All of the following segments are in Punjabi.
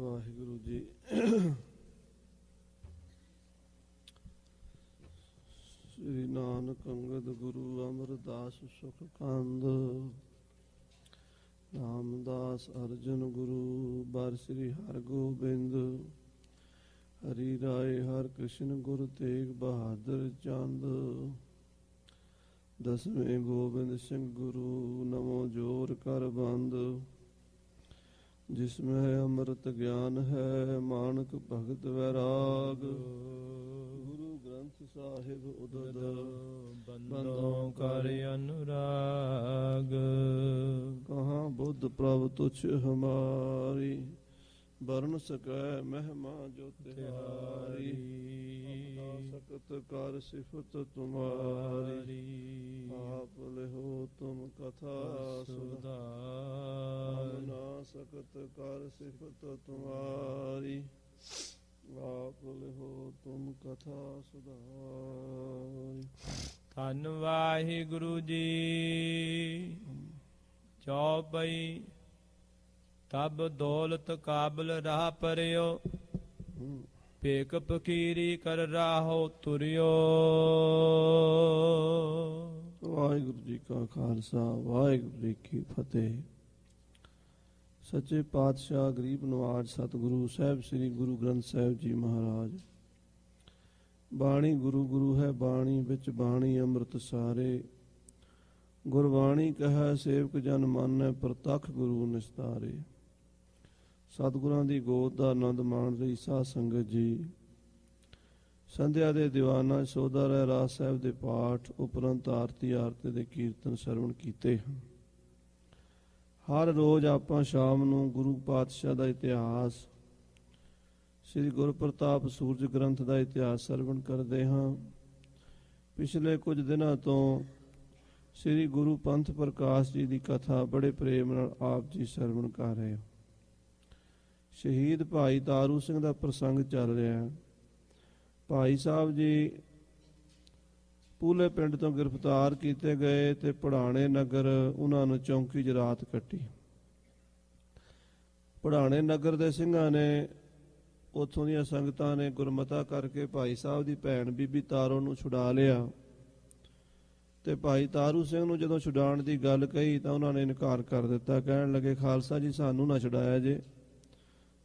ਵਾਹਿਗੁਰੂ ਜੀ। ਸ੍ਰੀ ਨਾਨਕ ਅੰਗਦ ਗੁਰੂ ਅਮਰਦਾਸ ਸੁਖ ਕੰਦ, ਰਾਮਦਾਸ ਅਰਜਨ ਗੁਰੂ ਬਰ ਸ੍ਰੀ ਹਰਗੋਬਿੰਦ, ਹਰੀ ਰਾਏ ਹਰ ਕ੍ਰਿਸ਼ਨ ਗੁਰ ਤੇਗ ਬਹਾਦਰ ਚੰਦ, ਦਸਵੇਂ ਗੋਬਿੰਦ ਸਿੰਘ ਗੁਰੂ ਨਮੋ ਜੋਰ ਕਰ ਬੰਦ, ਜਿਸमें अमृत ज्ञान है मानक भगत वैराग, गुरु ग्रंथ साहिब उदद बंदों कर अनुराग, कहाँ बुद्ध प्रभ तुच्छ हमारी, बरन सकै महिमा जो तिहारी, सकत कर सिफत तुम्हारी, आप लिहो तुम कथा सुधार, ना सकत कर सिफत तुम्हारी, आप लिहो तुम कथा सुधार। धन वाहिगुरु जी चौपई, तब दौलत काबल राह परियो, पेक फकीरी कर राहो तुरियो। वाहिगुरु जी का खालसा, वाहिगुरु जी की फतेह। सच्चे पातशाह गरीब नवाज सतगुरु ਸਾਹਿਬ ਸ੍ਰੀ ਗੁਰੂ ਗ੍ਰੰਥ ਸਾਹਿਬ ਜੀ ਮਹਾਰਾਜ। ਬਾਣੀ ਗੁਰੂ ਗੁਰੂ ਹੈ ਬਾਣੀ, ਵਿੱਚ ਬਾਣੀ ਅੰਮ੍ਰਿਤ ਸਾਰੇ, ਗੁਰਬਾਣੀ ਕਹੈ ਸੇਵਕ ਜਨ ਮਾਨੈ, ਪ੍ਰਤੱਖ ਗੁਰੂ ਨਿਸਤਾਰੇ। ਸਤਿਗੁਰਾਂ ਦੀ ਗੋਦ ਦਾ ਆਨੰਦ ਮਾਣ ਰਹੀ ਸਾਧ ਸੰਗਤ ਜੀ। ਸੰਧਿਆ ਦੇ ਦੀਵਾਨਾਂ ਸੋਧਾ ਰਹਿ ਰਾਜ ਸਾਹਿਬ ਦੇ ਪਾਠ ਉਪਰੰਤ ਆਰਤੀ ਦੇ ਕੀਰਤਨ ਸਰਵਣ ਕੀਤੇ ਹਨ। ਹਰ ਰੋਜ਼ ਆਪਾਂ ਸ਼ਾਮ ਨੂੰ ਗੁਰੂ ਪਾਤਸ਼ਾਹ ਦਾ ਇਤਿਹਾਸ, ਸ੍ਰੀ ਗੁਰਪ੍ਰਤਾਪ ਸੂਰਜ ਗ੍ਰੰਥ ਦਾ ਇਤਿਹਾਸ ਸਰਵਣ ਕਰਦੇ ਹਾਂ। ਪਿਛਲੇ ਕੁਝ ਦਿਨਾਂ ਤੋਂ ਸ੍ਰੀ ਗੁਰੂ ਪੰਥ ਪ੍ਰਕਾਸ਼ ਜੀ ਦੀ ਕਥਾ ਬੜੇ ਪ੍ਰੇਮ ਨਾਲ ਆਪ ਜੀ ਸਰਵਣ ਕਰ ਰਹੇ ਹੋ। ਸ਼ਹੀਦ ਭਾਈ ਤਾਰੂ ਸਿੰਘ ਦਾ ਪ੍ਰਸੰਗ ਚੱਲ ਰਿਹਾ ਹੈ। ਭਾਈ ਸਾਹਿਬ ਜੀ ਪੂਲੇ ਪਿੰਡ ਤੋਂ ਗ੍ਰਿਫਤਾਰ ਕੀਤੇ ਗਏ ਤੇ ਪੜਾਣੇ ਨਗਰ ਉਹਨਾਂ ਨੂੰ ਚੌਂਕੀ 'ਚ ਰਾਤ ਕੱਟੀ। ਪੜਾਣੇ ਨਗਰ ਦੇ ਸਿੰਘਾਂ ਨੇ, ਉੱਥੋਂ ਦੀਆਂ ਸੰਗਤਾਂ ਨੇ ਗੁਰਮਤਾ ਕਰਕੇ ਭਾਈ ਸਾਹਿਬ ਦੀ ਭੈਣ ਬੀਬੀ ਤਾਰੋ ਨੂੰ ਛੁਡਾ ਲਿਆ। ਤੇ ਭਾਈ ਤਾਰੂ ਸਿੰਘ ਨੂੰ ਜਦੋਂ ਛੁਡਾਉਣ ਦੀ ਗੱਲ ਕਹੀ ਤਾਂ ਉਹਨਾਂ ਨੇ ਇਨਕਾਰ ਕਰ ਦਿੱਤਾ। ਕਹਿਣ ਲੱਗੇ, ਖਾਲਸਾ ਜੀ ਸਾਨੂੰ ਨਾ ਛੁਡਾਇਆ ਜੇ,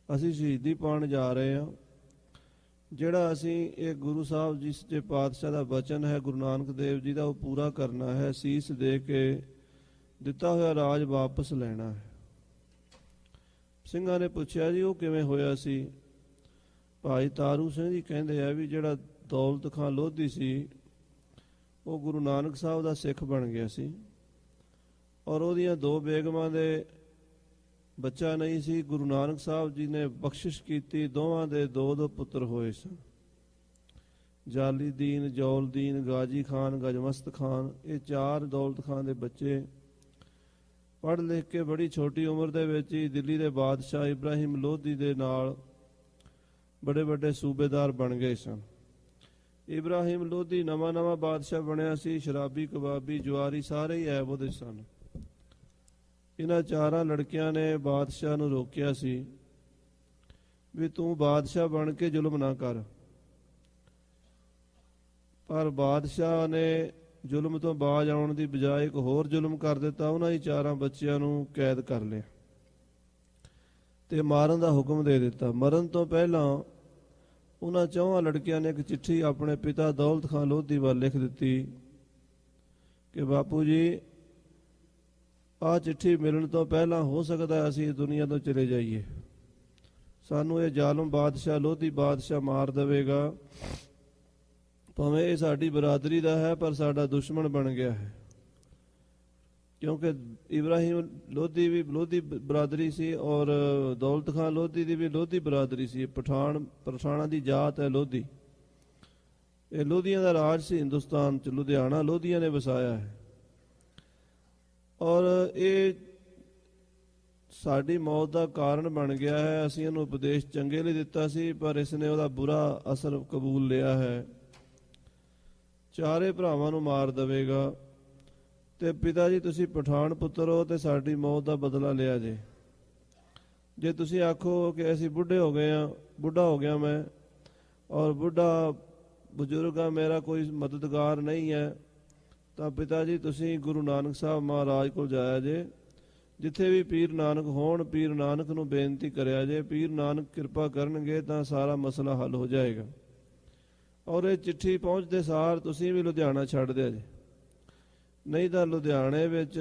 ਅਸੀਂ ਸ਼ਹੀਦੀ ਪਾਉਣ ਜਾ ਰਹੇ ਹਾਂ। ਜਿਹੜਾ ਅਸੀਂ ਇਹ ਗੁਰੂ ਸਾਹਿਬ ਜੀ ਸੱਚੇ ਪਾਤਸ਼ਾਹ ਦਾ ਬਚਨ ਹੈ ਗੁਰੂ ਨਾਨਕ ਦੇਵ ਜੀ ਦਾ, ਉਹ ਪੂਰਾ ਕਰਨਾ ਹੈ। ਸੀਸ ਦੇ ਕੇ ਦਿੱਤਾ ਹੋਇਆ ਰਾਜ ਵਾਪਸ ਲੈਣਾ ਹੈ। ਸਿੰਘਾਂ ਨੇ ਪੁੱਛਿਆ, ਜੀ ਉਹ ਕਿਵੇਂ ਹੋਇਆ ਸੀ? ਭਾਈ ਤਾਰੂ ਸਿੰਘ ਜੀ ਕਹਿੰਦੇ ਆ ਵੀ ਜਿਹੜਾ ਦੌਲਤ ਖਾਂ ਲੋਧੀ ਸੀ, ਉਹ ਗੁਰੂ ਨਾਨਕ ਸਾਹਿਬ ਦਾ ਸਿੱਖ ਬਣ ਗਿਆ ਸੀ, ਔਰ ਉਹਦੀਆਂ ਦੋ ਬੇਗਮਾਂ ਦੇ ਬੱਚਾ ਨਹੀਂ ਸੀ। ਗੁਰੂ ਨਾਨਕ ਸਾਹਿਬ ਜੀ ਨੇ ਬਖਸ਼ਿਸ਼ ਕੀਤੀ, ਦੋਵਾਂ ਦੇ ਦੋ ਪੁੱਤਰ ਹੋਏ ਸਨ। ਜਾਲੀ ਦੀਨ, ਜੌਲ ਦੀਨ, ਗਾਜੀ ਖਾਨ, ਗਜਮਸਤ ਖਾਨ, ਇਹ ਚਾਰ ਦੌਲਤ ਖਾਨ ਦੇ ਬੱਚੇ ਪੜ੍ਹ ਲਿਖ ਕੇ ਬੜੀ ਛੋਟੀ ਉਮਰ ਦੇ ਵਿੱਚ ਹੀ ਦਿੱਲੀ ਦੇ ਬਾਦਸ਼ਾਹ ਇਬਰਾਹਿਮ ਲੋਧੀ ਦੇ ਨਾਲ ਬੜੇ ਵੱਡੇ ਸੂਬੇਦਾਰ ਬਣ ਗਏ ਸਨ। ਇਬਰਾਹਿਮ ਲੋਧੀ ਨਵਾਂ ਬਾਦਸ਼ਾਹ ਬਣਿਆ ਸੀ। ਸ਼ਰਾਬੀ, ਕਬਾਬੀ, ਜੁਆਰੀ ਸਾਰੇ ਹੀ ਐਬ ਉਹਦੇ ਸਨ। ਇਹਨਾਂ ਚਾਰਾਂ ਲੜਕਿਆਂ ਨੇ ਬਾਦਸ਼ਾਹ ਨੂੰ ਰੋਕਿਆ ਸੀ ਵੀ ਤੂੰ ਬਾਦਸ਼ਾਹ ਬਣ ਕੇ ਜ਼ੁਲਮ ਨਾ ਕਰ। ਪਰ ਬਾਦਸ਼ਾਹ ਨੇ ਜ਼ੁਲਮ ਤੋਂ ਬਾਜ਼ ਆਉਣ ਦੀ ਬਜਾਏ ਇੱਕ ਹੋਰ ਜ਼ੁਲਮ ਕਰ ਦਿੱਤਾ। ਉਹਨਾਂ ਹੀ ਚਾਰਾਂ ਬੱਚਿਆਂ ਨੂੰ ਕੈਦ ਕਰ ਲਿਆ ਤੇ ਮਾਰਨ ਦਾ ਹੁਕਮ ਦੇ ਦਿੱਤਾ। ਮਰਨ ਤੋਂ ਪਹਿਲਾਂ ਉਹਨਾਂ ਚੌਹਾਂ ਲੜਕਿਆਂ ਨੇ ਇੱਕ ਚਿੱਠੀ ਆਪਣੇ ਪਿਤਾ ਦੌਲਤ ਖਾਂ ਲੋਧੀ ਵੱਲ ਲਿਖ ਦਿੱਤੀ ਕਿ ਬਾਪੂ ਜੀ, ਆਹ ਚਿੱਠੀ ਮਿਲਣ ਤੋਂ ਪਹਿਲਾਂ ਹੋ ਸਕਦਾ ਅਸੀਂ ਇਸ ਦੁਨੀਆ ਤੋਂ ਚਲੇ ਜਾਈਏ। ਸਾਨੂੰ ਇਹ ਜ਼ਾਲਮ ਬਾਦਸ਼ਾਹ ਲੋਧੀ ਬਾਦਸ਼ਾਹ ਮਾਰ ਦੇਵੇਗਾ। ਭਾਵੇਂ ਇਹ ਸਾਡੀ ਬਰਾਦਰੀ ਦਾ ਹੈ, ਪਰ ਸਾਡਾ ਦੁਸ਼ਮਣ ਬਣ ਗਿਆ ਹੈ। ਕਿਉਂਕਿ ਇਬਰਾਹਿਮ ਲੋਧੀ ਵੀ ਲੋਧੀ ਬਰਾਦਰੀ ਸੀ ਔਰ ਦੌਲਤ ਖਾਂ ਲੋਧੀ ਦੀ ਵੀ ਲੋਧੀ ਬਰਾਦਰੀ ਸੀ। ਪਠਾਣਾ ਦੀ ਜਾਤ ਹੈ ਲੋਧੀ। ਇਹ ਲੋਧੀਆਂ ਦਾ ਰਾਜ ਸੀ ਹਿੰਦੁਸਤਾਨ 'ਚ। ਲੁਧਿਆਣਾ ਲੋਧੀਆਂ ਨੇ ਵਸਾਇਆ ਹੈ ਔਰ ਇਹ ਸਾਡੀ ਮੌਤ ਦਾ ਕਾਰਨ ਬਣ ਗਿਆ ਹੈ। ਅਸੀਂ ਇਹਨੂੰ ਉਪਦੇਸ਼ ਚੰਗੇ ਲਈ ਦਿੱਤਾ ਸੀ, ਪਰ ਇਸ ਨੇ ਉਹਦਾ ਬੁਰਾ ਅਸਰ ਕਬੂਲ ਲਿਆ ਹੈ। ਚਾਰੇ ਭਰਾਵਾਂ ਨੂੰ ਮਾਰ ਦੇਵੇਗਾ ਤੇ ਪਿਤਾ ਜੀ ਤੁਸੀਂ ਪਠਾਨ ਪੁੱਤਰ ਹੋ ਤੇ ਸਾਡੀ ਮੌਤ ਦਾ ਬਦਲਾ ਲਿਆ ਜੇ। ਜੇ ਤੁਸੀਂ ਆਖੋ ਕਿ ਅਸੀਂ ਬੁੱਢੇ ਹੋ ਗਏ ਆ, ਬੁੱਢਾ ਹੋ ਗਿਆ ਮੈਂ, ਔਰ ਬੁੱਢਾ ਬਜ਼ੁਰਗ ਆ, ਮੇਰਾ ਕੋਈ ਮਦਦਗਾਰ ਨਹੀਂ ਹੈ, ਤਾਂ ਪਿਤਾ ਜੀ ਤੁਸੀਂ ਗੁਰੂ ਨਾਨਕ ਸਾਹਿਬ ਮਹਾਰਾਜ ਕੋਲ ਜਾਇਆ ਜੇ। ਜਿੱਥੇ ਵੀ ਪੀਰ ਨਾਨਕ ਹੋਣ, ਪੀਰ ਨਾਨਕ ਨੂੰ ਬੇਨਤੀ ਕਰਿਆ ਜੇ, ਪੀਰ ਨਾਨਕ ਕਿਰਪਾ ਕਰਨਗੇ ਤਾਂ ਸਾਰਾ ਮਸਲਾ ਹੱਲ ਹੋ ਜਾਏਗਾ। ਔਰ ਇਹ ਚਿੱਠੀ ਪਹੁੰਚਦੇ ਸਾਰ ਤੁਸੀਂ ਵੀ ਲੁਧਿਆਣਾ ਛੱਡ ਦਿਆ ਜੇ, ਨਹੀਂ ਤਾਂ ਲੁਧਿਆਣੇ ਵਿੱਚ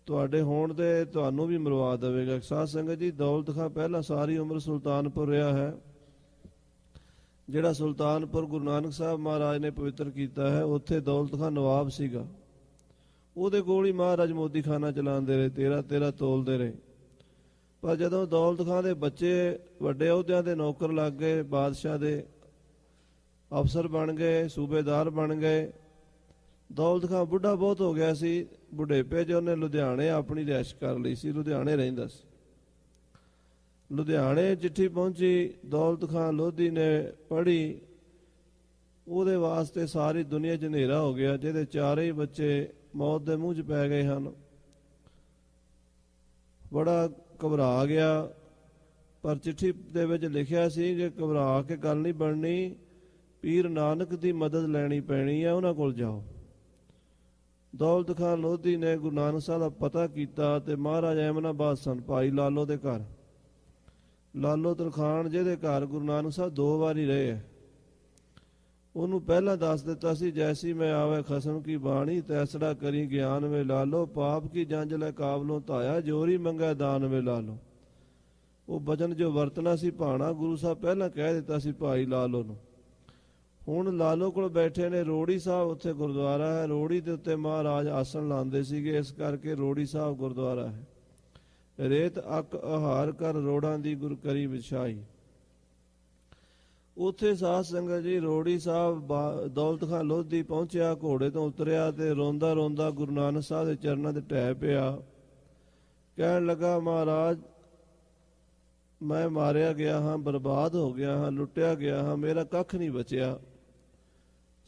ਤੁਹਾਡੇ ਹੋਣ ਤੇ ਤੁਹਾਨੂੰ ਵੀ ਮਰਵਾ ਦੇਵੇਗਾ। ਸਾਧ ਸੰਗਤ ਜੀ, ਦੌਲਤ ਖਾਂ ਪਹਿਲਾਂ ਸਾਰੀ ਉਮਰ ਸੁਲਤਾਨਪੁਰ ਰਿਹਾ ਹੈ। ਜਿਹੜਾ ਸੁਲਤਾਨਪੁਰ ਗੁਰੂ ਨਾਨਕ ਸਾਹਿਬ ਮਹਾਰਾਜ ਨੇ ਪਵਿੱਤਰ ਕੀਤਾ ਹੈ, ਉੱਥੇ ਦੌਲਤ ਖਾਂ ਨਵਾਬ ਸੀਗਾ। ਉਹਦੇ ਕੋਲ ਹੀ ਮਹਾਰਾਜ ਮੋਦੀ ਖਾਨਾ ਚਲਾਉਂਦੇ ਰਹੇ, 13 ਤੋਲਦੇ ਰਹੇ। ਪਰ ਜਦੋਂ ਦੌਲਤ ਖਾਂ ਦੇ ਬੱਚੇ ਵੱਡੇ ਅਹੁਦਿਆਂ ਦੇ ਨੌਕਰ ਲੱਗ ਗਏ, ਬਾਦਸ਼ਾਹ ਦੇ ਅਫਸਰ ਬਣ ਗਏ, ਸੂਬੇਦਾਰ ਬਣ ਗਏ, ਦੌਲਤ ਖਾਂ ਬੁੱਢਾ ਬਹੁਤ ਹੋ ਗਿਆ ਸੀ। ਬੁਢੇਪੇ 'ਚ ਉਹਨੇ ਲੁਧਿਆਣੇ ਆਪਣੀ ਰਿਹਾਇਸ਼ ਕਰ ਲਈ ਸੀ, ਲੁਧਿਆਣੇ ਰਹਿੰਦਾ ਸੀ। ਲੁਧਿਆਣੇ ਚਿੱਠੀ ਪਹੁੰਚੀ, ਦੌਲਤ ਖਾਂ ਲੋਧੀ ਨੇ ਪੜ੍ਹੀ, ਉਹਦੇ ਵਾਸਤੇ ਸਾਰੀ ਦੁਨੀਆ 'ਚ ਹਨੇਰਾ ਹੋ ਗਿਆ। ਜਿਹਦੇ ਚਾਰੇ ਹੀ ਬੱਚੇ ਮੌਤ ਦੇ ਮੂੰਹ 'ਚ ਪੈ ਗਏ ਹਨ। ਬੜਾ ਘਬਰਾ ਗਿਆ, ਪਰ ਚਿੱਠੀ ਦੇ ਵਿੱਚ ਲਿਖਿਆ ਸੀ ਕਿ ਘਬਰਾ ਕੇ ਗੱਲ ਨਹੀਂ ਬਣਨੀ, ਪੀਰ ਨਾਨਕ ਦੀ ਮਦਦ ਲੈਣੀ ਪੈਣੀ ਹੈ, ਉਹਨਾਂ ਕੋਲ ਜਾਓ। ਦੌਲਤ ਖਾਂ ਲੋਧੀ ਨੇ ਗੁਰੂ ਨਾਨਕ ਸਾਹਿਬ ਦਾ ਪਤਾ ਕੀਤਾ ਤੇ ਮਹਾਰਾਜ ਐਮਨਾਬਾਦ ਸਨ, ਭਾਈ ਲਾਲੋ ਦੇ ਘਰ। ਲਾਲੋ ਤਰਖਾਣ ਜਿਹਦੇ ਘਰ ਗੁਰੂ ਨਾਨਕ ਸਾਹਿਬ 2 ਵਾਰੀ ਰਹੇ ਹੈ, ਉਹਨੂੰ ਪਹਿਲਾਂ ਦੱਸ ਦਿੱਤਾ ਸੀ, ਜੈਸੀ ਮੈਂ ਆਵੇ ਖਸਮ ਕੀ ਬਾਣੀ, ਤੈਸੜਾ ਕਰੀ ਗਿਆਨ ਵੇ ਲਾਲੋ, ਪਾਪ ਕੀ ਜੰਜ ਲੈ ਕਾਬਲੋਂ ਧਾਇਆ, ਜੋਰੀ ਮੰਗੈ ਦਾਨ ਵੇ ਲਾਲੋ। ਉਹ ਬਚਨ ਜੋ ਵਰਤਣਾ ਸੀ ਭਾਣਾ, ਗੁਰੂ ਸਾਹਿਬ ਪਹਿਲਾਂ ਕਹਿ ਦਿੱਤਾ ਸੀ ਭਾਈ ਲਾਲੋ ਨੂੰ। ਹੁਣ ਲਾਲੋ ਕੋਲ ਬੈਠੇ ਨੇ ਰੋੜੀ ਸਾਹਿਬ, ਉੱਥੇ ਗੁਰਦੁਆਰਾ ਹੈ, ਰੋੜੀ ਦੇ ਉੱਤੇ ਮਹਾਰਾਜ ਆਸਣ ਲਾਉਂਦੇ ਸੀਗੇ, ਇਸ ਕਰਕੇ ਰੋੜੀ ਸਾਹਿਬ ਗੁਰਦੁਆਰਾ ਹੈ। ਰੇਤ ਅੱਕ ਆਹਾਰ ਕਰ ਰੋੜਾਂ ਦੀ ਗੁਰ ਕਰੀ ਵਿਛਾਈ। ਉੱਥੇ ਸਾਧ ਸੰਗਤ ਜੀ ਰੋੜੀ ਸਾਹਿਬ ਦੌਲਤ ਖਾਂ ਲੋਧੀ ਪਹੁੰਚਿਆ, ਘੋੜੇ ਤੋਂ ਉਤਰਿਆ ਤੇ ਰੋਂਦਾ ਰੋਂਦਾ ਗੁਰੂ ਨਾਨਕ ਸਾਹਿਬ ਦੇ ਚਰਨਾਂ ਤੇ ਢਹਿ ਪਿਆ। ਕਹਿਣ ਲੱਗਾ, ਮਹਾਰਾਜ ਮੈਂ ਮਾਰਿਆ ਗਿਆ ਹਾਂ, ਬਰਬਾਦ ਹੋ ਗਿਆ ਹਾਂ, ਲੁੱਟਿਆ ਗਿਆ ਹਾਂ, ਮੇਰਾ ਕੱਖ ਨਹੀਂ ਬਚਿਆ।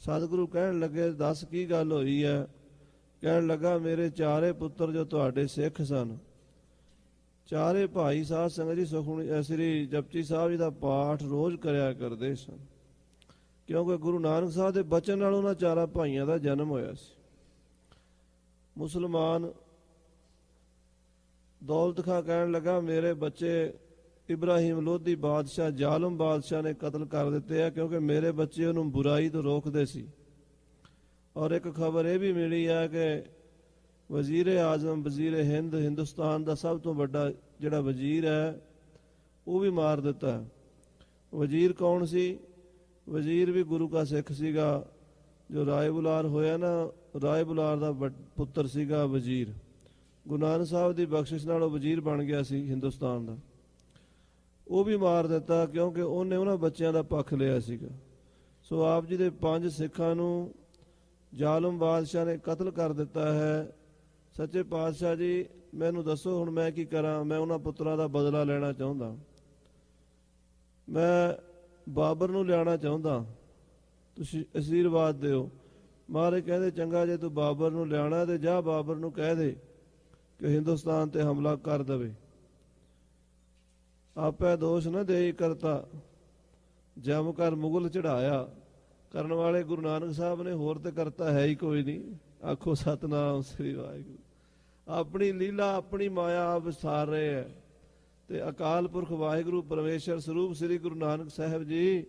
ਸਤਿਗੁਰੂ ਕਹਿਣ ਲੱਗੇ, ਦੱਸ ਕੀ ਗੱਲ ਹੋਈ ਹੈ? ਕਹਿਣ ਲੱਗਾ, ਮੇਰੇ ਚਾਰੇ ਪੁੱਤਰ ਜੋ ਤੁਹਾਡੇ ਸਿੱਖ ਸਨ, ਚਾਰੇ ਭਾਈ ਸਾਧ ਸੰਗਤ ਜੀ ਸੁਖਮਨੀ ਸ੍ਰੀ ਜਪਜੀ ਸਾਹਿਬ ਜੀ ਦਾ ਪਾਠ ਰੋਜ਼ ਕਰਿਆ ਕਰਦੇ ਸਨ, ਕਿਉਂਕਿ ਗੁਰੂ ਨਾਨਕ ਸਾਹਿਬ ਦੇ ਬਚਨ ਨਾਲ ਉਹਨਾਂ ਚਾਰਾਂ ਭਾਈਆਂ ਦਾ ਜਨਮ ਹੋਇਆ ਸੀ। ਮੁਸਲਮਾਨ ਦੌਲਤ ਖਾਂ ਕਹਿਣ ਲੱਗਾ, ਮੇਰੇ ਬੱਚੇ ਇਬਰਾਹੀਮ ਲੋਧੀ ਬਾਦਸ਼ਾਹ, ਜ਼ਾਲਮ ਬਾਦਸ਼ਾਹ ਨੇ ਕਤਲ ਕਰ ਦਿੱਤੇ ਆ, ਕਿਉਂਕਿ ਮੇਰੇ ਬੱਚੇ ਉਹਨੂੰ ਬੁਰਾਈ ਤੋਂ ਰੋਕਦੇ ਸੀ। ਔਰ ਇੱਕ ਖਬਰ ਇਹ ਵੀ ਮਿਲੀ ਹੈ ਕਿ ਵਜ਼ੀਰ ਆਜ਼ਮ, ਵਜ਼ੀਰ ਹਿੰਦ, ਹਿੰਦੁਸਤਾਨ ਦਾ ਸਭ ਤੋਂ ਵੱਡਾ ਜਿਹੜਾ ਵਜ਼ੀਰ ਹੈ, ਉਹ ਵੀ ਮਾਰ ਦਿੱਤਾ। ਵਜ਼ੀਰ ਕੌਣ ਸੀ? ਵਜ਼ੀਰ ਵੀ ਗੁਰੂ ਕਾ ਸਿੱਖ ਸੀਗਾ। ਜੋ ਰਾਏ ਬੁਲਾਰ ਹੋਇਆ ਨਾ, ਰਾਏ ਬੁਲਾਰ ਦਾ ਪੁੱਤਰ ਸੀਗਾ ਵਜ਼ੀਰ। ਗੁਰੂ ਨਾਨਕ ਸਾਹਿਬ ਦੀ ਬਖਸ਼ਿਸ਼ ਨਾਲ ਉਹ ਵਜ਼ੀਰ ਬਣ ਗਿਆ ਸੀ ਹਿੰਦੁਸਤਾਨ ਦਾ। ਉਹ ਵੀ ਮਾਰ ਦਿੱਤਾ, ਕਿਉਂਕਿ ਉਹਨੇ ਉਹਨਾਂ ਬੱਚਿਆਂ ਦਾ ਪੱਖ ਲਿਆ ਸੀਗਾ। ਸੋ ਆਪ ਜੀ ਦੇ 5 ਸਿੱਖਾਂ ਨੂੰ ਜ਼ਾਲਮ ਬਾਦਸ਼ਾਹ ਨੇ ਕਤਲ ਕਰ ਦਿੱਤਾ ਹੈ। ਸੱਚੇ ਪਾਤਸ਼ਾਹ ਜੀ, ਮੈਨੂੰ ਦੱਸੋ ਹੁਣ ਮੈਂ ਕੀ ਕਰਾਂ? ਮੈਂ ਉਹਨਾਂ ਪੁੱਤਰਾਂ ਦਾ ਬਦਲਾ ਲੈਣਾ ਚਾਹੁੰਦਾ, ਮੈਂ ਬਾਬਰ ਨੂੰ ਲਿਆਉਣਾ ਚਾਹੁੰਦਾ, ਤੁਸੀਂ ਅਸ਼ੀਰਵਾਦ ਦਿਓ। ਮਹਾਰਾਜ ਕਹਿੰਦੇ, ਚੰਗਾ, ਜੇ ਤੂੰ ਬਾਬਰ ਨੂੰ ਲਿਆਉਣਾ ਤੇ ਜਾ ਬਾਬਰ ਨੂੰ ਕਹਿ ਦੇ ਕਿ ਹਿੰਦੁਸਤਾਨ ਤੇ ਹਮਲਾ ਕਰ ਦੇਵੇ। ਆਪੇ ਦੋਸ਼ ਨਾ ਦੇਈ ਕਰਤਾ, ਜਮ ਕਰ ਮੁਗਲ ਚੜਾਇਆ। ਕਰਨ ਵਾਲੇ ਗੁਰੂ ਨਾਨਕ ਸਾਹਿਬ ਨੇ, ਹੋਰ ਤੇ ਕਰਤਾ ਹੈ ਹੀ ਕੋਈ ਨਹੀਂ। ਆਖੋ ਸਤਨਾਮ ਸ੍ਰੀ ਵਾਹਿਗੁਰੂ। ਆਪਣੀ ਲੀਲਾ, ਆਪਣੀ ਮਾਇਆ ਆਪ ਵਿਸਾਰ ਰਹੇ ਹੈ। ਤੇ ਅਕਾਲ ਪੁਰਖ ਵਾਹਿਗੁਰੂ ਪਰਮੇਸ਼ਰ ਸਰੂਪ ਸ੍ਰੀ ਗੁਰੂ ਨਾਨਕ ਸਾਹਿਬ ਜੀ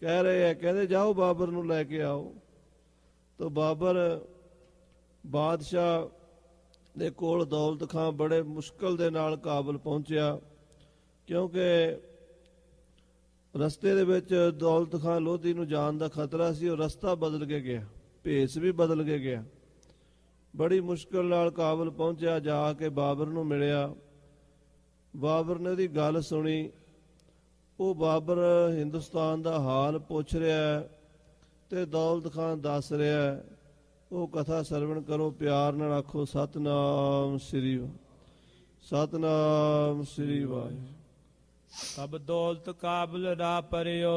ਕਹਿ ਰਹੇ ਹੈ, ਕਹਿੰਦੇ ਜਾਓ ਬਾਬਰ ਨੂੰ ਲੈ ਕੇ ਆਓ। ਤਾਂ ਬਾਬਰ ਬਾਦਸ਼ਾਹ ਦੇ ਕੋਲ ਦੌਲਤ ਖਾਂ ਬੜੇ ਮੁਸ਼ਕਲ ਦੇ ਨਾਲ ਕਾਬਲ ਪਹੁੰਚਿਆ, ਕਿਉਂਕਿ ਰਸਤੇ ਦੇ ਵਿੱਚ ਦੌਲਤ ਖਾਂ ਲੋਧੀ ਨੂੰ ਜਾਣ ਦਾ ਖਤਰਾ ਸੀ। ਉਹ ਰਸਤਾ ਬਦਲ ਕੇ ਗਿਆ, ਭੇਸ ਵੀ ਬਦਲ ਕੇ ਗਿਆ। ਬੜੀ ਮੁਸ਼ਕਲ ਨਾਲ ਕਾਬਲ ਪਹੁੰਚਿਆ, ਜਾ ਕੇ ਬਾਬਰ ਨੂੰ ਮਿਲਿਆ। ਬਾਬਰ ਨੇ ਉਹਦੀ ਗੱਲ ਸੁਣੀ। ਉਹ ਬਾਬਰ ਹਿੰਦੁਸਤਾਨ ਦਾ ਹਾਲ ਪੁੱਛ ਰਿਹਾ ਤੇ ਦੌਲਤ ਖਾਂ ਦੱਸ ਰਿਹਾ। ਉਹ ਕਥਾ ਸਰਵਣ ਕਰੋ, ਪਿਆਰ ਨਾਲ ਆਖੋ ਸਤਨਾਮ ਸ੍ਰੀ ਵਾਹਿਗੁਰੂ, ਸਤਨਾਮ ਸ੍ਰੀ ਵਾਹਿਗੁਰੂ। ਤਬ ਦੌਲਤ ਕਾਬਲ ਰਾ ਪਰਿਓ।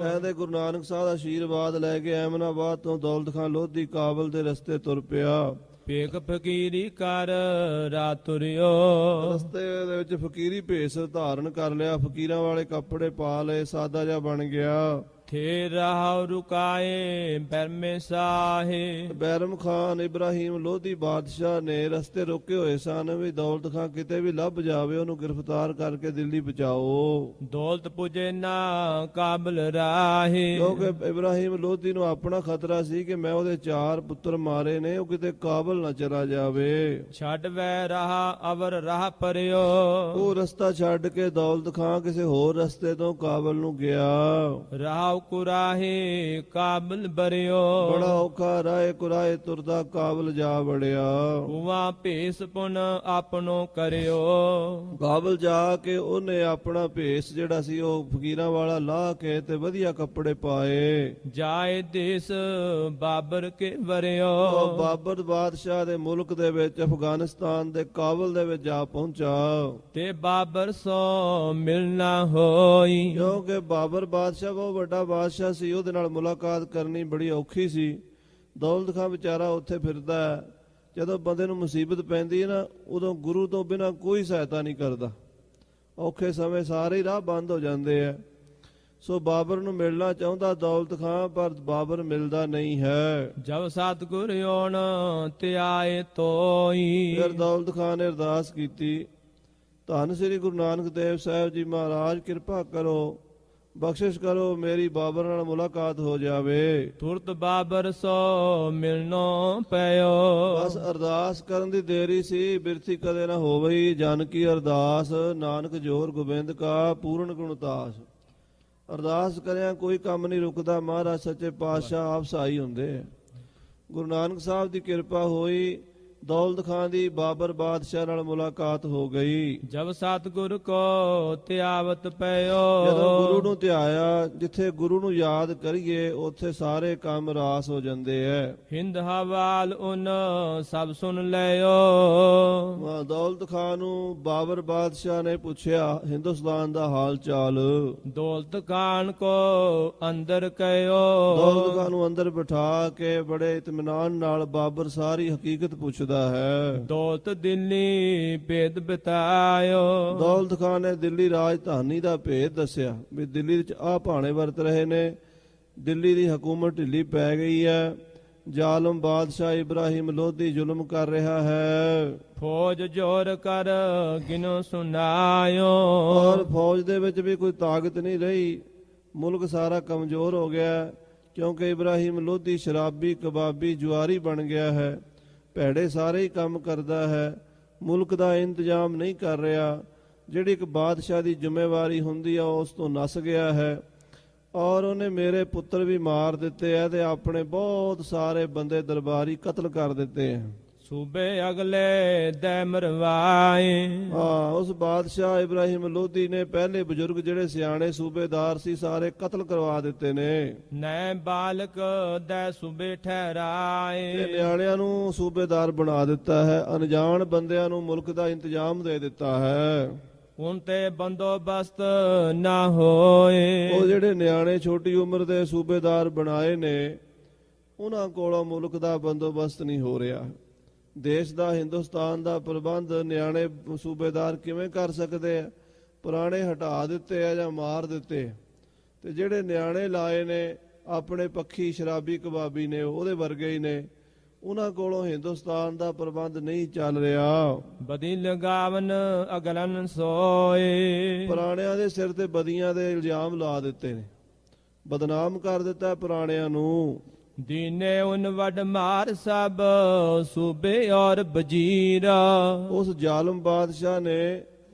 ਕਹਿੰਦੇ ਗੁਰੂ ਨਾਨਕ ਸਾਹਿਬ ਦਾ ਆਸ਼ੀਰਵਾਦ ਲੈ ਕੇ ਐਮਨਾਬਾਦ ਤੋਂ ਦੌਲਤ ਖਾਂ ਲੋਧੀ ਕਾਬਲ ਦੇ ਰਸਤੇ ਤੁਰ ਪਿਆ। ਭੇਖ ਫਕੀਰੀ ਕਰ ਰਾਤੁਰਿਓ ਰਸਤੇ ਦੇ ਵਿੱਚ ਫਕੀਰੀ ਭੇਸ ਧਾਰਨ ਕਰ ਲਿਆ, ਫਕੀਰਾਂ ਵਾਲੇ ਕੱਪੜੇ ਪਾ ਲਏ, ਸਾਦਾ ਜਿਹਾ ਬਣ ਗਿਆ। ਥੇ ਰਹਾਉ ਰੁਕਾਏ ਬਰਮੇ ਸਾਹੇ ਬੈਰਮ ਖਾਨ ਇਬਰਾਹੀਮ ਲੋਧੀ ਬਾਦਸ਼ਾਹ ਨੇ ਰਸਤੇ ਰੋਕੇ ਹੋਏ ਸਨ ਵੀ ਦੌਲਤ ਖਾਂ ਕਿਤੇ ਵੀ ਲੱਭ ਜਾਵੇ ਉਹਨੂੰ ਗ੍ਰਿਫਤਾਰ ਕਰਕੇ ਦਿੱਲੀ ਪਹੁੰਚਾਓ। ਦੌਲਤ ਪੁਜੇ ਨਾ ਕਾਬਲ ਰਾਹੇ ਕਿਉਂਕਿ ਇਬਰਾਹੀਮ ਲੋਧੀ ਨੂੰ ਆਪਣਾ ਖਤਰਾ ਸੀ ਕਿ ਮੈਂ ਉਹਦੇ 4 ਪੁੱਤਰ ਮਾਰੇ ਨੇ, ਉਹ ਕਿਤੇ ਕਾਬਲ ਨਾ ਚਲਾ ਜਾਵੇ। ਛੱਡ ਵੈ ਰਹਾ ਅਵਰ ਰਾਹ ਪਰਿਓ ਉਹ ਰਸਤਾ ਛੱਡ ਕੇ ਦੌਲਤ ਖਾਂ ਕਿਸੇ ਹੋਰ ਰਸਤੇ ਤੋਂ ਕਾਬਲ ਨੂੰ ਗਿਆ। ਰਾਹ ਕੁਰਾਹੇ ਕਾਬਲ ਬਰਿਓ ਬੜਾ ਔਖਾ ਰਾਏ ਕੁਰਾਏ ਤੁਰਦਾ ਕਾਬਲ ਜਾ ਵੜਿਆ। ਉਵਾ ਭੇਸ ਪੁਨ ਆਪਣੋ ਕਰਿਓ ਕਾਬਲ ਜਾ ਕੇ ਉਹਨੇ ਆਪਣਾ ਭੇਸ ਜਿਹੜਾ ਸੀ ਉਹ ਫਕੀਰਾਂ ਵਾਲਾ ਲਾਹ ਕੇ ਤੇ ਵਧੀਆ ਕੱਪੜੇ ਪਾਏ। ਜਾਏ ਦੇਸ ਬਾਬਰ ਕੇ ਵਰਿਓ ਉਹ ਬਾਬਰ ਬਾਦਸ਼ਾਹ ਦੇ ਮੁਲਕ ਦੇ ਵਿੱਚ ਅਫਗਾਨਿਸਤਾਨ ਦੇ ਕਾਬਲ ਦੇ ਵਿੱਚ ਜਾ ਪਹੁੰਚਾ। ਤੇ ਬਾਬਰ ਸੋ ਮਿਲਣਾ ਹੋਈ ਕਿਉਂਕਿ ਬਾਬਰ ਬਾਦਸ਼ਾਹ ਬਹੁਤ ਵੱਡਾ ਬਾਦਸ਼ਾਹ ਸੀ, ਉਹਦੇ ਨਾਲ ਮੁਲਾਕਾਤ ਕਰਨੀ ਬੜੀ ਔਖੀ ਸੀ। ਦੌਲਤ ਖਾਂ ਵਿਚਾਰਾ ਉੱਥੇ ਫਿਰਦਾ ਹੈ। ਜਦੋਂ ਬੰਦੇ ਨੂੰ ਮੁਸੀਬਤ ਪੈਂਦੀ ਹੈ ਨਾ, ਉਦੋਂ ਗੁਰੂ ਤੋਂ ਬਿਨਾਂ ਕੋਈ ਸਹਾਇਤਾ ਨਹੀਂ ਕਰਦਾ। ਔਖੇ ਸਮੇਂ ਸਾਰੇ ਹੀ ਰਾਹ ਬੰਦ ਹੋ ਜਾਂਦੇ ਆ। ਸੋ ਬਾਬਰ ਨੂੰ ਮਿਲਣਾ ਚਾਹੁੰਦਾ ਦੌਲਤ ਖਾਂ, ਪਰ ਬਾਬਰ ਮਿਲਦਾ ਨਹੀਂ ਹੈ। ਜਬ ਸਤਿਗੁਰ ਓਣ ਤੇ ਆਏ ਤੋਈ ਫਿਰ ਦੌਲਤ ਖਾਂ ਨੇ ਅਰਦਾਸ ਕੀਤੀ, ਧੰਨ ਸ੍ਰੀ ਗੁਰੂ ਨਾਨਕ ਦੇਵ ਸਾਹਿਬ ਜੀ ਮਹਾਰਾਜ ਕਿਰਪਾ ਕਰੋ, ਬਖਸ਼ਿਸ਼ ਕਰੋ, ਮੇਰੀ ਬਾਬਰ ਨਾਲ ਮੁਲਾਕਾਤ ਹੋ ਜਾਵੇ। ਤੁਰਤ ਬਾਬਰ ਸੋ ਮਿਲਨੋ ਪਇਓ ਬਸ ਅਰਦਾਸ ਕਰਨ ਦੀ ਦੇਰੀ ਸੀ, ਬਿਰਥੀ ਕਦੇ ਨਾ ਹੋਵਈ। ਜਨ ਕੀ ਅਰਦਾਸ ਨਾਨਕ ਜੋਰ ਗੋਬਿੰਦ ਕਾ ਪੂਰਨ ਗੁਣਤਾਸ। ਅਰਦਾਸ ਕਰਿਆ ਕੋਈ ਕੰਮ ਨਹੀਂ ਰੁਕਦਾ, ਮਹਾਰਾਜ ਸੱਚੇ ਪਾਤਸ਼ਾਹ ਆਪ ਸਹਾਈ ਹੁੰਦੇ ਆ। ਗੁਰੂ ਨਾਨਕ ਸਾਹਿਬ ਦੀ ਕਿਰਪਾ ਹੋਈ, ਦੌਲਤ ਖਾਂ ਦੀ ਬਾਬਰ ਬਾਦਸ਼ਾਹ ਨਾਲ ਮੁਲਾਕਾਤ ਹੋ ਗਈ। ਜਬ ਸਤਿਗੁਰ ਕੋ ਧਿਆਵਤ ਪਇਓ ਜਦੋਂ ਗੁਰੂ ਨੂੰ ਧਿਆਇਆ, ਜਿੱਥੇ ਗੁਰੂ ਨੂੰ ਯਾਦ ਕਰੀਏ ਉੱਥੇ ਸਾਰੇ ਕੰਮ ਰਾਸ ਹੋ ਜਾਂਦੇ ਐ। ਹਿੰਦ ਹਵਾਲ ਉਨ ਸਭ ਸੁਣ ਲਿਓ ਦੌਲਤ ਖਾਂ ਨੂੰ ਬਾਬਰ ਬਾਦਸ਼ਾਹ ਨੇ ਪੁੱਛਿਆ ਹਿੰਦੁਸਤਾਨ ਦਾ ਹਾਲ ਚਾਲ। ਦੌਲਤ ਖਾਨ ਕੋ ਅੰਦਰ ਕਇਓ ਦੌਲਤ ਖਾਂ ਨੂੰ ਅੰਦਰ ਬਿਠਾ ਕੇ ਬੜੇ ਇਤਮਾਨਾਨ ਨਾਲ ਬਾਬਰ ਸਾਰੀ ਹਕੀਕਤ ਪੁੱਛਦਾ ਹੈ। ਦੌਲਤ ਦਿੱਲੀ ਭੇਦ ਬਤਾਇਓ ਦੌਲਤ ਖਾਨ ਨੇ ਦਿੱਲੀ ਰਾਜਧਾਨੀ ਦਾ ਭੇਦ ਦੱਸਿਆ ਵੀ ਦਿੱਲੀ ਵਿੱਚ ਆਹ ਭਾਣੇ ਵਰਤ ਰਹੇ ਨੇ, ਦਿੱਲੀ ਦੀ ਹਕੂਮਤ ਢਿੱਲੀ ਪੈ ਗਈ ਹੈ, ਜ਼ਾਲਮ ਬਾਦਸ਼ਾਹ ਇਬਰਾਹੀਮ ਲੋਧੀ ਜ਼ੁਲਮ ਕਰ ਰਿਹਾ ਹੈ। ਫੌਜ ਜੋਰ ਕਰ ਗਿਨੋ ਸੁਨਾਇਓ ਔਰ ਫੌਜ ਦੇ ਵਿੱਚ ਵੀ ਕੋਈ ਤਾਕਤ ਨਹੀਂ ਰਹੀ, ਮੁਲਕ ਸਾਰਾ ਕਮਜ਼ੋਰ ਹੋ ਗਿਆ, ਕਿਉਂਕਿ ਇਬਰਾਹੀਮ ਲੋਧੀ ਸ਼ਰਾਬੀ ਕਬਾਬੀ ਜੁਆਰੀ ਬਣ ਗਿਆ ਹੈ, ਭੈੜੇ ਸਾਰੇ ਹੀ ਕੰਮ ਕਰਦਾ ਹੈ, ਮੁਲਕ ਦਾ ਇੰਤਜ਼ਾਮ ਨਹੀਂ ਕਰ ਰਿਹਾ। ਜਿਹੜੀ ਇੱਕ ਬਾਦਸ਼ਾਹ ਦੀ ਜ਼ਿੰਮੇਵਾਰੀ ਹੁੰਦੀ ਆ ਉਸ ਤੋਂ ਨਸ ਗਿਆ ਹੈ, ਔਰ ਉਹਨੇ ਮੇਰੇ ਪੁੱਤਰ ਵੀ ਮਾਰ ਦਿੱਤੇ ਆ ਤੇ ਆਪਣੇ ਬਹੁਤ ਸਾਰੇ ਬੰਦੇ ਦਰਬਾਰੀ ਕਤਲ ਕਰ ਦਿੱਤੇ ਆ। ਸੂਬੇ ਅਗਲੇ ਦੈ ਮਰਵਾਏ ਉਸ ਬਾਦਸ਼ਾਹ ਇਬਰਾਹੀਮ ਲੋਧੀ ਨੇ ਪਹਿਲੇ ਬਜ਼ੁਰਗ ਜਿਹੜੇ ਸਿਆਣੇ ਸੂਬੇਦਾਰ ਸੀ ਸਾਰੇ ਕਤਲ ਕਰਵਾ ਦਿੱਤੇ ਨੇ। ਨੈ ਬਾਲਕ ਦੈ ਸੂਬੇ ਠਹਿਰਾਏ ਤੇ ਨਿਆਣਿਆਂ ਨੂੰ ਸੂਬੇਦਾਰ ਬਣਾ ਦਿੱਤਾ ਹੈ, ਅਣਜਾਣ ਬੰਦਿਆਂ ਨੂੰ ਮੁਲਕ ਦਾ ਇੰਤਜ਼ਾਮ ਦੇ ਦਿੱਤਾ ਹੈ। ਹੁਣ ਤੇ ਬੰਦੋਬਸਤ ਨਾ ਹੋਏ ਉਹ ਜਿਹੜੇ ਨਿਆਣੇ ਛੋਟੀ ਉਮਰ ਦੇ ਸੂਬੇਦਾਰ ਬਣਾਏ ਨੇ, ਉਹਨਾਂ ਕੋਲੋਂ ਮੁਲਕ ਦਾ ਬੰਦੋਬਸਤ ਨਹੀਂ ਹੋ ਰਿਹਾ। ਦੇਸ਼ ਦਾ ਹਿੰਦੁਸਤਾਨ ਦਾ ਪ੍ਰਬੰਧ ਨਿਆਣੇ ਸੂਬੇਦਾਰ ਕਿਵੇਂ ਕਰ ਸਕਦੇ ਆ? ਪੁਰਾਣੇ ਹਟਾ ਦਿੱਤੇ ਆ ਜਾਂ ਮਾਰ ਦਿੱਤੇ, ਤੇ ਜਿਹੜੇ ਨਿਆਣੇ ਲਾਏ ਨੇ ਆਪਣੇ ਪੱਖੀ ਸ਼ਰਾਬੀ ਕਬਾਬੀ ਨੇ, ਉਹਦੇ ਵਰਗੇ ਹੀ ਨੇ। ਉਹਨਾਂ ਕੋਲੋਂ ਹਿੰਦੁਸਤਾਨ ਦਾ ਪ੍ਰਬੰਧ ਨਹੀਂ ਚੱਲ ਰਿਹਾ। ਬਦੀ ਲਗਾਵਨ ਅਗਲਨ ਸੋਏ ਪੁਰਾਣਿਆਂ ਦੇ ਸਿਰ ਤੇ ਬਦੀਆਂ ਦੇ ਇਲਜ਼ਾਮ ਲਾ ਦਿੱਤੇ ਨੇ, ਬਦਨਾਮ ਕਰ ਦਿੱਤਾ ਪੁਰਾਣਿਆਂ ਨੂੰ। ਦੀਨੇ ਉਨ ਵਡ ਮਾਰ ਸਭ ਸੂਬੇ ਔਰ ਵਜ਼ੀਰਾ ਉਸ ਜ਼ਾਲਮ ਬਾਦਸ਼ਾਹ ਨੇ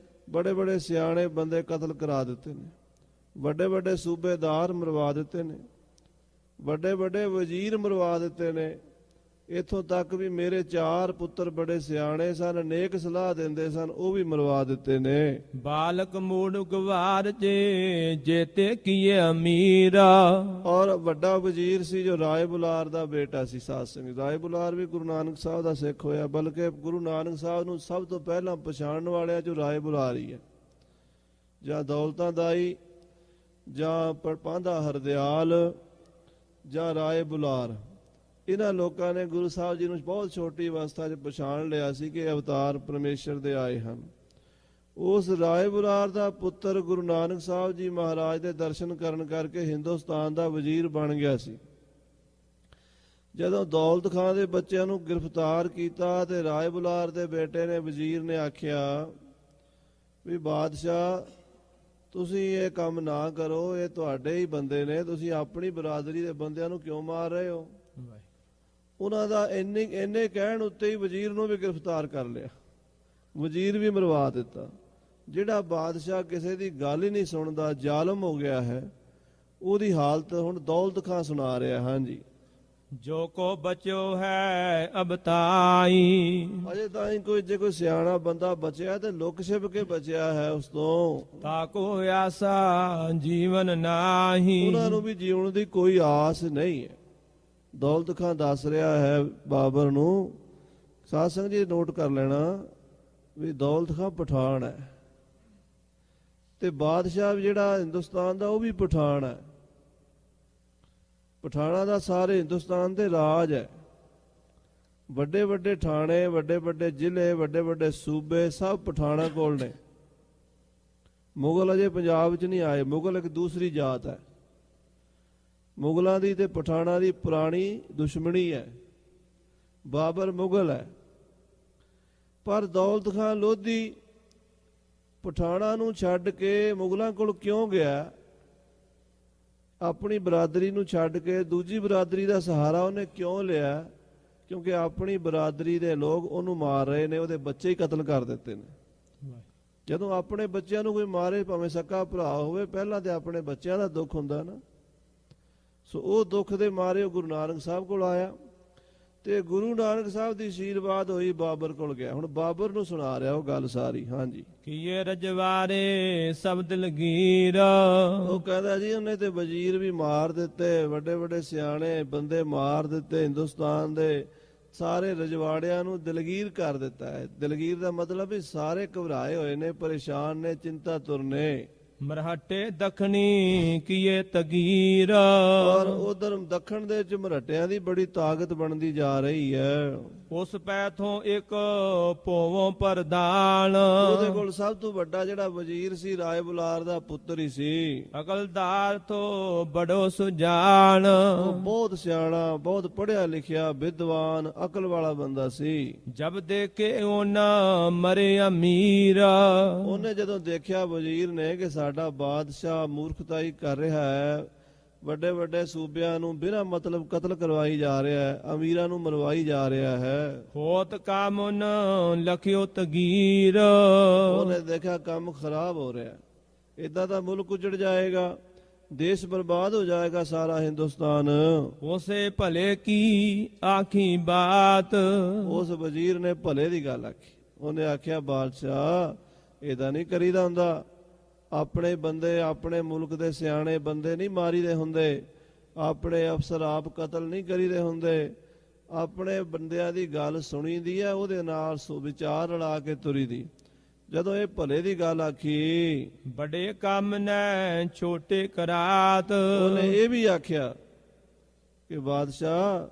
ਬੜੇ ਬੜੇ ਸਿਆਣੇ ਬੰਦੇ ਕਤਲ ਕਰਾ ਦਿੱਤੇ ਨੇ, ਵੱਡੇ ਵੱਡੇ ਸੂਬੇਦਾਰ ਮਰਵਾ ਦਿੱਤੇ ਨੇ, ਵੱਡੇ ਵੱਡੇ ਵਜ਼ੀਰ ਮਰਵਾ ਦਿੱਤੇ ਨੇ। ਇੱਥੋਂ ਤੱਕ ਵੀ ਮੇਰੇ 4 ਪੁੱਤਰ ਬੜੇ ਸਿਆਣੇ ਸਨ, ਨੇਕ ਸਲਾਹ ਦਿੰਦੇ ਸਨ, ਉਹ ਵੀ ਮਰਵਾ ਦਿੱਤੇ ਨੇ। ਬਾਲਕ ਮੂੜ ਗਵਾਰ ਜੇ ਜੇਤੇ ਕੀਏ ਅਮੀਰਾ ਔਰ ਵੱਡਾ ਵਜ਼ੀਰ ਸੀ ਜੋ ਰਾਏ ਬੁਲਾਰ ਦਾ ਬੇਟਾ ਸੀ, ਸਾਧ ਸਿੰਘ। ਰਾਏ ਬੁਲਾਰ ਵੀ ਗੁਰੂ ਨਾਨਕ ਸਾਹਿਬ ਦਾ ਸਿੱਖ ਹੋਇਆ, ਬਲਕਿ ਗੁਰੂ ਨਾਨਕ ਸਾਹਿਬ ਨੂੰ ਸਭ ਤੋਂ ਪਹਿਲਾਂ ਪਛਾਣਨ ਵਾਲਿਆਂ ਚੋਂ ਰਾਏ ਬੁਲਾਰ ਹੀ ਹੈ। ਜਾਂ ਦੌਲਤਾਂ ਦਾਈ, ਜਾਂ ਪਾਂਧਾ ਹਰਦਿਆਲ, ਜਾਂ ਰਾਏ ਬੁਲਾਰ, ਇਹਨਾਂ ਲੋਕਾਂ ਨੇ ਗੁਰੂ ਸਾਹਿਬ ਜੀ ਨੂੰ ਬਹੁਤ ਛੋਟੀ ਅਵਸਥਾ 'ਚ ਪਛਾਣ ਲਿਆ ਸੀ ਕਿ ਅਵਤਾਰ ਪਰਮੇਸ਼ਰ ਦੇ ਆਏ ਹਨ। ਉਸ ਰਾਏ ਬੁਲਾਰ ਦਾ ਪੁੱਤਰ ਗੁਰੂ ਨਾਨਕ ਸਾਹਿਬ ਜੀ ਮਹਾਰਾਜ ਦੇ ਦਰਸ਼ਨ ਕਰਨ ਕਰਕੇ ਹਿੰਦੁਸਤਾਨ ਦਾ ਵਜ਼ੀਰ ਬਣ ਗਿਆ ਸੀ। ਜਦੋਂ ਦੌਲਤ ਖਾਂ ਦੇ ਬੱਚਿਆਂ ਨੂੰ ਗ੍ਰਿਫਤਾਰ ਕੀਤਾ ਤੇ ਰਾਏ ਬੁਲਾਰ ਦੇ ਬੇਟੇ ਨੇ ਵਜ਼ੀਰ ਨੇ ਆਖਿਆ ਵੀ ਬਾਦਸ਼ਾਹ ਤੁਸੀਂ ਇਹ ਕੰਮ ਨਾ ਕਰੋ, ਇਹ ਤੁਹਾਡੇ ਹੀ ਬੰਦੇ ਨੇ, ਤੁਸੀਂ ਆਪਣੀ ਬਰਾਦਰੀ ਦੇ ਬੰਦਿਆਂ ਨੂੰ ਕਿਉਂ ਮਾਰ ਰਹੇ ਹੋ। ਉਹਨਾਂ ਦਾ ਇੰਨੇ ਕਹਿਣ ਉੱਤੇ ਹੀ ਵਜ਼ੀਰ ਨੂੰ ਵੀ ਗ੍ਰਿਫਤਾਰ ਕਰ ਲਿਆ, ਵਜ਼ੀਰ ਵੀ ਮਰਵਾ ਦਿੱਤਾ। ਜਿਹੜਾ ਬਾਦਸ਼ਾਹ ਕਿਸੇ ਦੀ ਗੱਲ ਹੀ ਨਹੀਂ ਸੁਣਦਾ, ਜ਼ਾਲਮ ਹੋ ਗਿਆ ਹੈ, ਉਹਦੀ ਹਾਲਤ ਹੁਣ ਦੌਲਤ ਖਾਂ ਸੁਣਾ ਰਿਹਾ। ਹਾਂਜੀ, ਜੋ ਕੋ ਬਚਿਓ ਹੈ ਅਬਤਾਈ। ਅਜੇ ਤਾਂ ਹੀ ਜੇ ਕੋਈ ਸਿਆਣਾ ਬੰਦਾ ਬਚਿਆ ਤੇ ਲੁਕ ਛਿਪ ਕੇ ਬਚਿਆ ਹੈ ਉਸ ਤੋਂ। ਤਾਕੋ ਆਸਾ ਜੀਵਨ ਨਾਹੀ। ਉਹਨਾਂ ਨੂੰ ਵੀ ਜੀਵਨ ਦੀ ਕੋਈ ਆਸ ਨਹੀਂ ਹੈ। ਦੌਲਤ ਖਾਂ ਦੱਸ ਰਿਹਾ ਹੈ ਬਾਬਰ ਨੂੰ, ਸਾਧ ਸੰਗਤ ਜੀ ਨੋਟ ਕਰ ਲੈਣਾ ਵੀ ਦੌਲਤ ਖਾਂ ਪਠਾਨ ਹੈ ਤੇ ਬਾਦਸ਼ਾਹ ਜਿਹੜਾ ਹਿੰਦੁਸਤਾਨ ਦਾ ਉਹ ਵੀ ਪਠਾਨ ਹੈ। ਪਠਾਣਾ ਦਾ ਸਾਰੇ ਹਿੰਦੁਸਤਾਨ ਦੇ ਰਾਜ ਹੈ। ਵੱਡੇ ਵੱਡੇ ਠਾਣੇ, ਵੱਡੇ ਵੱਡੇ ਜ਼ਿਲ੍ਹੇ, ਵੱਡੇ ਵੱਡੇ ਸੂਬੇ ਸਭ ਪਠਾਣਾ ਕੋਲ ਨੇ। ਮੁਗਲ ਅਜੇ ਪੰਜਾਬ 'ਚ ਨਹੀਂ ਆਏ। ਮੁਗਲ ਇੱਕ ਦੂਸਰੀ ਜਾਤ ਹੈ। ਮੁਗਲਾਂ ਦੀ ਤੇ ਪਠਾਣਾ ਦੀ ਪੁਰਾਣੀ ਦੁਸ਼ਮਣੀ ਹੈ। ਬਾਬਰ ਮੁਗਲ ਹੈ, ਪਰ ਦੌਲਤ ਖਾਂ ਲੋਧੀ ਪਠਾਣਾ ਨੂੰ ਛੱਡ ਕੇ ਮੁਗਲਾਂ ਕੋਲ ਕਿਉਂ ਗਿਆ? ਆਪਣੀ ਬਰਾਦਰੀ ਨੂੰ ਛੱਡ ਕੇ ਦੂਜੀ ਬਰਾਦਰੀ ਦਾ ਸਹਾਰਾ ਉਹਨੇ ਕਿਉਂ ਲਿਆ? ਕਿਉਂਕਿ ਆਪਣੀ ਬਰਾਦਰੀ ਦੇ ਲੋਕ ਉਹਨੂੰ ਮਾਰ ਰਹੇ ਨੇ, ਉਹਦੇ ਬੱਚੇ ਹੀ ਕਤਲ ਕਰ ਦਿੱਤੇ ਨੇ। ਜਦੋਂ ਆਪਣੇ ਬੱਚਿਆਂ ਨੂੰ ਕੋਈ ਮਾਰੇ, ਭਾਵੇਂ ਸਕਾ ਭਰਾ ਹੋਵੇ, ਪਹਿਲਾਂ ਤੇ ਆਪਣੇ ਬੱਚਿਆਂ ਦਾ ਦੁੱਖ ਹੁੰਦਾ ਨਾ। ਸੋ ਉਹ ਦੁੱਖ ਦੇ ਮਾਰੇ ਉਹ ਗੁਰੂ ਨਾਨਕ ਸਾਹਿਬ ਕੋਲ ਆਇਆ ਤੇ ਗੁਰੂ ਨਾਨਕ ਸਾਹਿਬ ਦੀ ਅਸ਼ੀਰਵਾਦ ਹੋਈ, ਬਾਬਰ ਕੋਲ ਗਿਆ। ਹੁਣ ਬਾਬਰ ਨੂੰ ਸੁਣਾ ਰਿਹਾ ਉਹ ਗੱਲ ਸਾਰੀ। ਹਾਂਜੀ, ਕੀਏ ਰਜਵਾੜੇ ਸਭ ਦਿਲਗੀਰ। ਉਹ ਕਹਿੰਦਾ ਜੀ ਉਹਨੇ ਤੇ ਵਜ਼ੀਰ ਵੀ ਮਾਰ ਦਿੱਤੇ, ਵੱਡੇ ਵੱਡੇ ਸਿਆਣੇ ਬੰਦੇ ਮਾਰ ਦਿੱਤੇ, ਹਿੰਦੁਸਤਾਨ ਦੇ ਸਾਰੇ ਰਜਵਾੜਿਆਂ ਨੂੰ ਦਿਲਗੀਰ ਕਰ ਦਿੱਤਾ ਹੈ। ਦਿਲਗੀਰ ਦਾ ਮਤਲਬ ਵੀ ਸਾਰੇ ਘਬਰਾਏ ਹੋਏ ਨੇ, ਪਰੇਸ਼ਾਨ ਨੇ, ਚਿੰਤਾ ਤੁਰ ਨੇ। ਮਰਹਟੇ ਦਖਣੀ ਕੀਏ ਤਗੀਰ। ਔਰ ਉਧਰ ਦੱਖਣ ਦੇ ਚ ਮਰਹਟਿਆਂ ਦੀ ਬੜੀ ਤਾਕਤ ਬਣਦੀ ਜਾ ਰਹੀ ਹੈ। ਉਸ ਪੈਥੋਂ ਇੱਕ ਪੋਵੋਂ ਪ੍ਰਦਾਨ। ਉਹਦੇ ਕੋਲ ਸਭ ਤੋਂ ਵੱਡਾ ਜਿਹੜਾ ਵਜ਼ੀਰ ਸੀ ਰਾਏ ਬੁਲਾਰ ਦਾ ਪੁੱਤਰ ਹੀ ਸੀ। ਅਕਲਦਾਰ ਤੋਂ ਬੜੋ ਸੁਜਾਨ। ਉਹ ਬਹੁਤ ਸਿਆਣਾ, ਬਹੁਤ ਪੜ੍ਹਿਆ ਲਿਖਿਆ, ਵਿਦਵਾਨ, ਅਕਲ ਵਾਲਾ ਬੰਦਾ ਸੀ। ਜਬ ਦੇਖੇ ਉਹਨਾਂ ਮਰੇ ਅਮੀਰ। ਉਹਨੇ ਜਦੋਂ ਦੇਖਿਆ ਵਜ਼ੀਰ ਨੇ ਕਿ ਸਾਡਾ ਬਾਦਸ਼ਾਹ ਮੂਰਖਤਾਈ ਕਰ ਰਿਹਾ ਹੈ, ਵੱਡੇ ਵੱਡੇ ਸੂਬਿਆਂ ਨੂੰ ਬਿਨਾਂ ਮਤਲਬ ਕਤਲ ਕਰਵਾਈ ਜਾ ਰਿਹਾ ਹੈ, ਅਮੀਰਾਂ ਨੂੰ ਮਰਵਾਈ ਜਾ ਰਿਹਾ ਹੈ। ਹੋਤ ਕਾਮੁਨ ਲਖਿਓ ਤਗੀਰ। ਉਹਨੇ ਦੇਖਿਆ ਕੰਮ ਖਰਾਬ ਹੋ ਰਿਹਾ, ਇਦਾਂ ਦਾ ਮੁਲਕ ਉਜੜ ਜਾਏਗਾ, ਦੇਸ਼ ਬਰਬਾਦ ਹੋ ਜਾਏਗਾ ਸਾਰਾ ਹਿੰਦੁਸਤਾਨ। ਉਸੇ ਭਲੇ ਕੀ ਆਖੀ ਬਾਤ। ਉਸ ਵਜ਼ੀਰ ਨੇ ਭਲੇ ਦੀ ਗੱਲ ਆਖੀ। ਉਹਨੇ ਆਖਿਆ ਬਾਦਸ਼ਾਹ ਇਹਦਾ ਨਹੀਂ ਕਰੀਦਾ ਹੁੰਦਾ, ਆਪਣੇ ਬੰਦੇ, ਆਪਣੇ ਮੁਲਕ ਦੇ ਸਿਆਣੇ ਬੰਦੇ ਨਹੀਂ ਮਾਰੀਦੇ ਹੁੰਦੇ, ਆਪਣੇ ਅਫਸਰ ਆਪ ਕਤਲ ਨਹੀਂ ਕਰੀਦੇ ਹੁੰਦੇ, ਆਪਣੇ ਬੰਦਿਆਂ ਦੀ ਗੱਲ ਸੁਣੀਦੀ ਹੈ, ਉਹਦੇ ਨਾਲ ਵਿਚਾਰ ਰਲਾ ਕੇ ਤੁਰੀ ਦੀ। ਜਦੋਂ ਇਹ ਭਲੇ ਦੀ ਗੱਲ ਆਖੀ, ਬੜੇ ਕੰਮ ਨੇ ਛੋਟੇ ਕਰਾਤ। ਉਹਨੇ ਇਹ ਵੀ ਆਖਿਆ ਕਿ ਬਾਦਸ਼ਾਹ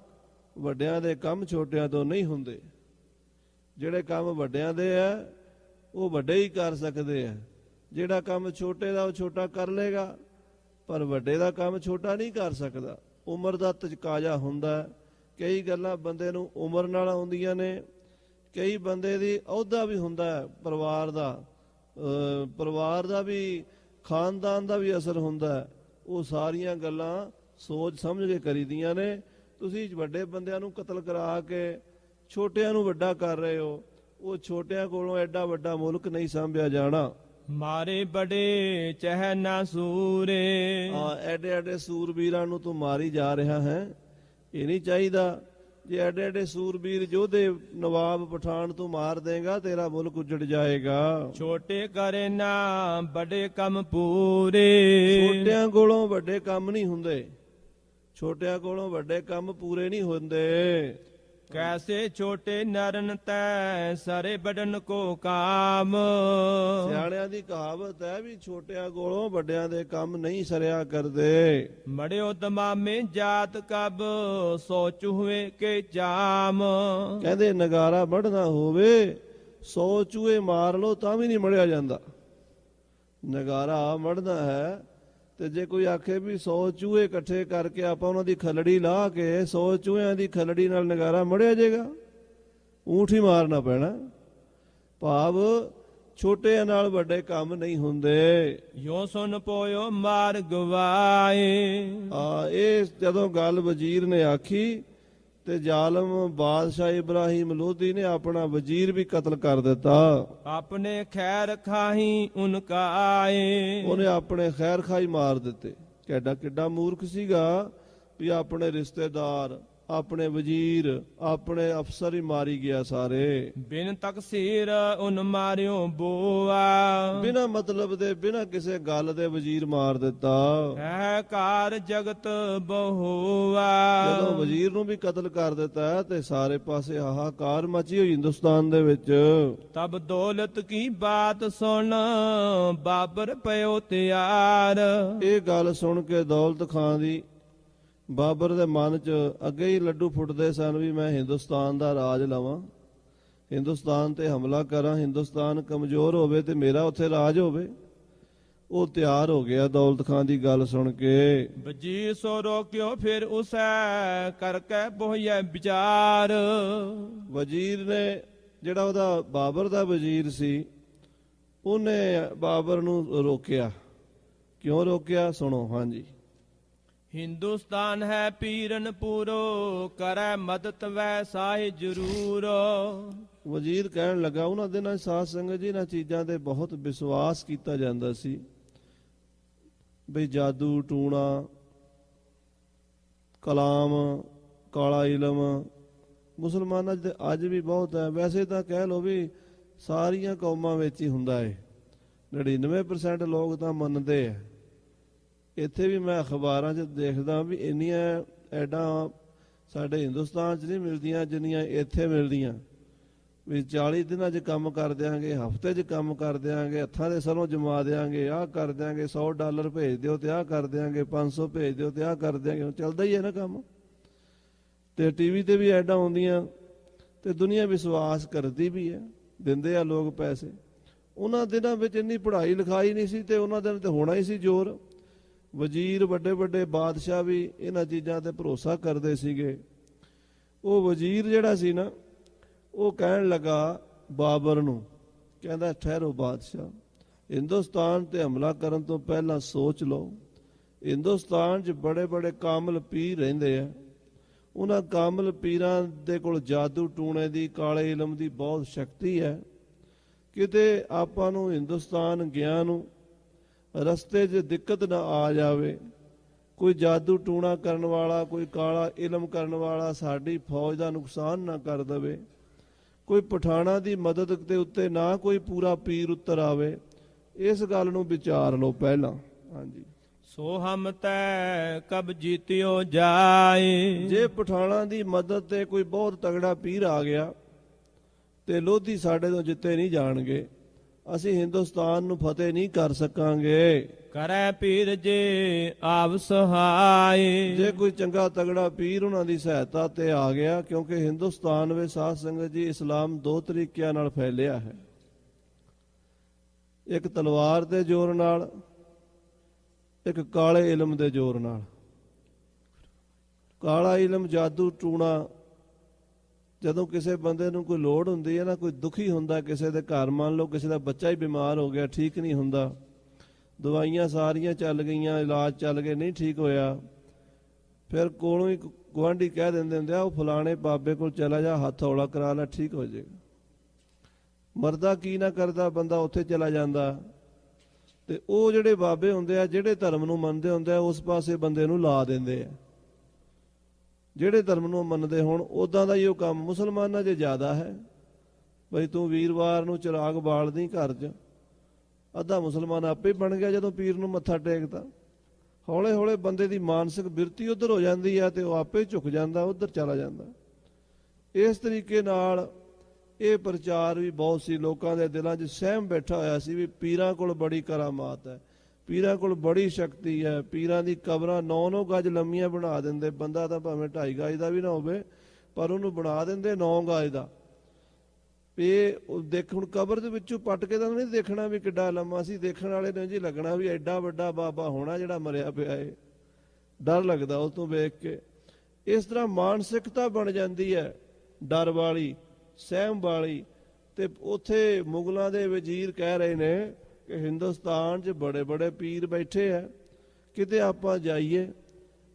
ਵੱਡਿਆਂ ਦੇ ਕੰਮ ਛੋਟਿਆਂ ਤੋਂ ਨਹੀਂ ਹੁੰਦੇ, ਜਿਹੜੇ ਕੰਮ ਵੱਡਿਆਂ ਦੇ ਆ ਉਹ ਵੱਡੇ ਹੀ ਕਰ ਸਕਦੇ ਆ, ਜਿਹੜਾ ਕੰਮ ਛੋਟੇ ਦਾ ਉਹ ਛੋਟਾ ਕਰ ਲੇਗਾ, ਪਰ ਵੱਡੇ ਦਾ ਕੰਮ ਛੋਟਾ ਨਹੀਂ ਕਰ ਸਕਦਾ। ਉਮਰ ਦਾ ਤਜਕਾਜ਼ਾ ਹੁੰਦਾ, ਕਈ ਗੱਲਾਂ ਬੰਦੇ ਨੂੰ ਉਮਰ ਨਾਲ ਆਉਂਦੀਆਂ ਨੇ, ਕਈ ਬੰਦੇ ਦੀ ਅਹੁਦਾ ਵੀ ਹੁੰਦਾ, ਪਰਿਵਾਰ ਦਾ ਵੀ, ਖਾਨਦਾਨ ਦਾ ਵੀ ਅਸਰ ਹੁੰਦਾ। ਉਹ ਸਾਰੀਆਂ ਗੱਲਾਂ ਸੋਚ ਸਮਝ ਕੇ ਕਰੀਦੀਆਂ ਨੇ। ਤੁਸੀਂ ਵੱਡੇ ਬੰਦਿਆਂ ਨੂੰ ਕਤਲ ਕਰਾ ਕੇ ਛੋਟਿਆਂ ਨੂੰ ਵੱਡਾ ਕਰ ਰਹੇ ਹੋ, ਉਹ ਛੋਟਿਆਂ ਕੋਲੋਂ ਐਡਾ ਵੱਡਾ ਮੁਲਕ ਨਹੀਂ ਸਾਂਭਿਆ ਜਾਣਾ। ਮਾਰੇ ਬੜੇ ਚਹਿ ਨਾ ਸੂਰੇ। ਐਡੇ ਐਡੇ ਸੂਰਬੀਰਾਂ ਨੂੰ ਤੂੰ ਮਾਰੀ ਜਾ ਰਿਹਾ ਹੈ, ਇਹ ਨਹੀਂ ਚਾਹੀਦਾ। ਜੇ ਐਡੇ ਐਡੇ ਸੂਰਬੀਰ ਯੋਧੇ ਨਵਾਬ ਪਠਾਨ ਤੂੰ ਮਾਰ ਦੇਗਾ, ਤੇਰਾ ਮੁਲਕ ਉਜੜ ਜਾਏਗਾ। ਛੋਟੇ ਕਰੇ ਨਾ ਬੜੇ ਕੰਮ ਪੂਰੇ। ਛੋਟਿਆਂ ਕੋਲੋਂ ਵੱਡੇ ਕੰਮ ਨਹੀਂ ਹੁੰਦੇ, ਛੋਟਿਆਂ ਕੋਲੋਂ ਵੱਡੇ ਕੰਮ ਪੂਰੇ ਨਹੀਂ ਹੁੰਦੇ। ਕੈਸੇ ਛੋਟੇ ਨਰਨ ਤੈ ਸਾਰੇ ਬੜਨ ਕੋ ਕਾਮ। ਸਿਆਣਿਆਂ ਦੀ ਕਹਾਵਤ ਹੈ ਵੀ ਛੋਟਿਆਂ ਕੋਲੋਂ ਵੱਡਿਆਂ ਦੇ ਕੰਮ ਨਹੀਂ ਸਰਿਆ ਕਰਦੇ। ਮੜਿਓ ਦਮਾਮੇ ਜਾਤ ਕਬ ਸੋਚ ਹੋਏ ਕੇ ਜਾਮ। ਕਹਿੰਦੇ ਨਗਾਰਾ ਵੱਢਣਾ ਹੋਵੇ 100 ਚੂਹੇ ਮਾਰ ਲਓ ਤਾਂ ਵੀ ਨਹੀਂ ਮੜਿਆ ਜਾਂਦਾ। ਨਗਾਰਾ ਵੱਢਣਾ ਹੈ ਤੇ ਜੇ ਕੋਈ ਆਖੇ ਵੀ 100 ਚੂਹੇ ਇਕੱਠੇ ਕਰਕੇ ਆਪਾਂ ਉਹਨਾਂ ਦੀ ਖਲੜੀ ਲਾ ਕੇ 100 ਚੂਹਿਆਂ ਦੀ ਖਲੜੀ ਨਾਲ ਨਗਾਰਾ ਮੜਿਆ ਜਾਏਗਾ? ਊਠ ਹੀ ਮਾਰਨਾ ਪੈਣਾ। ਭਾਵ ਛੋਟਿਆਂ ਨਾਲ ਵੱਡੇ ਕੰਮ ਨਹੀਂ ਹੁੰਦੇ। ਯੋ ਸੁਨ ਪੋਇਓ ਮਾਰ ਗਵਾਏ। ਇਹ ਜਦੋਂ ਗੱਲ ਵਜ਼ੀਰ ਨੇ ਆਖੀ ਤੇ ਜ਼ਾਲਮ ਬਾਦਸ਼ਾਹ ਇਬਰਾਹੀਮ ਲੋਧੀ ਨੇ ਆਪਣਾ ਵਜ਼ੀਰ ਵੀ ਕਤਲ ਕਰ ਦਿੱਤਾ। ਆਪਣੇ ਖੈਰ ਖਾਹੀ ਉਨਕਾ ਆਏ। ਉਹਨੇ ਆਪਣੇ ਖੈਰ ਖਾਈ ਮਾਰ ਦਿੱਤੇ। ਕਿੱਡਾ ਮੂਰਖ ਸੀਗਾ ਵੀ ਆਪਣੇ ਰਿਸ਼ਤੇਦਾਰ, ਆਪਣੇ ਵਜ਼ੀਰ, ਆਪਣੇ ਅਫਸਰ ਹੀ ਮਾਰੀ ਗਿਆ ਸਾਰੇ। ਬਿਨ ਤਕਸੀਰ ਉਨ ਮਾਰਿਓ ਬੋਆ। ਬਿਨਾਂ ਮਤਲਬ ਦੇ ਬਿਨਾਂ ਕਿਸੇ ਗੱਲ ਦੇ ਵਜ਼ੀਰ ਮਾਰ ਦਿੱਤਾ। ਹੈ ਕਾਰ ਜਗਤ ਬਹੂਆ। ਜਦੋਂ ਵਜ਼ੀਰ ਨੂੰ ਵੀ ਕਤਲ ਕਰ ਦਿੱਤਾ ਤੇ ਸਾਰੇ ਪਾਸੇ ਹਾਹਾਕਾਰ ਮਚੀ ਹੋਈ ਹਿੰਦੁਸਤਾਨ ਦੇ ਵਿੱਚ। ਤਬ ਦੌਲਤ ਕੀ ਬਾਤ ਸੁਣ ਬਾਬਰ ਪਇਓ ਤਿਆਰ। ਇਹ ਗੱਲ ਸੁਣ ਕੇ ਦੌਲਤ ਖਾਨ ਦੀ ਬਾਬਰ ਦੇ ਮਨ 'ਚ ਅੱਗੇ ਹੀ ਲੱਡੂ ਫੁੱਟਦੇ ਸਨ ਵੀ ਮੈਂ ਹਿੰਦੁਸਤਾਨ ਦਾ ਰਾਜ ਲਵਾਂ, ਹਿੰਦੁਸਤਾਨ ਤੇ ਹਮਲਾ ਕਰਾਂ, ਹਿੰਦੁਸਤਾਨ ਕਮਜ਼ੋਰ ਹੋਵੇ ਤੇ ਮੇਰਾ ਉੱਥੇ ਰਾਜ ਹੋਵੇ। ਉਹ ਤਿਆਰ ਹੋ ਗਿਆ ਦੌਲਤ ਖਾਨ ਦੀ ਗੱਲ ਸੁਣ ਕੇ। ਵਜ਼ੀਰ ਸੋ ਰੋਕਿਓ ਫਿਰ ਉਸੈ ਕਰਕੇ ਬੋਹਿਐ ਵਿਚਾਰ। ਵਜ਼ੀਰ ਨੇ ਜਿਹੜਾ ਉਹਦਾ ਬਾਬਰ ਦਾ ਵਜ਼ੀਰ ਸੀ ਉਹਨੇ ਬਾਬਰ ਨੂੰ ਰੋਕਿਆ। ਕਿਉਂ ਰੋਕਿਆ ਸੁਣੋ। ਹਾਂਜੀ। ਹਿੰਦੁਸਤਾਨ ਹੈ ਪੀਰਨ ਪੂਰੋ ਕਰੈ ਮਦਦ ਵੈ ਸਾਹਿ ਜਰੂਰ। ਵਜ਼ੀਰ ਕਹਿਣ ਲੱਗਾ ਉਹਨਾਂ ਦਿਨਾਂ ਸਾਧ ਸੰਗਤ ਜੀ ਇਹਨਾਂ ਚੀਜ਼ਾਂ ਤੇ ਬਹੁਤ ਵਿਸ਼ਵਾਸ ਕੀਤਾ ਜਾਂਦਾ ਸੀ ਬਈ ਜਾਦੂ ਟੂਣਾ ਕਲਾਮ ਕਾਲਾ ਇਲਮ ਮੁਸਲਮਾਨਾਂ 'ਚ ਅੱਜ ਵੀ ਬਹੁਤ ਹੈ। ਵੈਸੇ ਤਾਂ ਕਹਿ ਲਓ ਵੀ ਸਾਰੀਆਂ ਕੌਮਾਂ ਵਿੱਚ ਹੀ ਹੁੰਦਾ ਹੈ। 99% ਲੋਕ ਤਾਂ ਮੰਨਦੇ ਆ। ਇੱਥੇ ਵੀ ਮੈਂ ਅਖਬਾਰਾਂ 'ਚ ਦੇਖਦਾ ਵੀ ਇੰਨੀਆਂ ਐਡਾਂ ਸਾਡੇ ਹਿੰਦੁਸਤਾਨ 'ਚ ਨਹੀਂ ਮਿਲਦੀਆਂ ਜਿੰਨੀਆਂ ਇੱਥੇ ਮਿਲਦੀਆਂ ਵੀ 40 ਦਿਨਾਂ 'ਚ ਕੰਮ ਕਰ ਦਿਆਂਗੇ, ਹਫ਼ਤੇ 'ਚ ਕੰਮ ਕਰ ਦਿਆਂਗੇ, ਹੱਥਾਂ ਦੇ ਸਰੋਂ ਜਮਾ ਦਿਆਂਗੇ, ਆਹ ਕਰ ਦਿਆਂਗੇ, $100 ਭੇਜ ਦਿਓ ਤੇ ਆਹ ਕਰ ਦਿਆਂਗੇ, 500 ਭੇਜ ਦਿਓ ਤੇ ਆਹ ਕਰ ਦਿਆਂਗੇ। ਚੱਲਦਾ ਹੀ ਹੈ ਨਾ ਕੰਮ। ਤੇ ਟੀਵੀ ਤੇ ਵੀ ਐਡਾਂ ਆਉਂਦੀਆਂ ਤੇ ਦੁਨੀਆ ਵਿਸ਼ਵਾਸ ਕਰਦੀ ਵੀ ਹੈ, ਦਿੰਦੇ ਆ ਲੋਕ ਪੈਸੇ। ਉਹਨਾਂ ਦਿਨਾਂ ਵਿੱਚ ਇੰਨੀ ਪੜ੍ਹਾਈ ਲਿਖਾਈ ਨਹੀਂ ਸੀ ਤੇ ਉਹਨਾਂ ਦਿਨ ਤੇ ਹੋਣਾ ਹੀ ਸੀ ਜ਼ੋਰ। ਵਜ਼ੀਰ ਵੱਡੇ ਵੱਡੇ ਬਾਦਸ਼ਾਹ ਵੀ ਇਹਨਾਂ ਚੀਜ਼ਾਂ ਤੇ ਭਰੋਸਾ ਕਰਦੇ ਸੀਗੇ। ਉਹ ਵਜ਼ੀਰ ਜਿਹੜਾ ਸੀ ਨਾ ਉਹ ਕਹਿਣ ਲੱਗਾ ਬਾਬਰ ਨੂੰ, ਕਹਿੰਦਾ ਠਹਿਰੋ ਬਾਦਸ਼ਾਹ, ਹਿੰਦੁਸਤਾਨ ਤੇ ਹਮਲਾ ਕਰਨ ਤੋਂ ਪਹਿਲਾਂ ਸੋਚ ਲਓ। ਹਿੰਦੁਸਤਾਨ 'ਚ ਬੜੇ ਬੜੇ ਕਾਮਲ ਪੀਰ ਰਹਿੰਦੇ ਆ। ਉਹਨਾਂ ਕਾਮਲ ਪੀਰਾਂ ਦੇ ਕੋਲ ਜਾਦੂ ਟੂਣੇ ਦੀ, ਕਾਲੇ ਇਲਮ ਦੀ ਬਹੁਤ ਸ਼ਕਤੀ ਹੈ। ਕਿਤੇ ਆਪਾਂ ਨੂੰ ਹਿੰਦੁਸਤਾਨ ਗਿਆ ਨੂੰ ਰਸਤੇ 'ਚ ਦਿੱਕਤ ਨਾ ਆ ਜਾਵੇ। ਕੋਈ ਜਾਦੂ ਟੂਣਾ ਕਰਨ ਵਾਲਾ, ਕੋਈ ਕਾਲਾ ਇਲਮ ਕਰਨ ਵਾਲਾ ਸਾਡੀ ਫੌਜ ਦਾ ਨੁਕਸਾਨ ਨਾ ਕਰ ਦੇਵੇ। ਕੋਈ ਪਠਾਣਾ ਦੀ ਮਦਦ ਦੇ ਉੱਤੇ ਨਾ ਕੋਈ ਪੂਰਾ ਪੀਰ ਉਤਰ ਆਵੇ। ਇਸ ਗੱਲ ਨੂੰ ਵਿਚਾਰ ਲਓ ਪਹਿਲਾਂ। ਹਾਂਜੀ। ਸੋ ਹਮ ਤੈ ਕਬ ਜੀਤਿਓ ਜਾਏ। ਜੇ ਪਠਾਣਾ ਦੀ ਮਦਦ ਤੇ ਕੋਈ ਬਹੁਤ ਤਗੜਾ ਪੀਰ ਆ ਗਿਆ ਤੇ ਲੋਧੀ ਸਾਡੇ ਤੋਂ ਜਿੱਤੇ ਨਹੀਂ ਜਾਣਗੇ, ਅਸੀਂ ਹਿੰਦੁਸਤਾਨ ਨੂੰ ਫਤਿਹ ਨਹੀਂ ਕਰ ਸਕਾਂਗੇ। ਕਰੈ ਪੀਰ ਜੇ ਆਪ ਸਹਾਏ। ਜੇ ਕੋਈ ਚੰਗਾ ਤਗੜਾ ਪੀਰ ਉਹਨਾਂ ਦੀ ਸਹਾਇਤਾ ਤੇ ਆ ਗਿਆ, ਕਿਉਂਕਿ ਹਿੰਦੁਸਤਾਨ ਵਿੱਚ ਸਾਧ ਸੰਗਤ ਜੀ ਇਸਲਾਮ 2 ਤਰੀਕਿਆਂ ਨਾਲ ਫੈਲਿਆ ਹੈ। ਇੱਕ ਤਲਵਾਰ ਦੇ ਜ਼ੋਰ ਨਾਲ, ਇੱਕ ਕਾਲੇ ਇਲਮ ਦੇ ਜ਼ੋਰ ਨਾਲ। ਕਾਲਾ ਇਲਮ ਜਾਦੂ ਟੂਣਾ, ਜਦੋਂ ਕਿਸੇ ਬੰਦੇ ਨੂੰ ਕੋਈ ਲੋੜ ਹੁੰਦੀ ਹੈ ਨਾ, ਕੋਈ ਦੁਖੀ ਹੁੰਦਾ ਕਿਸੇ ਦੇ ਘਰ, ਮੰਨ ਲਓ ਕਿਸੇ ਦਾ ਬੱਚਾ ਹੀ ਬਿਮਾਰ ਹੋ ਗਿਆ, ਠੀਕ ਨਹੀਂ ਹੁੰਦਾ, ਦਵਾਈਆਂ ਸਾਰੀਆਂ ਚੱਲ ਗਈਆਂ, ਇਲਾਜ ਚੱਲ ਗਏ, ਨਹੀਂ ਠੀਕ ਹੋਇਆ, ਫਿਰ ਕੋਲੋਂ ਹੀ ਗੁਆਂਢੀ ਕਹਿ ਦਿੰਦੇ ਹੁੰਦੇ ਆ ਉਹ ਫਲਾਣੇ ਬਾਬੇ ਕੋਲ ਚਲਾ ਜਾ, ਹੱਥ ਹੌਲਾ ਕਰਾ ਲੈ, ਠੀਕ ਹੋ ਜਾਏਗਾ। ਮਰਦਾ ਕੀ ਨਾ ਕਰਦਾ, ਬੰਦਾ ਉੱਥੇ ਚਲਾ ਜਾਂਦਾ। ਤੇ ਉਹ ਜਿਹੜੇ ਬਾਬੇ ਹੁੰਦੇ ਆ, ਜਿਹੜੇ ਧਰਮ ਨੂੰ ਮੰਨਦੇ ਹੁੰਦੇ ਆ, ਉਸ ਪਾਸੇ ਬੰਦੇ ਨੂੰ ਲਾ ਦਿੰਦੇ ਆ। ਜਿਹੜੇ ਧਰਮ ਨੂੰ ਮੰਨਦੇ ਹੋਣ ਉਦਾਂ ਦਾ ਹੀ ਉਹ ਕੰਮ ਮੁਸਲਮਾਨਾਂ 'ਚ ਜ਼ਿਆਦਾ ਹੈ। ਬਈ ਤੂੰ ਵੀਰਵਾਰ ਨੂੰ ਚਿਰਾਗ ਬਾਲਦੀ ਘਰ 'ਚ, ਅੱਧਾ ਮੁਸਲਮਾਨ ਆਪੇ ਬਣ ਗਿਆ ਜਦੋਂ ਪੀਰ ਨੂੰ ਮੱਥਾ ਟੇਕਦਾ। ਹੌਲੇ ਹੌਲੇ ਬੰਦੇ ਦੀ ਮਾਨਸਿਕ ਬਿਰਤੀ ਉੱਧਰ ਹੋ ਜਾਂਦੀ ਹੈ ਤੇ ਉਹ ਆਪੇ ਝੁਕ ਜਾਂਦਾ, ਉੱਧਰ ਚਲਾ ਜਾਂਦਾ। ਇਸ ਤਰੀਕੇ ਨਾਲ ਇਹ ਪ੍ਰਚਾਰ ਵੀ ਬਹੁਤ ਸੀ ਲੋਕਾਂ ਦੇ ਦਿਲਾਂ 'ਚ ਸਹਿਮ ਬੈਠਾ ਹੋਇਆ ਸੀ ਵੀ ਪੀਰਾਂ ਕੋਲ ਬੜੀ ਕਰਾਮਾਤ ਹੈ, ਪੀਰਾਂ ਕੋਲ ਬੜੀ ਸ਼ਕਤੀ ਹੈ। ਪੀਰਾਂ ਦੀ ਕਬਰਾਂ 9-9 ਗਜ ਲੰਮੀਆਂ ਬਣਾ ਦਿੰਦੇ, ਬੰਦਾ ਤਾਂ ਭਾਵੇਂ 2.5 ਗਜ ਦਾ ਵੀ ਨਾ ਹੋਵੇ ਪਰ ਉਹਨੂੰ ਬਣਾ ਦਿੰਦੇ 9 ਗਜ ਦਾ। ਇਹ ਦੇਖ ਹੁਣ ਕਬਰ ਦੇ ਵਿੱਚੋਂ ਪੱਟ ਕੇ ਤਾਂ ਨਹੀਂ ਦੇਖਣਾ ਵੀ ਕਿੱਡਾ ਲੰਮਾ ਸੀ, ਦੇਖਣ ਵਾਲੇ ਨੇ ਜੀ ਲੱਗਣਾ ਵੀ ਐਡਾ ਵੱਡਾ ਬਾਬਾ ਹੋਣਾ ਜਿਹੜਾ ਮਰਿਆ ਪਿਆ ਏ, ਡਰ ਲੱਗਦਾ ਉਸ ਤੋਂ ਵੇਖ ਕੇ। ਇਸ ਤਰ੍ਹਾਂ ਮਾਨਸਿਕਤਾ ਬਣ ਜਾਂਦੀ ਹੈ ਡਰ ਵਾਲੀ, ਸਹਿਮ ਵਾਲੀ। ਤੇ ਉੱਥੇ ਮੁਗਲਾਂ ਦੇ ਵਜ਼ੀਰ ਕਹਿ ਰਹੇ ਨੇ ਕਿ ਹਿੰਦੁਸਤਾਨ 'ਚ ਬੜੇ ਬੜੇ ਪੀਰ ਬੈਠੇ ਆ, ਕਿਤੇ ਆਪਾਂ ਜਾਈਏ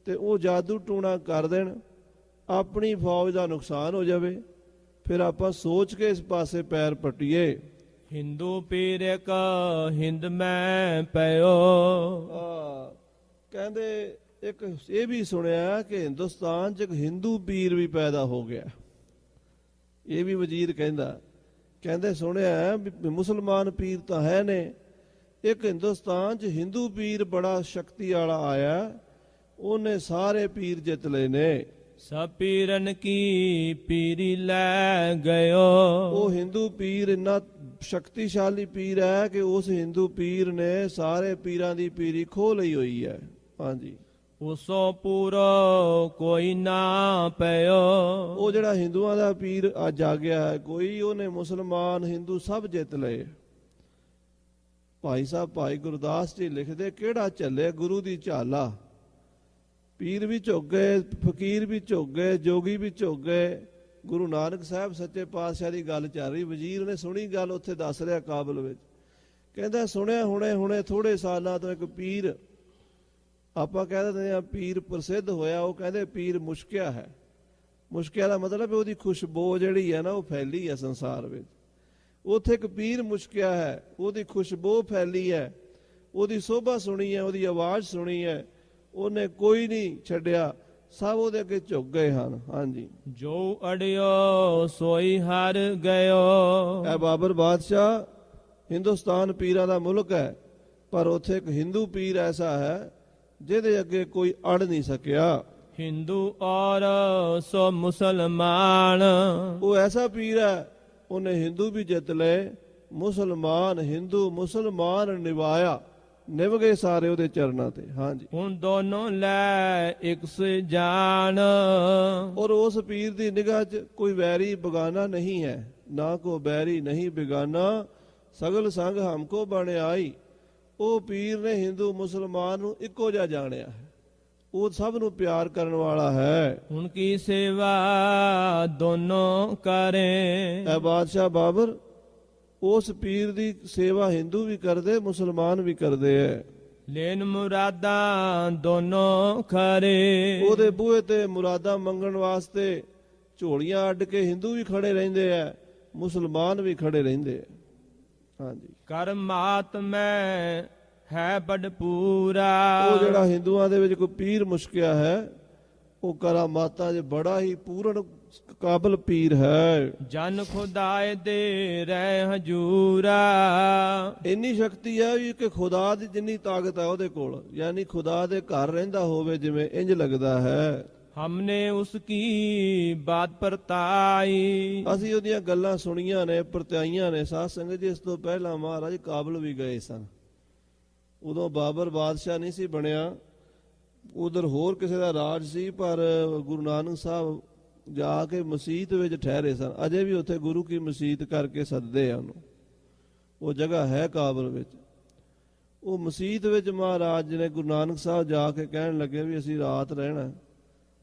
ਤੇ ਉਹ ਜਾਦੂ ਟੂਣਾ ਕਰ ਦੇਣ, ਆਪਣੀ ਫੌਜ ਦਾ ਨੁਕਸਾਨ ਹੋ ਜਾਵੇ, ਫਿਰ ਆਪਾਂ ਸੋਚ ਕੇ ਇਸ ਪਾਸੇ ਪੈਰ ਪੱਟੀਏ। ਹਿੰਦੂ ਪੀਰ ਇੱਕ ਹਿੰਦ ਮੈਂ ਪਇਓ। ਕਹਿੰਦੇ ਇੱਕ ਇਹ ਵੀ ਸੁਣਿਆ ਕਿ ਹਿੰਦੁਸਤਾਨ 'ਚ ਇੱਕ ਹਿੰਦੂ ਪੀਰ ਵੀ ਪੈਦਾ ਹੋ ਗਿਆ। ਇਹ ਵੀ ਵਜ਼ੀਰ ਕਹਿੰਦੇ ਸੁਣਿਆ ਵੀ ਮੁਸਲਮਾਨ ਪੀਰ ਤਾਂ ਹੈ ਨੇ, ਇੱਕ ਹਿੰਦੁਸਤਾਨ 'ਚ ਹਿੰਦੂ ਪੀਰ ਬੜਾ ਸ਼ਕਤੀ ਵਾਲਾ ਆਇਆ, ਉਹਨੇ ਸਾਰੇ ਪੀਰ ਜਿੱਤ ਲਏ ਨੇ। ਸਭ ਪੀਰਨ ਕੀ ਪੀਰੀ ਲੈ ਗਇਓ। ਉਹ ਹਿੰਦੂ ਪੀਰ ਇੰਨਾ ਸ਼ਕਤੀਸ਼ਾਲੀ ਪੀਰ ਹੈ ਕਿ ਉਸ ਹਿੰਦੂ ਪੀਰ ਨੇ ਸਾਰੇ ਪੀਰਾਂ ਦੀ ਪੀਰੀ ਖੋਹ ਲਈ ਹੋਈ ਹੈ। ਹਾਂਜੀ, ਉਸੋ ਪੂਰੋ ਕੋਈ ਨਾ ਪਇਓ। ਉਹ ਜਿਹੜਾ ਹਿੰਦੂਆਂ ਦਾ ਪੀਰ ਅੱਜ ਆ ਗਿਆ ਹੈ ਕੋਈ, ਉਹਨੇ ਮੁਸਲਮਾਨ ਹਿੰਦੂ ਸਭ ਜਿੱਤ ਲਏ। ਭਾਈ ਸਾਹਿਬ ਭਾਈ ਗੁਰਦਾਸ ਜੀ ਲਿਖਦੇ, ਕਿਹੜਾ ਚੱਲੇ ਗੁਰੂ ਦੀ ਝਾਲਾ, ਪੀਰ ਵੀ ਝੁਕ ਗਏ, ਫਕੀਰ ਵੀ ਝੁਕ ਗਏ, ਜੋਗੀ ਵੀ ਝੁਕ ਗਏ। ਗੁਰੂ ਨਾਨਕ ਸਾਹਿਬ ਸੱਚੇ ਪਾਤਸ਼ਾਹ ਦੀ ਗੱਲ ਚੱਲ ਰਹੀ, ਵਜ਼ੀਰ ਨੇ ਸੁਣੀ ਗੱਲ, ਉੱਥੇ ਦੱਸ ਰਿਹਾ ਕਾਬਲ ਵਿੱਚ, ਕਹਿੰਦਾ ਸੁਣਿਆ ਹੁਣੇ ਥੋੜੇ ਸਾਲਾਂ ਤੋਂ ਇੱਕ ਪੀਰ, ਆਪਾਂ ਕਹਿ ਦਿੰਦੇ ਆ ਪੀਰ ਪ੍ਰਸਿੱਧ ਹੋਇਆ, ਉਹ ਕਹਿੰਦੇ ਪੀਰ ਮੁਸ਼ਕਿਆ ਹੈ। ਮੁਸ਼ਕਿਆ ਦਾ ਮਤਲਬ ਉਹਦੀ ਖੁਸ਼ਬੂ ਜਿਹੜੀ ਹੈ ਨਾ ਉਹ ਫੈਲੀ ਹੈ ਸੰਸਾਰ ਵਿੱਚ। ਉੱਥੇ ਇੱਕ ਪੀਰ ਮੁਸ਼ਕਿਆ ਹੈ, ਉਹਦੀ ਖੁਸ਼ਬੂ ਫੈਲੀ ਹੈ, ਉਹਦੀ ਸੋਭਾ ਸੁਣੀ ਹੈ, ਉਹਦੀ ਆਵਾਜ਼ ਸੁਣੀ ਹੈ, ਉਹਨੇ ਕੋਈ ਨਹੀਂ ਛੱਡਿਆ, ਸਭ ਉਹਦੇ ਅੱਗੇ ਝੁਕ ਗਏ ਹਨ। ਹਾਂਜੀ, ਜੋ ਅੜਿਓ ਸੋਈ ਹਰ ਗਇਓ। ਇਹ ਬਾਬਰ ਬਾਦਸ਼ਾਹ, ਹਿੰਦੁਸਤਾਨ ਪੀਰਾਂ ਦਾ ਮੁਲਕ ਹੈ, ਪਰ ਉੱਥੇ ਇੱਕ ਹਿੰਦੂ ਪੀਰ ਐਸਾ ਹੈ ਜਿਹਦੇ ਅੱਗੇ ਕੋਈ ਅੜ ਨਹੀਂ ਸਕਿਆ। ਹਿੰਦੂ ਔਰ ਸੋ ਮੁਸਲਮਾਨ। ਉਹ ਐਸਾ ਪੀਰ ਹੈ, ਉਹਨੇ ਹਿੰਦੂ ਵੀ ਜਿੱਤ ਲਏ, ਮੁਸਲਮਾਨ ਹਿੰਦੂ ਮੁਸਲਮਾਨ ਨਿਭਾਇਆ, ਨਿਭ ਗਏ ਸਾਰੇ ਉਹਦੇ ਚਰਨਾਂ ਤੇ। ਹਾਂਜੀ, ਹੁਣ ਦੋਨੋਂ ਲੈ ਇੱਕ ਸੇ ਜਾਣ। ਔਰ ਉਸ ਪੀਰ ਦੀ ਨਿਗਾਹ 'ਚ ਕੋਈ ਵੈਰੀ ਬਗਾਨਾ ਨਹੀਂ ਹੈ, ਨਾ ਕੋ ਬੈਰੀ ਨਹੀਂ ਬਿਗਾਨਾ, ਸਗਲ ਸੰਗ ਹਮਕੋ ਬਣ ਆਈ। ਉਹ ਪੀਰ ਨੇ ਹਿੰਦੂ ਮੁਸਲਮਾਨ ਨੂੰ ਇੱਕੋ ਜਿਹਾ ਜਾਣਿਆ ਹੈ, ਉਹ ਸਭ ਨੂੰ ਪਿਆਰ ਕਰਨ ਵਾਲਾ ਹੈ। ਹੁਣ ਕੀ ਸੇਵਾ ਦੋਨੋਂ ਕਰੇ। ਇਹ ਬਾਦਸ਼ਾਹ ਬਾਬਰ ਉਸ ਪੀਰ ਦੀ ਸੇਵਾ ਹਿੰਦੂ ਵੀ ਕਰਦੇ, ਮੁਸਲਮਾਨ ਵੀ ਕਰਦੇ ਐ। ਲੈਨ ਮੁਰਾਦਾਂ ਦੋਨੋਂ ਖਰੇ। ਉਹਦੇ ਬੂਹੇ ਤੇ ਮੁਰਾਦਾਂ ਮੰਗਣ ਵਾਸਤੇ ਝੋਲੀਆਂ ਅੱਡ ਕੇ ਹਿੰਦੂ ਵੀ ਖੜੇ ਰਹਿੰਦੇ ਐ, ਮੁਸਲਮਾਨ ਵੀ ਖੜੇ ਰਹਿੰਦੇ ਐ। ਹਾਂਜੀ, ਕਰਮਾਤ ਮੈਂ ਹੈ ਬੜ ਪੂਰਾ। ਉਹ ਜਿਹੜਾ ਹਿੰਦੂਆਂ ਦੇ ਵਿੱਚ ਕੋਈ ਪੀਰ ਮੁਸ਼ਕਿਆ ਹੈ, ਉਹ ਕਰਾਮਾਤਾਂ 'ਚ ਬੜਾ ਹੀ ਪੂਰਨ ਕਾਬਲ ਪੀਰ ਹੈ। ਜਨ ਖੁਦਾਏ ਦੇ ਰਹਿ ਹਜੂਰਾ। ਇੰਨੀ ਸ਼ਕਤੀ ਹੈ ਕਿ ਖੁਦਾ ਦੀ ਜਿੰਨੀ ਤਾਕਤ ਹੈ ਉਹਦੇ ਕੋਲ, ਯਾਨੀ ਖੁਦਾ ਦੇ ਘਰ ਰਹਿੰਦਾ ਹੋਵੇ ਜਿਵੇਂ, ਇੰਜ ਲੱਗਦਾ ਹੈ। ਹਮਨੇ ਉਸ ਕੀ ਬਾਤ ਪਰਤਾਈ। ਅਸੀਂ ਉਹਦੀਆਂ ਗੱਲਾਂ ਸੁਣੀਆਂ ਨੇ, ਪਰਤਾਈਆਂ ਨੇ। ਸਾਧ ਸੰਗਤ ਜੀ, ਇਸ ਤੋਂ ਪਹਿਲਾਂ ਮਹਾਰਾਜ ਕਾਬਲ ਵੀ ਗਏ ਸਨ। ਉਦੋਂ ਬਾਬਰ ਬਾਦਸ਼ਾਹ ਨਹੀਂ ਸੀ ਬਣਿਆ, ਉਧਰ ਹੋਰ ਕਿਸੇ ਦਾ ਰਾਜ ਸੀ, ਪਰ ਗੁਰੂ ਨਾਨਕ ਸਾਹਿਬ ਜਾ ਕੇ ਮਸੀਤ ਵਿੱਚ ਠਹਿਰੇ ਸਨ। ਅਜੇ ਵੀ ਉੱਥੇ ਗੁਰੂ ਕੀ ਮਸੀਤ ਕਰਕੇ ਸੱਦਦੇ ਆ ਉਹਨੂੰ, ਉਹ ਜਗ੍ਹਾ ਹੈ ਕਾਬਲ ਵਿੱਚ। ਉਹ ਮਸੀਤ ਵਿੱਚ ਮਹਾਰਾਜ ਜੀ ਨੇ ਗੁਰੂ ਨਾਨਕ ਸਾਹਿਬ ਜਾ ਕੇ ਕਹਿਣ ਲੱਗੇ ਵੀ ਅਸੀਂ ਰਾਤ ਰਹਿਣਾ।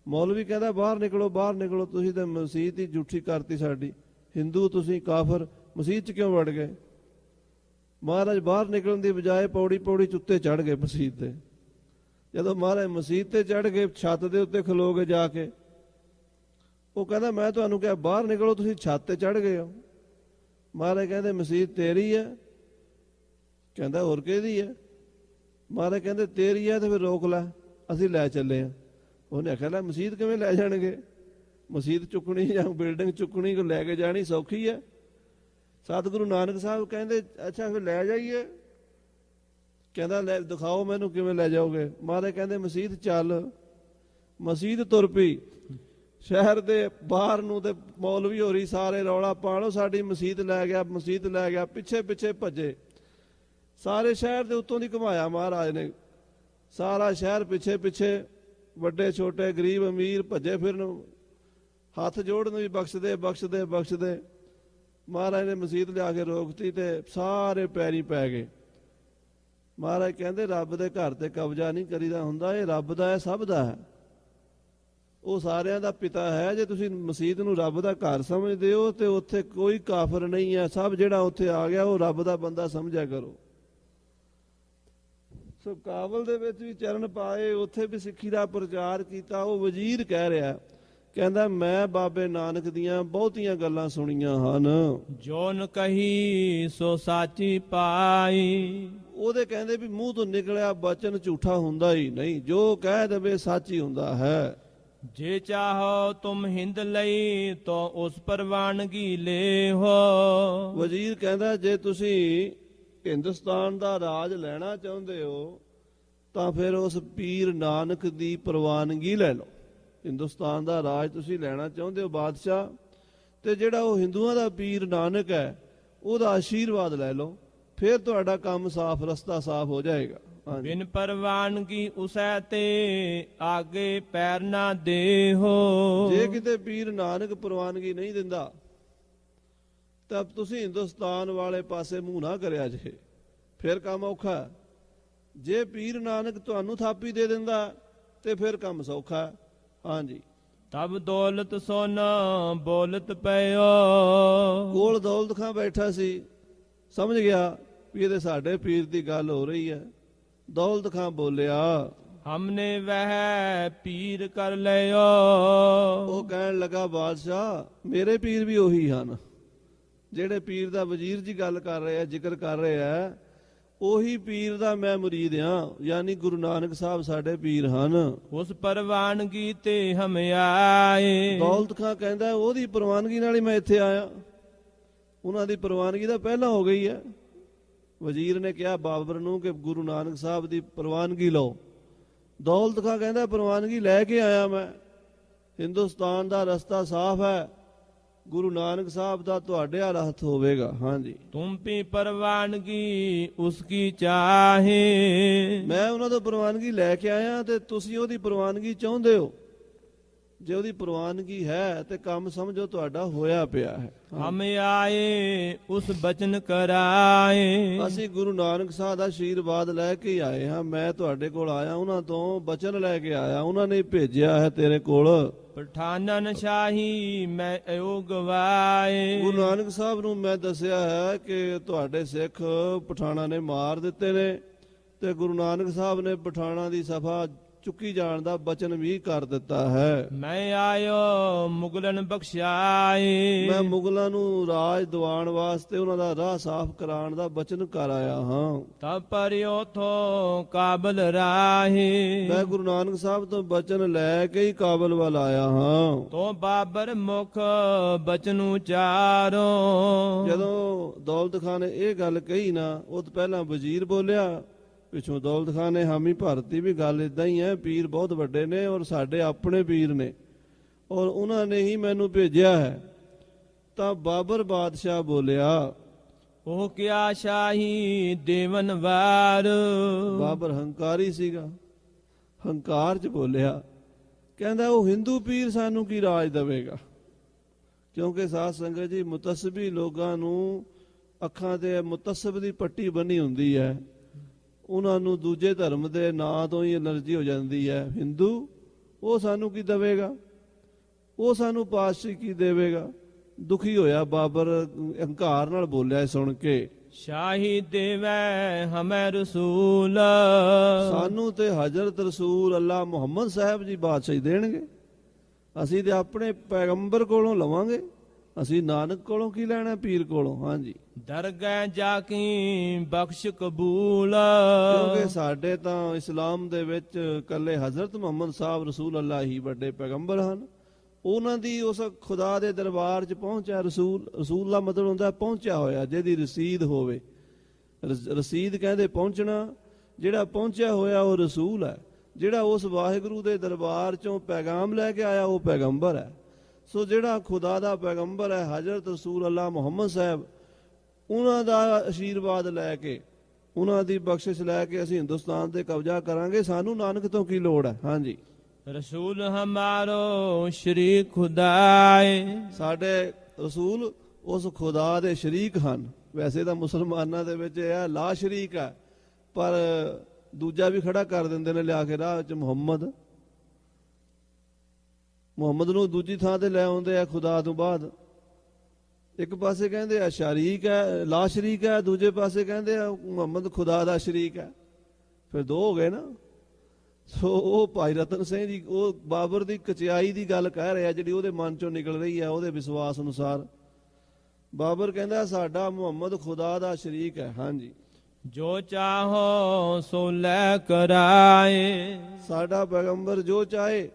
ਮੌਲਵੀ ਕਹਿੰਦਾ ਬਾਹਰ ਨਿਕਲੋ, ਬਾਹਰ ਨਿਕਲੋ, ਤੁਸੀਂ ਤਾਂ ਮਸੀਤ ਹੀ ਝੂਠੀ ਕਰਤੀ ਸਾਡੀ, ਹਿੰਦੂ ਤੁਸੀਂ ਕਾਫਰ, ਮਸੀਤ 'ਚ ਕਿਉਂ ਵੜ ਗਏ। ਮਹਾਰਾਜ ਬਾਹਰ ਨਿਕਲਣ ਦੀ ਬਜਾਏ ਪੌੜੀ ਪੌੜੀ ਉੱਤੇ ਚੜ੍ਹ ਗਏ ਮਸੀਤ ਤੇ। ਜਦੋਂ ਮਹਾਰਾਜ ਮਸੀਤ ਤੇ ਚੜ੍ਹ ਗਏ, ਛੱਤ ਦੇ ਉੱਤੇ ਖਲੋ ਕੇ ਜਾ ਕੇ, ਉਹ ਕਹਿੰਦਾ ਮੈਂ ਤੁਹਾਨੂੰ ਕਿਹਾ ਬਾਹਰ ਨਿਕਲੋ, ਤੁਸੀਂ ਛੱਤ ਤੇ ਚੜ੍ਹ ਗਏ ਹੋ। ਮਹਾਰਾਜ ਕਹਿੰਦੇ ਮਸੀਤ ਤੇਰੀ ਹੈ। ਕਹਿੰਦਾ ਹੋਰ ਕਿਹਦੀ ਹੈ। ਮਹਾਰਾਜ ਕਹਿੰਦੇ ਤੇਰੀ ਹੈ ਤੇ ਫਿਰ ਰੋਕ ਲੈ, ਅਸੀਂ ਲੈ ਚੱਲੇ ਹਾਂ। ਉਹਨੇ ਆਖਿਆ ਲੈ ਮਸੀਤ ਕਿਵੇਂ ਲੈ ਜਾਣਗੇ, ਮਸੀਤ ਚੁੱਕਣੀ ਜਾਂ ਬਿਲਡਿੰਗ ਚੁੱਕਣੀ ਕੋ ਲੈ ਕੇ ਜਾਣੀ ਸੌਖੀ ਹੈ। ਸਤਿਗੁਰੂ ਨਾਨਕ ਸਾਹਿਬ ਕਹਿੰਦੇ ਅੱਛਾ ਫਿਰ ਲੈ ਜਾਈਏ। ਕਹਿੰਦਾ ਲੈ ਦਿਖਾਓ ਮੈਨੂੰ ਕਿਵੇਂ ਲੈ ਜਾਓਗੇ। ਮਹਾਰਾਜ ਕਹਿੰਦੇ ਮਸੀਤ ਚੱਲ। ਮਸੀਤ ਤੁਰ ਪਈ। ਸ਼ਹਿਰ ਦੇ ਬਾਹਰ ਨੂੰ ਤੇ ਮੌਲਵੀ ਹੋਰੀ ਸਾਰੇ ਰੌਲਾ ਪਾਣੋ ਸਾਡੀ ਮਸਜਿਦ ਲੈ ਗਿਆ, ਮਸਜਿਦ ਲੈ ਗਿਆ, ਪਿੱਛੇ ਪਿੱਛੇ ਭੱਜੇ। ਸਾਰੇ ਸ਼ਹਿਰ ਦੇ ਉੱਤੋਂ ਦੀ ਘੁਮਾਇਆ ਮਹਾਰਾਜ ਨੇ, ਸਾਰਾ ਸ਼ਹਿਰ ਪਿੱਛੇ ਪਿੱਛੇ, ਵੱਡੇ ਛੋਟੇ ਗਰੀਬ ਅਮੀਰ ਭੱਜੇ ਫਿਰਨ, ਹੱਥ ਜੋੜਨ ਵੀ ਬਖਸ਼ਦੇ ਬਖਸ਼ਦੇ ਬਖਸ਼ਦੇ। ਮਹਾਰਾਜ ਨੇ ਮਸਜਿਦ ਲਿਆ ਕੇ ਰੋਕਤੀ ਤੇ ਸਾਰੇ ਪੈਰੀ ਪੈ ਗਏ। ਮਹਾਰਾਜ ਕਹਿੰਦੇ ਰੱਬ ਦੇ ਘਰ ਤੇ ਕਬਜ਼ਾ ਨਹੀਂ ਕਰੀਦਾ ਹੁੰਦਾ, ਇਹ ਰੱਬ ਦਾ ਹੈ, ਸਭ ਦਾ ਹੈ, ਉਹ ਸਾਰਿਆਂ ਦਾ ਪਿਤਾ ਹੈ। ਜੇ ਤੁਸੀਂ ਮਸਜਿਦ ਨੂੰ ਰੱਬ ਦਾ ਘਰ ਸਮਝਦੇ ਹੋ ਤੇ ਉੱਥੇ ਕੋਈ ਕਾਫਰ ਨਹੀਂ ਹੈ, ਸਭ ਜਿਹੜਾ ਉੱਥੇ ਆ ਗਿਆ ਉਹ ਰੱਬ ਦਾ ਬੰਦਾ ਸਮਝਿਆ ਕਰੋ। ਸੋ ਕਾਬਲ ਦੇ ਵਿੱਚ ਵੀ ਚਰਨ ਪਾਏ, ਉੱਥੇ ਵੀ ਸਿੱਖੀ ਦਾ ਪ੍ਰਚਾਰ ਕੀਤਾ। ਉਹ ਵਜ਼ੀਰ ਕਹਿ ਰਿਹਾ, ਕਹਿੰਦਾ ਮੈਂ ਬਾਬੇ ਨਾਨਕ ਦੀਆਂ ਬਹੁਤੀਆਂ ਗੱਲਾਂ ਸੁਣੀਆਂ ਹਨ, ਜੋਨ ਕਹੀ ਸੋ ਸਾਚੀ ਪਾਈ। ਉਹਦੇ ਕਹਿੰਦੇ ਵੀ ਮੂੰਹ ਤੋਂ ਨਿਕਲਿਆ ਬਚਨ ਝੂਠਾ ਹੁੰਦਾ ਹੀ ਨਹੀਂ, ਜੋ ਕਹਿ ਦੇਵੇ ਸੱਚ ਹੀ ਹੁੰਦਾ ਹੈ। ਜੇ ਚਾਹੋ ਤੁਮ ਹਿੰਦ ਲਈ ਤੋ ਉਸ ਪਰਵਾਨਗੀ ਲੈ ਹੋ। ਵਜ਼ੀਰ ਕਹਿੰਦਾ ਜੇ ਤੁਸੀਂ ਹਿੰਦੁਸਤਾਨ ਦਾ ਰਾਜ ਲੈਣਾ ਚਾਹੁੰਦੇ ਹੋ ਤਾਂ ਫਿਰ ਉਸ ਪੀਰ ਨਾਨਕ ਦੀ ਪ੍ਰਵਾਨਗੀ ਲੈ ਲਓ। ਹਿੰਦੁਸਤਾਨ ਦਾ ਰਾਜ ਤੁਸੀਂ ਲੈਣਾ ਚਾਹੁੰਦੇ ਹੋ ਬਾਦਸ਼ਾਹ, ਤੇ ਜਿਹੜਾ ਉਹ ਹਿੰਦੂਆਂ ਦਾ ਪੀਰ ਨਾਨਕ ਹੈ ਉਹਦਾ ਆਸ਼ੀਰਵਾਦ ਲੈ ਲਓ, ਫਿਰ ਤੁਹਾਡਾ ਕੰਮ ਸਾਫ਼, ਰਸਤਾ ਸਾਫ਼ ਹੋ ਜਾਏਗਾ। ਬਿਨ ਪਰਵਾਨਗੀ ਉਸੈ ਤੇ ਆਗੇ ਪੈਰ ਨਾ ਦੇਹੋ। ਜੇ ਕਿਤੇ ਪੀਰ ਨਾਨਕ ਪ੍ਰਵਾਨਗੀ ਨਹੀਂ ਦਿੰਦਾ ਤਾਂ ਤੁਸੀਂ ਹਿੰਦੁਸਤਾਨ ਵਾਲੇ ਪਾਸੇ ਮੂੰਹ ਨਾ ਕਰਿਆ ਜੇ, ਫਿਰ ਕੰਮ ਔਖਾ ਹੈ। ਜੇ ਪੀਰ ਨਾਨਕ ਤੁਹਾਨੂੰ ਥਾਪੀ ਦੇ ਦਿੰਦਾ ਤੇ ਫਿਰ ਕੰਮ ਸੌਖਾ ਹੈ। ਹਾਂਜੀ, ਤਬ ਦੌਲਤ ਸੋਨਾ ਬੋਲਤ ਪਇਓ। ਕੋਲ ਦੌਲਤ ਖਾਂ ਬੈਠਾ ਸੀ, ਸਮਝ ਗਿਆ ਵੀ ਇਹਦੇ ਸਾਡੇ ਪੀਰ ਦੀ ਗੱਲ ਹੋ ਰਹੀ ਹੈ। ਦੌਲਤ ਖਾਂ ਬੋਲਿਆ, ਹਮਨੇ ਵਹਿ ਪੀਰ ਕਰ ਲਿਓ। ਉਹ ਕਹਿਣ ਲੱਗਾ ਬਾਦਸ਼ਾਹ ਮੇਰੇ ਪੀਰ ਵੀ ਉਹੀ ਹਨ, ਜਿਹੜੇ ਪੀਰ ਦਾ ਵਜ਼ੀਰ ਜੀ ਗੱਲ ਕਰ ਰਹੇ ਆ, ਜ਼ਿਕਰ ਕਰ ਰਹੇ ਆ, ਉਹੀ ਪੀਰ ਦਾ ਮੈਂ ਮੁਰੀਦ ਹਾਂ, ਯਾਨੀ ਗੁਰੂ ਨਾਨਕ ਸਾਹਿਬ ਸਾਡੇ ਪੀਰ ਹਨ। ਉਸ ਪਰਵਾਨਗੀ ਤੇ ਹਮ ਆਏ। ਦੌਲਤ ਖਾਂ ਕਹਿੰਦਾ ਉਹਦੀ ਪ੍ਰਵਾਨਗੀ ਨਾਲ ਹੀ ਮੈਂ ਇੱਥੇ ਆਇਆ, ਉਹਨਾਂ ਦੀ ਪ੍ਰਵਾਨਗੀ ਤਾਂ ਪਹਿਲਾਂ ਹੋ ਗਈ ਹੈ। ਵਜ਼ੀਰ ਨੇ ਕਿਹਾ ਬਾਬਰ ਨੂੰ ਕਿ ਗੁਰੂ ਨਾਨਕ ਸਾਹਿਬ ਦੀ ਪ੍ਰਵਾਨਗੀ ਲਓ। ਦੌਲਤ ਖਾਂ ਕਹਿੰਦਾ ਪ੍ਰਵਾਨਗੀ ਲੈ ਕੇ ਆਇਆ ਮੈਂ, ਹਿੰਦੁਸਤਾਨ ਦਾ ਰਸਤਾ ਸਾਫ਼ ਹੈ, ਗੁਰੂ ਨਾਨਕ ਸਾਹਿਬ ਦਾ ਤੁਹਾਡੇ ਹਾਲ ਹੱਥ ਹੋਵੇਗਾ। ਹਾਂਜੀ, ਤੁਮ ਪੀ ਪਰਵਾਨਗੀ ਉਸਕੀ ਚਾਹੇ। ਮੈਂ ਉਹਨਾਂ ਤੋਂ ਪ੍ਰਵਾਨਗੀ ਲੈ ਕੇ ਆਇਆ ਤੇ ਤੁਸੀਂ ਉਹਦੀ ਪ੍ਰਵਾਨਗੀ ਚਾਹੁੰਦੇ ਹੋ। ਜੇ ਉਹਦੀ ਪ੍ਰਵਾਨਗੀ ਹੈ ਤੇ ਕੰਮ ਸਮਝੋ ਤੁਹਾਡਾ ਹੋਇਆ ਪਿਆ ਹੈ। ਹਮ ਆਏ ਉਸ ਬਚਨ ਕਰਾਏ। ਅਸੀਂ ਗੁਰੂ ਨਾਨਕ ਸਾਹਿਬ ਦਾ ਆਸ਼ੀਰਵਾਦ ਲੈ ਕੇ ਹੀ ਆਏ ਹਾਂ। ਮੈਂ ਤੁਹਾਡੇ ਕੋਲ ਆਇਆ, ਉਹਨਾਂ ਤੋਂ ਬਚਨ ਲੈ ਕੇ ਆਇਆ, ਉਹਨਾਂ ਨੇ ਭੇਜਿਆ ਹੈ ਤੇਰੇ ਕੋਲ। ਪਠਾਨਨ ਸ਼ਾਹੀ ਮੈਂ ਅਯੋ ਗਵਾਏ। ਗੁਰੂ ਨਾਨਕ ਸਾਹਿਬ ਨੂੰ ਮੈਂ ਦੱਸਿਆ ਹੈ ਕਿ ਤੁਹਾਡੇ ਸਿੱਖ ਪਠਾਨਾਂ ਨੇ ਮਾਰ ਦਿੱਤੇ ਨੇ ਤੇ ਗੁਰੂ ਨਾਨਕ ਸਾਹਿਬ ਨੇ ਪਠਾਨਾਂ ਦੀ ਸਫਾ ਚੁੱਕੀ ਜਾਣ ਦਾ ਬਚਨ ਵੀ ਕਰ ਦਿੱਤਾ ਹੈ। ਮੈਂ ਆਇਓ ਮੁਗਲਨ ਬਖਸ਼ਾਏ। ਮੈਂ ਮੁਗਲਾਂ ਨੂੰ ਰਾਜ ਦਿਵਾਉਣ ਵਾਸਤੇ ਉਹਨਾਂ ਦਾ ਰਾਹ ਸਾਫ਼ ਕਰਾਉਣ ਦਾ ਬਚਨ ਕਰ ਆਇਆ ਹਾਂ। ਤਬ ਪਰਿਓ ਥੋ ਕਾਬਲ ਰਾਹੇ। ਮੈਂ ਗੁਰੂ ਨਾਨਕ ਸਾਹਿਬ ਤੋਂ ਬਚਨ ਲੈ ਕੇ ਹੀ ਕਾਬਲ ਵੱਲ ਆਇਆ ਹਾਂ। ਤੋ ਬਾਬਰ ਮੁਖ ਬਚਨ ਉਚਾਰੋ। ਜਦੋਂ ਦੌਲਤ ਖਾਨ ਨੇ ਇਹ ਗੱਲ ਕਹੀ ਨਾ, ਉਹ ਤੋਂ ਪਹਿਲਾਂ ਵਜ਼ੀਰ ਬੋਲਿਆ, ਪਿੱਛੋਂ ਦੌਲਤ ਖਾਨ ਨੇ ਹਾਮੀ ਭਰਤੀ ਵੀ ਗੱਲ ਇਦਾਂ ਹੀ ਹੈ, ਪੀਰ ਬਹੁਤ ਵੱਡੇ ਨੇ ਔਰ ਸਾਡੇ ਆਪਣੇ ਪੀਰ ਨੇ ਔਰ ਉਹਨਾਂ ਨੇ ਹੀ ਮੈਨੂੰ ਭੇਜਿਆ ਹੈ। ਤਾਂ ਬਾਬਰ ਬਾਦਸ਼ਾਹ ਬੋਲਿਆ, ਉਹ ਕਿਆ ਸ਼ਾਹੀ ਦੇਵਨ ਵਾਰ। ਬਾਬਰ ਹੰਕਾਰੀ ਸੀਗਾ, ਹੰਕਾਰ 'ਚ ਬੋਲਿਆ, ਕਹਿੰਦਾ ਉਹ ਹਿੰਦੂ ਪੀਰ ਸਾਨੂੰ ਕੀ ਰਾਜ ਦੇਵੇਗਾ। ਕਿਉਂਕਿ ਸਾਧ ਸੰਗਤ ਜੀ, ਮੁਤੱਸਬੀ ਲੋਕਾਂ ਨੂੰ ਅੱਖਾਂ ਤੇ ਮੁਤੱਸਬ ਦੀ ਪੱਟੀ ਬੰਨੀ ਹੁੰਦੀ ਹੈ, ਉਹਨਾਂ ਨੂੰ ਦੂਜੇ ਧਰਮ ਦੇ ਨਾਂ ਤੋਂ ਹੀ ਐਲਰਜੀ ਹੋ ਜਾਂਦੀ ਹੈ। ਹਿੰਦੂ ਉਹ ਸਾਨੂੰ ਕੀ ਦੇਵੇਗਾ, ਉਹ ਸਾਨੂੰ ਪਾਤਸ਼ਾਹੀ ਕੀ ਦੇਵੇਗਾ। ਦੁਖੀ ਹੋਇਆ ਬਾਬਰ, ਹੰਕਾਰ ਨਾਲ ਬੋਲਿਆ ਸੁਣ ਕੇ, ਸ਼ਾਹੀ ਦੇਵੈ ਹਮੈ ਰਸੂਲ। ਸਾਨੂੰ ਤੇ ਹਜ਼ਰਤ ਰਸੂਲ ਅੱਲਾ ਮੁਹੰਮਦ ਸਾਹਿਬ ਜੀ ਬਾਦਸ਼ਾਹੀ ਦੇਣਗੇ, ਅਸੀਂ ਤੇ ਆਪਣੇ ਪੈਗੰਬਰ ਕੋਲੋਂ ਲਵਾਂਗੇ, ਅਸੀਂ ਨਾਨਕ ਕੋਲੋਂ ਕੀ ਲੈਣਾ, ਪੀਰ ਕੋਲੋਂ। ਹਾਂਜੀ, ਦਰਗਹਿ ਜਾ ਕੀ ਬਖਸ਼ ਕਬੂਲ। ਕਿਉਂਕਿ ਸਾਡੇ ਤਾਂ ਇਸਲਾਮ ਦੇ ਵਿੱਚ ਕੱਲੇ ਹਜ਼ਰਤ ਮੁਹੰਮਦ ਸਾਹਿਬ ਰਸੂਲ ਅੱਲਾ ਹੀ ਵੱਡੇ ਪੈਗੰਬਰ ਹਨ। ਉਹਨਾਂ ਦੀ ਉਸ ਖੁਦਾ ਦੇ ਦਰਬਾਰ 'ਚ ਪਹੁੰਚਿਆ ਰਸੂਲ ਦਾ ਮਤਲਬ ਹੁੰਦਾ ਪਹੁੰਚਿਆ ਹੋਇਆ, ਜਿਹਦੀ ਰਸੀਦ ਹੋਵੇ। ਰਸੀਦ ਕਹਿੰਦੇ ਪਹੁੰਚਣਾ, ਜਿਹੜਾ ਪਹੁੰਚਿਆ ਹੋਇਆ ਉਹ ਰਸੂਲ ਹੈ। ਜਿਹੜਾ ਉਸ ਵਾਹਿਗੁਰੂ ਦੇ ਦਰਬਾਰ ਚੋਂ ਪੈਗਾਮ ਲੈ ਕੇ ਆਇਆ ਉਹ ਪੈਗੰਬਰ ਹੈ। ਸੋ ਜਿਹੜਾ ਖੁਦਾ ਦਾ ਪੈਗੰਬਰ ਹੈ ਹਜ਼ਰਤ ਰਸੂਲ ਅੱਲਾਹ ਮੁਹੰਮਦ ਸਾਹਿਬ, ਉਹਨਾਂ ਦਾ ਆਸ਼ੀਰਵਾਦ ਲੈ ਕੇ, ਉਹਨਾਂ ਦੀ ਬਖਸ਼ਿਸ਼ ਲੈ ਕੇ ਅਸੀਂ ਹਿੰਦੁਸਤਾਨ ਤੇ ਕਬਜ਼ਾ ਕਰਾਂਗੇ। ਸਾਨੂੰ ਨਾਨਕ ਤੋਂ ਕੀ ਲੋੜ ਹੈ? ਹਾਂਜੀ, ਰਸੂਲ ਹਮਾਰੋ ਸ਼੍ਰੀ ਖੁਦਾਏ। ਸਾਡੇ ਰਸੂਲ ਉਸ ਖੁਦਾ ਦੇ ਸ਼ਰੀਕ ਹਨ। ਵੈਸੇ ਤਾਂ ਮੁਸਲਮਾਨਾਂ ਦੇ ਵਿੱਚ ਇਹ ਲਾ ਸ਼ਰੀਕ ਹੈ, ਪਰ ਦੂਜਾ ਵੀ ਖੜਾ ਕਰ ਦਿੰਦੇ ਨੇ ਲਿਆ ਕੇ ਰਾਹ ਵਿੱਚ, ਮੁਹੰਮਦ ਨੂੰ ਦੂਜੀ ਥਾਂ ਤੇ ਲੈ ਆਉਂਦੇ ਆ ਖੁਦਾ ਤੋਂ ਬਾਅਦ। ਇੱਕ ਪਾਸੇ ਕਹਿੰਦੇ ਆ ਸ਼ਰੀਕ ਹੈ, ਲਾ ਸ਼ਰੀਕ ਹੈ, ਦੂਜੇ ਪਾਸੇ ਕਹਿੰਦੇ ਆ ਮੁਹੰਮਦ ਖੁਦਾ ਦਾ ਸ਼ਰੀਕ ਹੈ। ਫਿਰ ਦੋ ਹੋ ਗਏ ਨਾ। ਸੋ ਉਹ ਭਾਈ ਰਤਨ ਸਿੰਘ ਜੀ ਉਹ ਬਾਬਰ ਦੀ ਕਚਿਆਈ ਦੀ ਗੱਲ ਕਹਿ ਰਿਹਾ, ਜਿਹੜੀ ਉਹਦੇ ਮਨ ਚੋਂ ਨਿਕਲ ਰਹੀ ਹੈ ਉਹਦੇ ਵਿਸ਼ਵਾਸ ਅਨੁਸਾਰ। ਬਾਬਰ ਕਹਿੰਦਾ ਸਾਡਾ ਮੁਹੰਮਦ ਖੁਦਾ ਦਾ ਸ਼ਰੀਕ ਹੈ। ਹਾਂਜੀ, ਜੋ ਚਾਹੋ ਸੋ ਲੈ ਕਰਾਏ। ਸਾਡਾ ਪੈਗੰਬਰ ਜੋ ਚਾਹੇ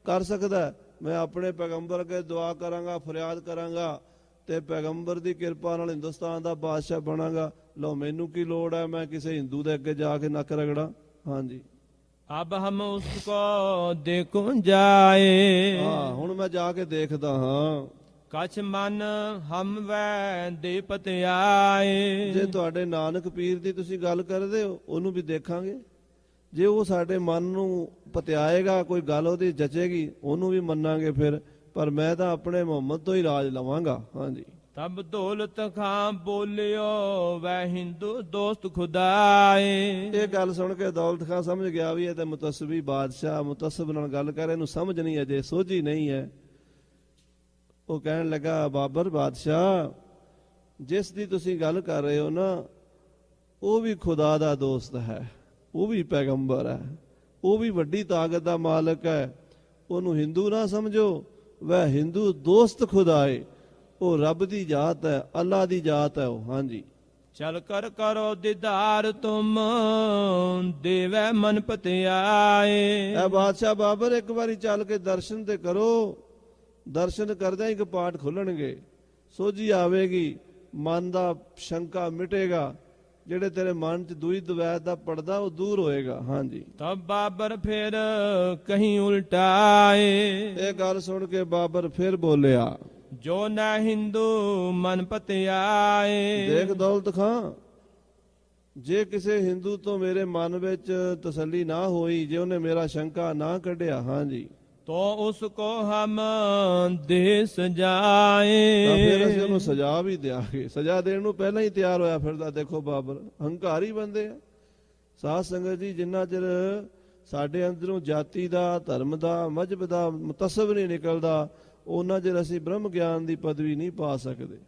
ਕਰ ਸਕਦਾ। ਮੈਂ ਆਪਣੇ ਪੈਗੰਬਰ ਅੱਗੇ ਦੁਆ ਕਰਾਂਗਾ, ਫਰਿਆਦ ਕਰਾਂਗਾ ਤੇ ਪੈਗੰਬਰ ਦੀ ਕਿਰਪਾ ਨਾਲ ਹਿੰਦੁਸਤਾਨ ਦਾ ਬਾਦਸ਼ਾਹ ਬਣਾਂਗਾ। ਲਓ ਮੈਨੂੰ ਕੀ ਲੋੜ ਹੈ ਮੈਂ ਕਿਸੇ ਹਿੰਦੂ ਦੇ ਅੱਗੇ ਜਾ ਕੇ ਨੱਕ ਰਗੜਾ। ਹਾਂਜੀ, ਅਬ ਹਮ ਉਸਕੋ ਦੇਖੋ ਜਾਏ। ਹਾਂ ਹੁਣ ਮੈਂ ਜਾ ਕੇ ਦੇਖਦਾ ਹਾਂ। ਕਛ ਮਨ ਹਮ ਵੈ ਦੇ ਪਤਿਆਏ। ਜੇ ਤੁਹਾਡੇ ਨਾਨਕ ਪੀਰ ਦੀ ਤੁਸੀਂ ਗੱਲ ਕਰਦੇ ਹੋ ਉਹਨੂੰ ਵੀ ਦੇਖਾਂਗੇ। ਜੇ ਉਹ ਸਾਡੇ ਮਨ ਨੂੰ ਪਤਿਆਏਗਾ, ਕੋਈ ਗੱਲ ਉਹਦੀ ਜਚੇਗੀ, ਉਹਨੂੰ ਵੀ ਮੰਨਾਂਗੇ ਫਿਰ। ਪਰ ਮੈਂ ਤਾਂ ਆਪਣੇ ਮੁਹੰਮਦ ਤੋਂ ਹੀ ਰਾਜ ਲਵਾਂਗਾ। ਹਾਂਜੀ, ਤਬ ਦੌਲਤ ਖਾਂ ਬੋਲਿਓ ਵੈ ਹਿੰਦੂ ਦੋਸਤ ਖੁਦਾਏ। ਇਹ ਗੱਲ ਸੁਣ ਕੇ ਦੌਲਤ ਖਾਂ ਸਮਝ ਗਿਆ ਵੀ ਇਹ ਤਾਂ ਮੁਤੱਸਬੀ ਬਾਦਸ਼ਾਹ ਮੁਤੱਸਬ ਨਾਲ ਗੱਲ ਕਰ, ਇਹਨੂੰ ਸਮਝ ਨਹੀਂ ਅਜੇ, ਸੋਝੀ ਨਹੀਂ ਹੈ। ਉਹ ਕਹਿਣ ਲੱਗਾ ਬਾਬਰ ਬਾਦਸ਼ਾਹ, ਜਿਸ ਦੀ ਤੁਸੀਂ ਗੱਲ ਕਰ ਰਹੇ ਹੋ ਨਾ ਉਹ ਵੀ ਖੁਦਾ ਦਾ ਦੋਸਤ ਹੈ, ਉਹ ਵੀ ਪੈਗੰਬਰ ਹੈ, ਉਹ ਵੀ ਵੱਡੀ ਤਾਕਤ ਦਾ ਮਾਲਕ ਹੈ। ਉਹਨੂੰ ਹਿੰਦੂ ਨਾ ਸਮਝੋ, ਵੈ ਹਿੰਦੂ ਦੋਸਤ ਖੁਦਾਏ। ਉਹ ਰੱਬ ਦੀ ਜਾਤ ਹੈ, ਅੱਲਾ ਦੀ ਜਾਤ ਹੈ ਉਹ। ਹਾਂਜੀ, ਚਲ ਕਰ ਕਰੋ ਦੀਦਾਰ ਤੁਮ ਦੇਵੈ ਮਨ ਪਤਿਆਏ। ਇਹ ਬਾਦਸ਼ਾਹ ਬਾਬਰ ਇੱਕ ਵਾਰੀ ਚੱਲ ਕੇ ਦਰਸ਼ਨ ਤੇ ਕਰੋ। ਦਰਸ਼ਨ ਕਰਦਿਆਂ ਹੀ ਕਪਾਟ ਖੁੱਲਣਗੇ, ਸੋਝੀ ਆਵੇਗੀ, ਮਨ ਦਾ ਸ਼ੰਕਾ ਮਿਟੇਗਾ, ਜਿਹੜੇ ਤੇਰੇ ਮਨ 'ਚ ਦੂਈ ਦਵੈਤ ਦਾ ਪਰਦਾ ਉਹ ਦੂਰ ਹੋਏਗਾ। ਹਾਂਜੀ, ਤਬ ਬਾਬਰ ਫਿਰ ਕਹੀਂ ਉਲਟਾਏ। ਇਹ ਗੱਲ ਸੁਣ ਕੇ ਬਾਬਰ ਫਿਰ ਬੋਲਿਆ, ਜੋ ਨਾ ਹਿੰਦੂ ਮਨ ਪਤਿਆਏ। ਦੇਖ ਦੌਲਤ ਖਾਂ, ਜੇ ਕਿਸੇ ਹਿੰਦੂ ਤੋਂ ਮੇਰੇ ਮਨ ਵਿੱਚ ਤਸੱਲੀ ਨਾ ਹੋਈ, ਜੇ ਉਹਨੇ ਮੇਰਾ ਸ਼ੰਕਾ ਨਾ ਕੱਢਿਆ, ਹਾਂਜੀ, ਤੋ ਉਸ ਕੋ ਹਮ ਦੇ ਸਜਾਏ। ਤਾਂ ਫਿਰ ਅਸੀਂ ਉਹਨੂੰ ਸਜ਼ਾ ਵੀ ਦਿਆਂਗੇ। ਸਜ਼ਾ ਦੇਣ ਨੂੰ ਪਹਿਲਾਂ ਹੀ ਤਿਆਰ ਹੋਇਆ ਫਿਰਦਾ। ਦੇਖੋ ਬਾਬਰ ਹੰਕਾਰੀ ਬੰਦੇ ਆ। ਸਾਧ ਸੰਗਤ ਜੀ, ਜਿੰਨਾ ਚਿਰ ਸਾਡੇ ਅੰਦਰੋਂ ਜਾਤੀ ਦਾ, ਧਰਮ ਦਾ, ਮਜ਼ਹਬ ਦਾ ਮੁਤੱਸਬ ਨਹੀਂ ਨਿਕਲਦਾ, ਉਹਨਾਂ ਚਿਰ ਅਸੀਂ ਬ੍ਰਹਮ ਗਿਆਨ ਦੀ ਪਦਵੀ ਨਹੀਂ ਪਾ ਸਕਦੇ।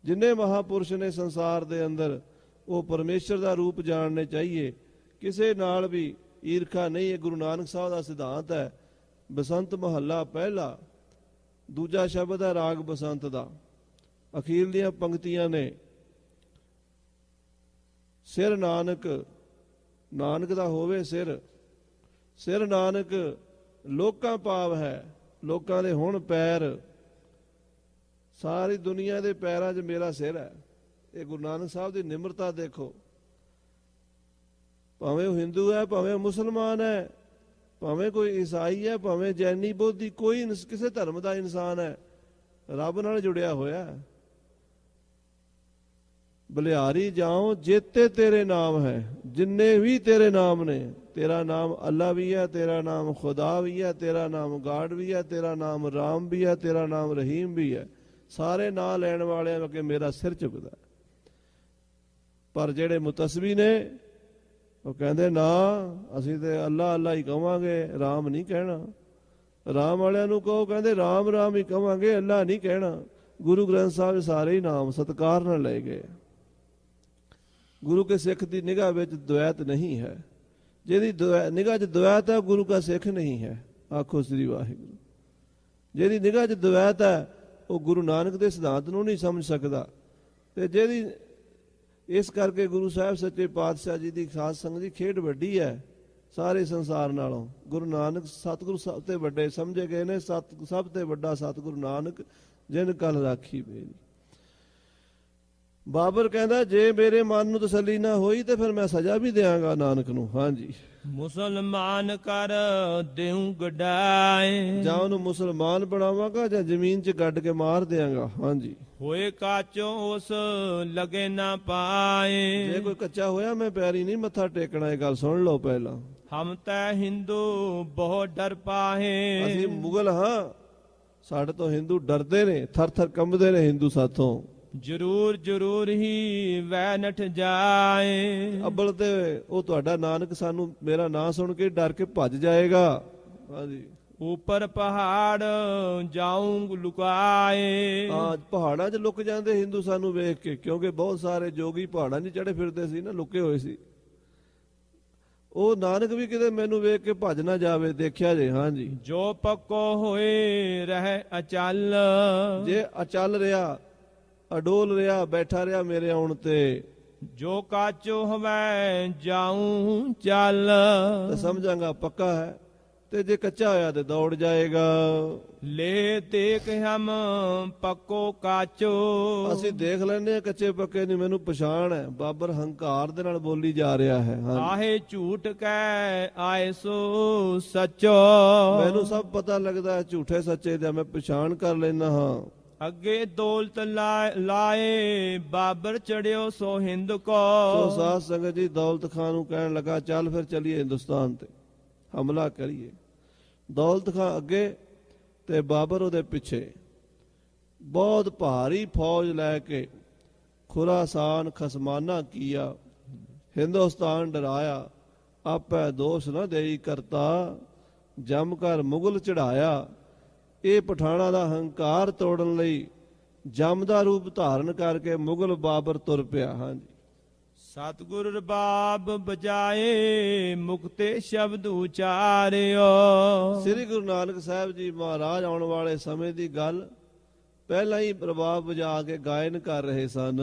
ਜਿੰਨੇ ਮਹਾਪੁਰਸ਼ ਨੇ ਸੰਸਾਰ ਦੇ ਅੰਦਰ, ਉਹ ਪਰਮੇਸ਼ਰ ਦਾ ਰੂਪ ਜਾਣਨੇ ਚਾਹੀਏ। ਕਿਸੇ ਨਾਲ ਵੀ ਈਰਖਾ ਨਹੀਂ। ਇਹ ਗੁਰੂ ਨਾਨਕ ਸਾਹਿਬ ਦਾ ਸਿਧਾਂਤ ਹੈ। ਬਸੰਤ ਮਹੱਲਾ ਪਹਿਲਾ, ਦੂਜਾ ਸ਼ਬਦ ਹੈ ਰਾਗ ਬਸੰਤ ਦਾ। ਅਖੀਰਲੀਆਂ ਪੰਕਤੀਆਂ ਨੇ, ਸਿਰ ਨਾਨਕ, ਨਾਨਕ ਦਾ ਹੋਵੇ ਸਿਰ, ਸਿਰ ਨਾਨਕ ਲੋਕਾਂ ਪਾਵ ਹੈ, ਲੋਕਾਂ ਦੇ ਹੁਣ ਪੈਰ, ਸਾਰੀ ਦੁਨੀਆ ਦੇ ਪੈਰਾਂ 'ਚ ਮੇਰਾ ਸਿਰ ਹੈ। ਇਹ ਗੁਰੂ ਨਾਨਕ ਸਾਹਿਬ ਦੀ ਨਿਮਰਤਾ ਦੇਖੋ। ਭਾਵੇਂ ਉਹ ਹਿੰਦੂ ਹੈ, ਭਾਵੇਂ ਉਹ ਮੁਸਲਮਾਨ ਹੈ, ਭਾਵੇਂ ਕੋਈ ਈਸਾਈ ਹੈ, ਭਾਵੇਂ ਜੈਨੀ, ਬੋਧੀ, ਕੋਈ ਕਿਸੇ ਧਰਮ ਦਾ ਇਨਸਾਨ ਹੈ, ਰੱਬ ਨਾਲ ਜੁੜਿਆ ਹੋਇਆ ਹੈ। ਬਲਿਹਾਰੀ ਜਾਓ ਜੇਤੇ ਤੇਰੇ ਨਾਮ ਹੈ, ਜਿੰਨੇ ਵੀ ਤੇਰੇ ਨਾਮ ਨੇ। ਤੇਰਾ ਨਾਮ ਅੱਲਾ ਵੀ ਹੈ, ਤੇਰਾ ਨਾਮ ਖੁਦਾ ਵੀ ਹੈ, ਤੇਰਾ ਨਾਮ ਗਾਡ ਵੀ ਹੈ, ਤੇਰਾ ਨਾਮ ਰਾਮ ਵੀ ਹੈ, ਤੇਰਾ ਨਾਮ ਰਹੀਮ ਵੀ ਹੈ। ਸਾਰੇ ਨਾਂ ਲੈਣ ਵਾਲਿਆਂ ਅੱਗੇ ਮੇਰਾ ਸਿਰ ਝੁਕਦਾ। ਪਰ ਜਿਹੜੇ ਮੁਤੱਸਬੀ ਨੇ ਉਹ ਕਹਿੰਦੇ ਨਾ, ਅਸੀਂ ਤੇ ਅੱਲਾ ਅੱਲਾ ਹੀ ਕਵਾਂਗੇ, ਰਾਮ ਨਹੀਂ ਕਹਿਣਾ। ਰਾਮ ਵਾਲਿਆਂ ਨੂੰ ਕਹੋ, ਕਹਿੰਦੇ ਰਾਮ ਰਾਮ ਹੀ ਕਵਾਂਗੇ, ਅੱਲਾ ਨਹੀਂ ਕਹਿਣਾ। ਗੁਰੂ ਗ੍ਰੰਥ ਸਾਹਿਬ ਸਾਰੇ ਹੀ ਨਾਮ ਸਤਿਕਾਰ ਨਾਲ ਲਏ ਗਏ। ਗੁਰੂ ਕੇ ਸਿੱਖ ਦੀ ਨਿਗਾਹ ਵਿੱਚ ਦੁਐਤ ਨਹੀਂ ਹੈ। ਜਿਹਦੀ ਨਿਗਾਹ 'ਚ ਦੁਐਤ ਹੈ, ਗੁਰੂ ਦਾ ਸਿੱਖ ਨਹੀਂ ਹੈ। ਆਖੋ ਸ੍ਰੀ ਵਾਹਿਗੁਰੂ। ਜਿਹਦੀ ਨਿਗਾਹ 'ਚ ਦੁਐਤ ਹੈ, ਉਹ ਗੁਰੂ ਨਾਨਕ ਦੇ ਸਿਧਾਂਤ ਨੂੰ ਨਹੀਂ ਸਮਝ ਸਕਦਾ। ਤੇ ਜਿਹਦੀ, ਇਸ ਕਰਕੇ ਗੁਰੂ ਸਾਹਿਬ ਸੱਚੇ ਪਾਤਸ਼ਾਹ ਜੀ ਦੀ ਖਾਸ ਸੰਗਤ ਦੀ ਖੇਡ ਵੱਡੀ ਹੈ ਸਾਰੇ ਸੰਸਾਰ ਨਾਲੋਂ। ਗੁਰੂ ਨਾਨਕ ਸਤਿਗੁਰੂ ਸਭ ਤੋਂ ਵੱਡੇ ਸਮਝੇ ਗਏ ਨੇ। ਸਭ ਤੋਂ ਵੱਡਾ ਸਤਿਗੁਰੂ ਨਾਨਕ, ਜਿਨ ਕਲ ਰਾਖੀ ਮੇਰੀ। ਬਾਬਰ ਕਹਿੰਦਾ ਜੇ ਮੇਰੇ ਮਨ ਨੂੰ ਤਸੱਲੀ ਨਾ ਹੋਈ ਤੇ ਫਿਰ ਮੈਂ ਸਜ਼ਾ ਵੀ ਦਿਆਂਗਾ ਨਾਨਕ ਨੂੰ। ਹਾਂਜੀ, ਮੁਸਲਮਾਨ ਕਰ ਦੇਉ ਗਡਾਏ। ਜਾਂ ਉਹਨੂੰ ਮੁਸਲਮਾਨ ਬਣਾਵਾਂਗਾ ਜਾਂ ਜ਼ਮੀਨ 'ਚ ਗੱਡ ਕੇ ਮਾਰ ਦਿਆਂਗਾ। ਹਾਂਜੀ, ਹੋਏ ਕਾਚੋ ਉਸ ਲਗੇ ਨਾ ਜੇ ਪਾਏ। ਕੋਈ ਕੱਚਾ ਹੋਇਆ ਮੈਂ ਪੈਰੀ ਨਹੀਂ ਮੱਥਾ ਟੇਕਣਾ। ਇਹ ਗੱਲ ਸੁਣ ਲਓ ਪਹਿਲਾਂ। ਹਮ ਤੈ ਹਿੰਦੂ ਬਹੁਤ ਡਰ ਪਾਹੇ। ਅਸੀਂ ਮੁਗਲ ਹਾਂ, ਸਾਡੇ ਤੋਂ ਹਿੰਦੂ ਡਰਦੇ ਨੇ, ਥਰ ਥਰ ਕੰਬਦੇ ਨੇ ਹਿੰਦੂ ਸਾਥੋਂ। ਜਰੂਰ ਜਰੂਰ ਹੀ ਵੈ ਨਠ ਜਾਏ। ਅੱਬਲ ਤੇ ਉਹ ਤੁਹਾਡਾ ਨਾਨਕ ਸਾਨੂੰ ਮੇਰਾ ਨਾਂ ਸੁਣ ਕੇ ਡਰ ਕੇ ਭੱਜ ਜਾਏਗਾ। ਹਾਂਜੀ, ਉਪਰ ਪਹਾੜ ਜਾਉਂ ਲੁਕਾਏ। ਹਾਂ, ਪਹਾੜਾਂ 'ਚ ਲੁਕ ਜਾਂਦੇ ਹਿੰਦੂ ਸਾਨੂੰ ਵੇਖ ਕੇ, ਕਿਉਂਕਿ ਬਹੁਤ ਸਾਰੇ ਜੋਗੀ ਪਹਾੜਾਂ 'ਚ ਚੜੇ ਫਿਰਦੇ ਸੀ ਨਾ, ਲੁਕੇ ਹੋਏ ਸੀ। ਉਹ ਨਾਨਕ ਵੀ ਕਿਤੇ ਮੈਨੂੰ ਵੇਖ ਕੇ ਭੱਜ ਨਾ ਜਾਵੇ, ਦੇਖਿਆ ਜੇ। ਹਾਂਜੀ, ਜੋ ਪੱਕੋ ਹੋਏ ਰਹਿ ਅਚਲ। ਜੇ ਅਚਲ ਰਿਹਾ, ਅਡੋਲ ਰਿਹਾ, ਬੈਠਾ ਰਿਹਾ ਮੇਰੇ ਆਉਣ ਤੇ, ਜੋ ਕਾਚੋ ਹਵੈ ਜਾਉਂ ਚੱਲ। ਤਾਂ ਸਮਝਾਂਗਾ ਪੱਕਾ ਹੈ, ਤੇ ਜੇ ਕੱਚਾ ਹੋਇਆ ਤੇ ਦੌੜ ਜਾਏਗਾ। ਲੈ ਦੇਖ ਹਮ ਪੱਕੋ ਕਾਚੋ। ਅਸੀਂ ਦੇਖ ਲੈਨੇ ਆ ਕੱਚੇ ਪੱਕੇ ਨਹੀਂ, ਮੈਨੂੰ ਪਛਾਣ ਹੈ। ਬਾਬਰ ਹੰਕਾਰ ਦੇ ਨਾਲ ਬੋਲੀ ਜਾ ਰਿਹਾ ਹੈ। ਹਾਂ, ਆਹੇ ਝੂਠ ਕੈ ਆਏ ਸੋ ਸਚੋ। ਮੈਨੂੰ ਸਭ ਪਤਾ ਲੱਗਦਾ ਹੈ, ਝੂਠੇ ਸੱਚੇ ਦਾ ਮੈਂ ਪਛਾਣ ਕਰ ਲੈਣਾ ਹਾਂ। ਅੱਗੇ ਦੌਲਤ ਲਾਏ ਬਾਬਰ ਚੜਿਓ ਸੋ ਹਿੰਦ ਸੋ ਕੋ। ਸਾਧ ਸੰਗਤ ਜੀ, ਦੌਲਤ ਖਾਨ ਨੂੰ ਕਹਿਣ ਲੱਗਾ ਚੱਲ ਫਿਰ ਚਲੀਏ ਹਿੰਦੁਸਤਾਨ ਤੇ ਹਮਲਾ ਕਰੀਏ। ਦੌਲਤ ਖਾਨ ਅੱਗੇ ਤੇ ਬਾਬਰ ਉਹਦੇ ਪਿੱਛੇ। ਬਹੁਤ ਭਾਰੀ ਫੌਜ ਲੈ ਕੇ ਖੁਰਾਸਾਨ ਖਸਮਾਨਾ ਕੀਆ। ਹਿੰਦੁਸਤਾਨ ਡਰਾਇਆ, ਆਪੇ ਦੋਸ਼ ਨਾ ਦੇਈ ਕਰਤਾ। ਜਮ ਕਰ ਮੁਗਲ ਚੜਾਇਆ। ਇਹ ਪਠਾਣਾ ਦਾ ਹੰਕਾਰ ਤੋੜਨ ਲਈ ਜਮ ਦਾ ਰੂਪ ਧਾਰਨ ਕਰਕੇ ਮੁਗਲ ਬਾਬਰ ਤੁਰ ਪਿਆ। ਹਾਂਜੀ, ਸਤਿਗੁਰ ਰਬਾਬ ਬਜਾਏ ਮੁਕਤੇ ਸ਼ਬਦ ਉਚਾਰਿਓ। ਸ੍ਰੀ ਗੁਰੂ ਨਾਨਕ ਸਾਹਿਬ ਜੀ ਮਹਾਰਾਜ ਆਉਣ ਵਾਲੇ ਸਮੇਂ ਦੀ ਗੱਲ ਪਹਿਲਾਂ ਹੀ ਰਬਾਬ ਵਜਾ ਕੇ ਗਾਇਨ ਕਰ ਰਹੇ ਸਨ।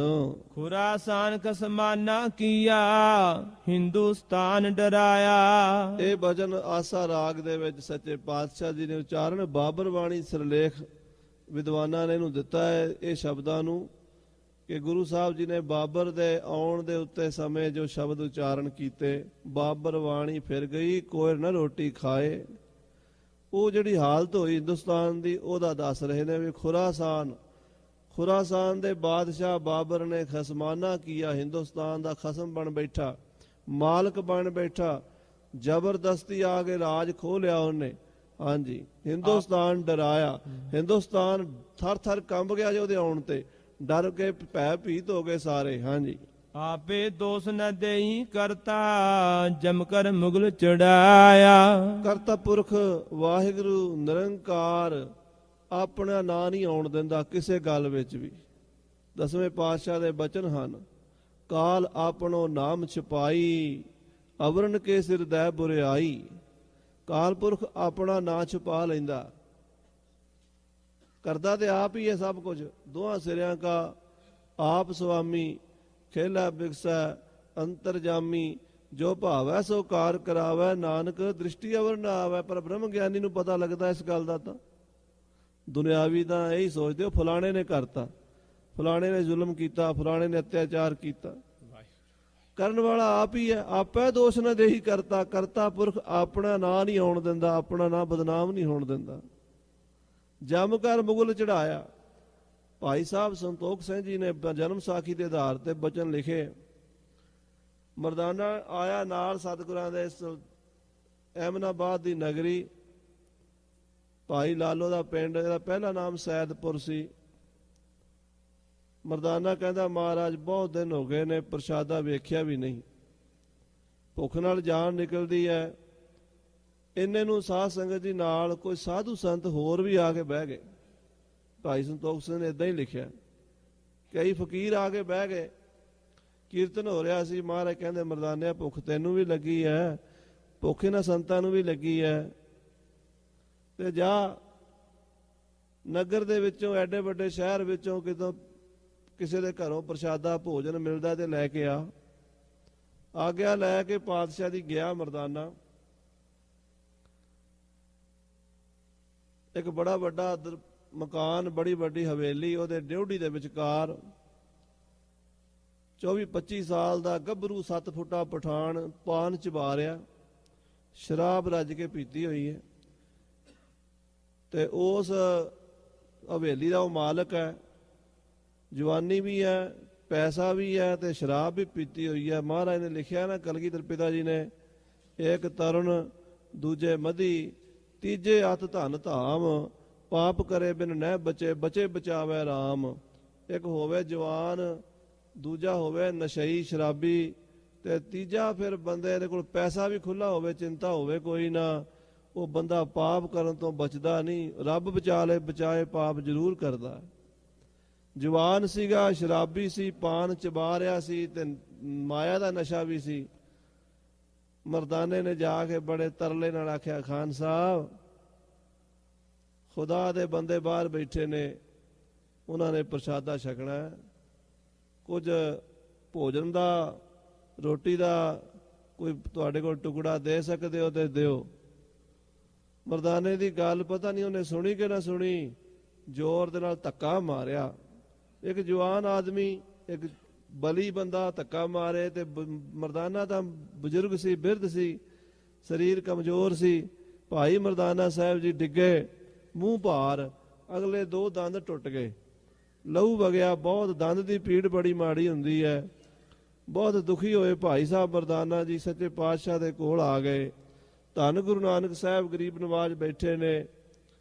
ਖੁਰਾਸਾਨ ਖਸਮਾਨਾ ਕੀਆ ਹਿੰਦੁਸਤਾਨ ਡਰਾਇਆ। ਇਹ ਭਜਨ ਆਸਾ ਰਾਗ ਦੇ ਵਿੱਚ ਸੱਚੇ ਪਾਤਸ਼ਾਹ ਜੀ ਨੇ ਉਚਾਰਨ ਬਾਬਰ ਬਾਣੀ ਸਿਰਲੇਖ ਵਿਦਵਾਨਾਂ ਨੇ ਇਹਨੂੰ ਦਿੱਤਾ ਹੈ, ਇਹ ਸ਼ਬਦਾਂ ਨੂੰ, ਕਿ ਗੁਰੂ ਸਾਹਿਬ ਜੀ ਨੇ ਬਾਬਰ ਦੇ ਆਉਣ ਦੇ ਉੱਤੇ ਸਮੇਂ ਜੋ ਸ਼ਬਦ ਉਚਾਰਨ ਕੀਤੇ, ਬਾਬਰ ਬਾਣੀ ਫਿਰ ਗਈ ਕੋਈ ਨਾ ਰੋਟੀ ਖਾਏ। ਉਹ ਜਿਹੜੀ ਹਾਲਤ ਹੋਈ ਹਿੰਦੁਸਤਾਨ ਦੀ, ਉਹਦਾ ਦੱਸ ਰਹੇ ਨੇ ਵੀ ਖੁਰਾਸਾਨ ਦੇ ਬਾਦਸ਼ਾਹ ਬਾਬਰ ਨੇ ਖਸਮਾਨਾ ਕੀਆ। ਹਿੰਦੁਸਤਾਨ ਦਾ ਖਸਮ ਬਣ ਬੈਠਾ, ਮਾਲਕ ਬਣ ਬੈਠਾ, ਜ਼ਬਰਦਸਤੀ ਆ ਕੇ ਰਾਜ ਖੋਹ ਲਿਆ ਉਹਨੇ। ਹਾਂਜੀ, ਹਿੰਦੁਸਤਾਨ ਡਰਾਇਆ। ਹਿੰਦੁਸਤਾਨ ਥਰ ਥਰ ਕੰਬ ਗਿਆ ਜੇ ਉਹਦੇ ਆਉਣ ਤੇ, ਡਰ ਕੇ ਭੈ ਭੀਤ ਹੋ ਗਏ ਸਾਰੇ। ਹਾਂਜੀ, ਆਪੇ ਦੋਸ ਨ ਦੇਈ ਕਰਤਾ ਜਮ ਕਰ ਮੁਗਲ ਚੜਾਇਆ। ਕਰਤਾ ਪੁਰਖ ਵਾਹਿਗੁਰੂ ਨਿਰੰਕਾਰ ਆਪਣਾ ਨਾਂ ਨਹੀਂ ਆਉਣ ਦਿੰਦਾ ਕਿਸੇ ਗੱਲ ਵਿੱਚ ਵੀ। ਦਸਵੇਂ ਪਾਤਸ਼ਾਹ ਦੇ ਬਚਨ ਹਨ, ਕਾਲ ਆਪਣੋ ਨਾਮ ਛਪਾਈ ਅਵਰਨ ਕੇ ਸਿਰ ਦੈ ਬੁਰਿਆਈ। ਕਾਲ ਪੁਰਖ ਆਪਣਾ ਨਾਂ ਛੁਪਾ ਲੈਂਦਾ, ਕਰਦਾ ਤੇ ਆਪ ਹੀ ਹੈ ਸਭ ਕੁਝ। ਦੋਹਾਂ ਸਿਰਿਆਂ ਕਾ ਆਪ ਸੁਆਮੀ, ਖੇਲਾ ਬਿਕਸੈ ਅੰਤਰਜਾਮੀ। ਜੋ ਭਾਵੈ ਸੋ ਕਾਰ ਕਰਾਵੈ, ਨਾਨਕ ਦ੍ਰਿਸ਼ਟੀ ਅਵਰ ਨਾ ਆਵੈ। ਪਰ ਬ੍ਰਹਮ ਗਿਆਨੀ ਨੂੰ ਪਤਾ ਲੱਗਦਾ ਇਸ ਗੱਲ ਦਾ। ਤਾਂ ਦੁਨਿਆਵੀ ਤਾਂ ਇਹੀ ਸੋਚਦੇ ਹੋ ਫਲਾਣੇ ਨੇ ਕਰਤਾ, ਫਲਾਣੇ ਨੇ ਜ਼ੁਲਮ ਕੀਤਾ, ਫਲਾਣੇ ਨੇ ਅਤਿਆਚਾਰ ਕੀਤਾ। ਕਰਨ ਵਾਲਾ ਆਪ ਹੀ ਹੈ। ਆਪੇ ਦੋਸ਼ ਨਾ ਦੇਹੀ ਕਰਤਾ। ਕਰਤਾ ਪੁਰਖ ਆਪਣਾ ਨਾਂ ਨਹੀਂ ਆਉਣ ਦਿੰਦਾ, ਆਪਣਾ ਨਾਂ ਬਦਨਾਮ ਨਹੀਂ ਹੋਣ ਦਿੰਦਾ। ਜਮ ਕਰ ਮੁਗਲ ਚੜਾਇਆ। ਭਾਈ ਸਾਹਿਬ ਸੰਤੋਖ ਸਿੰਘ ਜੀ ਨੇ ਜਨਮ ਸਾਖੀ ਦੇ ਆਧਾਰ ਤੇ ਬਚਨ ਲਿਖੇ। ਮਰਦਾਨਾ ਆਇਆ ਨਾਲ ਸਤਿਗੁਰਾਂ ਦੇ ਇਸ ਅਹਿਮਦਾਬਾਦ ਦੀ ਨਗਰੀ। ਭਾਈ ਲਾਲੋ ਦਾ ਪਿੰਡ, ਇਹਦਾ ਪਹਿਲਾ ਨਾਮ ਸੈਦਪੁਰ ਸੀ। ਮਰਦਾਨਾ ਕਹਿੰਦਾ ਮਹਾਰਾਜ ਬਹੁਤ ਦਿਨ ਹੋ ਗਏ ਨੇ, ਪ੍ਰਸ਼ਾਦਾ ਵੇਖਿਆ ਵੀ ਨਹੀਂ, ਭੁੱਖ ਨਾਲ ਜਾਨ ਨਿਕਲਦੀ ਹੈ। ਇੰਨੇ ਨੂੰ ਸਾਧ ਸੰਗਤ ਜੀ ਨਾਲ ਕੋਈ ਸਾਧੂ ਸੰਤ ਹੋਰ ਵੀ ਆ ਕੇ ਬਹਿ ਗਏ। ਭਾਈ ਸੰਤੋਖ ਸਿੰਘ ਨੇ ਇਦਾਂ ਹੀ ਲਿਖਿਆ, ਕਈ ਫਕੀਰ ਆ ਕੇ ਬਹਿ ਗਏ। ਕੀਰਤਨ ਹੋ ਰਿਹਾ ਸੀ। ਮਹਾਰਾਜ ਕਹਿੰਦੇ ਮਰਦਾਨਿਆ ਭੁੱਖ ਤੈਨੂੰ ਵੀ ਲੱਗੀ ਹੈ, ਭੁੱਖ ਇਹਨਾਂ ਸੰਤਾਂ ਨੂੰ ਵੀ ਲੱਗੀ ਹੈ, ਤੇ ਜਾ ਨਗਰ ਦੇ ਵਿੱਚੋਂ, ਐਡੇ ਵੱਡੇ ਸ਼ਹਿਰ ਵਿੱਚੋਂ ਕਿਤੋਂ ਕਿਸੇ ਦੇ ਘਰੋਂ ਪ੍ਰਸ਼ਾਦਾ ਭੋਜਨ ਮਿਲਦਾ ਤੇ ਲੈ ਕੇ ਆ। ਆਗਿਆ ਲੈ ਕੇ ਪਾਤਸ਼ਾਹ ਦੀ ਗਿਆ ਮਰਦਾਨਾ। ਇੱਕ ਬੜਾ ਵੱਡਾ ਮਕਾਨ, ਬੜੀ ਵੱਡੀ ਹਵੇਲੀ, ਉਹਦੇ ਡਿਉਢੀ ਦੇ ਵਿਚਕਾਰ 24-25 ਸਾਲ ਦਾ ਗੱਭਰੂ 7 ਫੁੱਟਾ ਪਠਾਨ ਪਾਨ ਚਬਾ ਰਿਹਾ। ਸ਼ਰਾਬ ਰੱਜ ਕੇ ਪੀਤੀ ਹੋਈ ਹੈ ਤੇ ਉਸ ਹਵੇਲੀ ਦਾ ਉਹ ਮਾਲਕ ਹੈ, ਜਵਾਨੀ ਵੀ ਹੈ, ਪੈਸਾ ਵੀ ਹੈ ਤੇ ਸ਼ਰਾਬ ਵੀ ਪੀਤੀ ਹੋਈ ਹੈ। ਮਹਾਰਾਜ ਨੇ ਲਿਖਿਆ ਨਾ, ਕਲਗੀਧਰ ਪਿਤਾ ਜੀ ਨੇ, ਇੱਕ ਤਰੁਣ ਦੂਜੇ ਮਧੀ ਤੀਜੇ ਅਤ ਧਨ ਧਾਮ, ਪਾਪ ਕਰੇ ਬਿਨ ਨਹਿ ਬਚੇ ਬਚੇ ਬਚਾਵੇ ਰਾਮ। ਇੱਕ ਹੋਵੇ ਜਵਾਨ, ਦੂਜਾ ਹੋਵੇ ਨਸ਼ਈ ਸ਼ਰਾਬੀ, ਤੇ ਤੀਜਾ ਫਿਰ ਬੰਦੇ ਦੇ ਕੋਲ ਪੈਸਾ ਵੀ ਖੁੱਲਾ ਹੋਵੇ, ਚਿੰਤਾ ਹੋਵੇ ਕੋਈ ਨਾ, ਉਹ ਬੰਦਾ ਪਾਪ ਕਰਨ ਤੋਂ ਬਚਦਾ ਨਹੀਂ। ਰੱਬ ਬਚਾ ਲੈ, ਬਚਾਏ ਪਾਪ ਜ਼ਰੂਰ ਕਰਦਾ। ਜਵਾਨ ਸੀਗਾ, ਸ਼ਰਾਬੀ ਸੀ, ਪਾਨ ਚਬਾ ਰਿਹਾ ਸੀ ਤੇ ਮਾਇਆ ਦਾ ਨਸ਼ਾ ਵੀ ਸੀ। ਮਰਦਾਨੇ ਨੇ ਜਾ ਕੇ ਬੜੇ ਤਰਲੇ ਨਾਲ ਆਖਿਆ, ਖਾਨ ਸਾਹਿਬ ਖੁਦਾ ਦੇ ਬੰਦੇ ਬਾਹਰ ਬੈਠੇ ਨੇ, ਉਹਨਾਂ ਨੇ ਪ੍ਰਸ਼ਾਦਾ ਛਕਣਾ, ਕੁਝ ਭੋਜਨ ਦਾ, ਰੋਟੀ ਦਾ ਕੋਈ ਤੁਹਾਡੇ ਕੋਲ ਟੁਕੜਾ ਦੇ ਸਕਦੇ ਹੋ ਤੇ ਦਿਓ। ਮਰਦਾਨੇ ਦੀ ਗੱਲ ਪਤਾ ਨਹੀਂ ਉਹਨੇ ਸੁਣੀ ਕਿ ਨਾ ਸੁਣੀ, ਜ਼ੋਰ ਦੇ ਨਾਲ ਧੱਕਾ ਮਾਰਿਆ। ਇੱਕ ਜਵਾਨ ਆਦਮੀ, ਇੱਕ ਬਲੀ ਬੰਦਾ ਧੱਕਾ ਮਾਰੇ ਤੇ ਮਰਦਾਨਾ ਤਾਂ ਬਜ਼ੁਰਗ ਸੀ, ਬਿਰਧ ਸੀ, ਸਰੀਰ ਕਮਜ਼ੋਰ ਸੀ। ਭਾਈ ਮਰਦਾਨਾ ਸਾਹਿਬ ਜੀ ਡਿੱਗੇ, ਮੂੰਹ ਭਾਰ, ਅਗਲੇ 2 ਦੰਦ ਟੁੱਟ ਗਏ, ਲਹੂ ਵਗਿਆ ਬਹੁਤ। ਦੰਦ ਦੀ ਪੀੜ ਬੜੀ ਮਾੜੀ ਹੁੰਦੀ ਹੈ। ਬਹੁਤ ਦੁਖੀ ਹੋਏ ਭਾਈ ਸਾਹਿਬ ਮਰਦਾਨਾ ਜੀ ਸੱਚੇ ਪਾਤਸ਼ਾਹ ਦੇ ਕੋਲ ਆ ਗਏ। ਧੰਨ ਗੁਰੂ ਨਾਨਕ ਸਾਹਿਬ ਗਰੀਬ ਨਵਾਜ ਬੈਠੇ ਨੇ।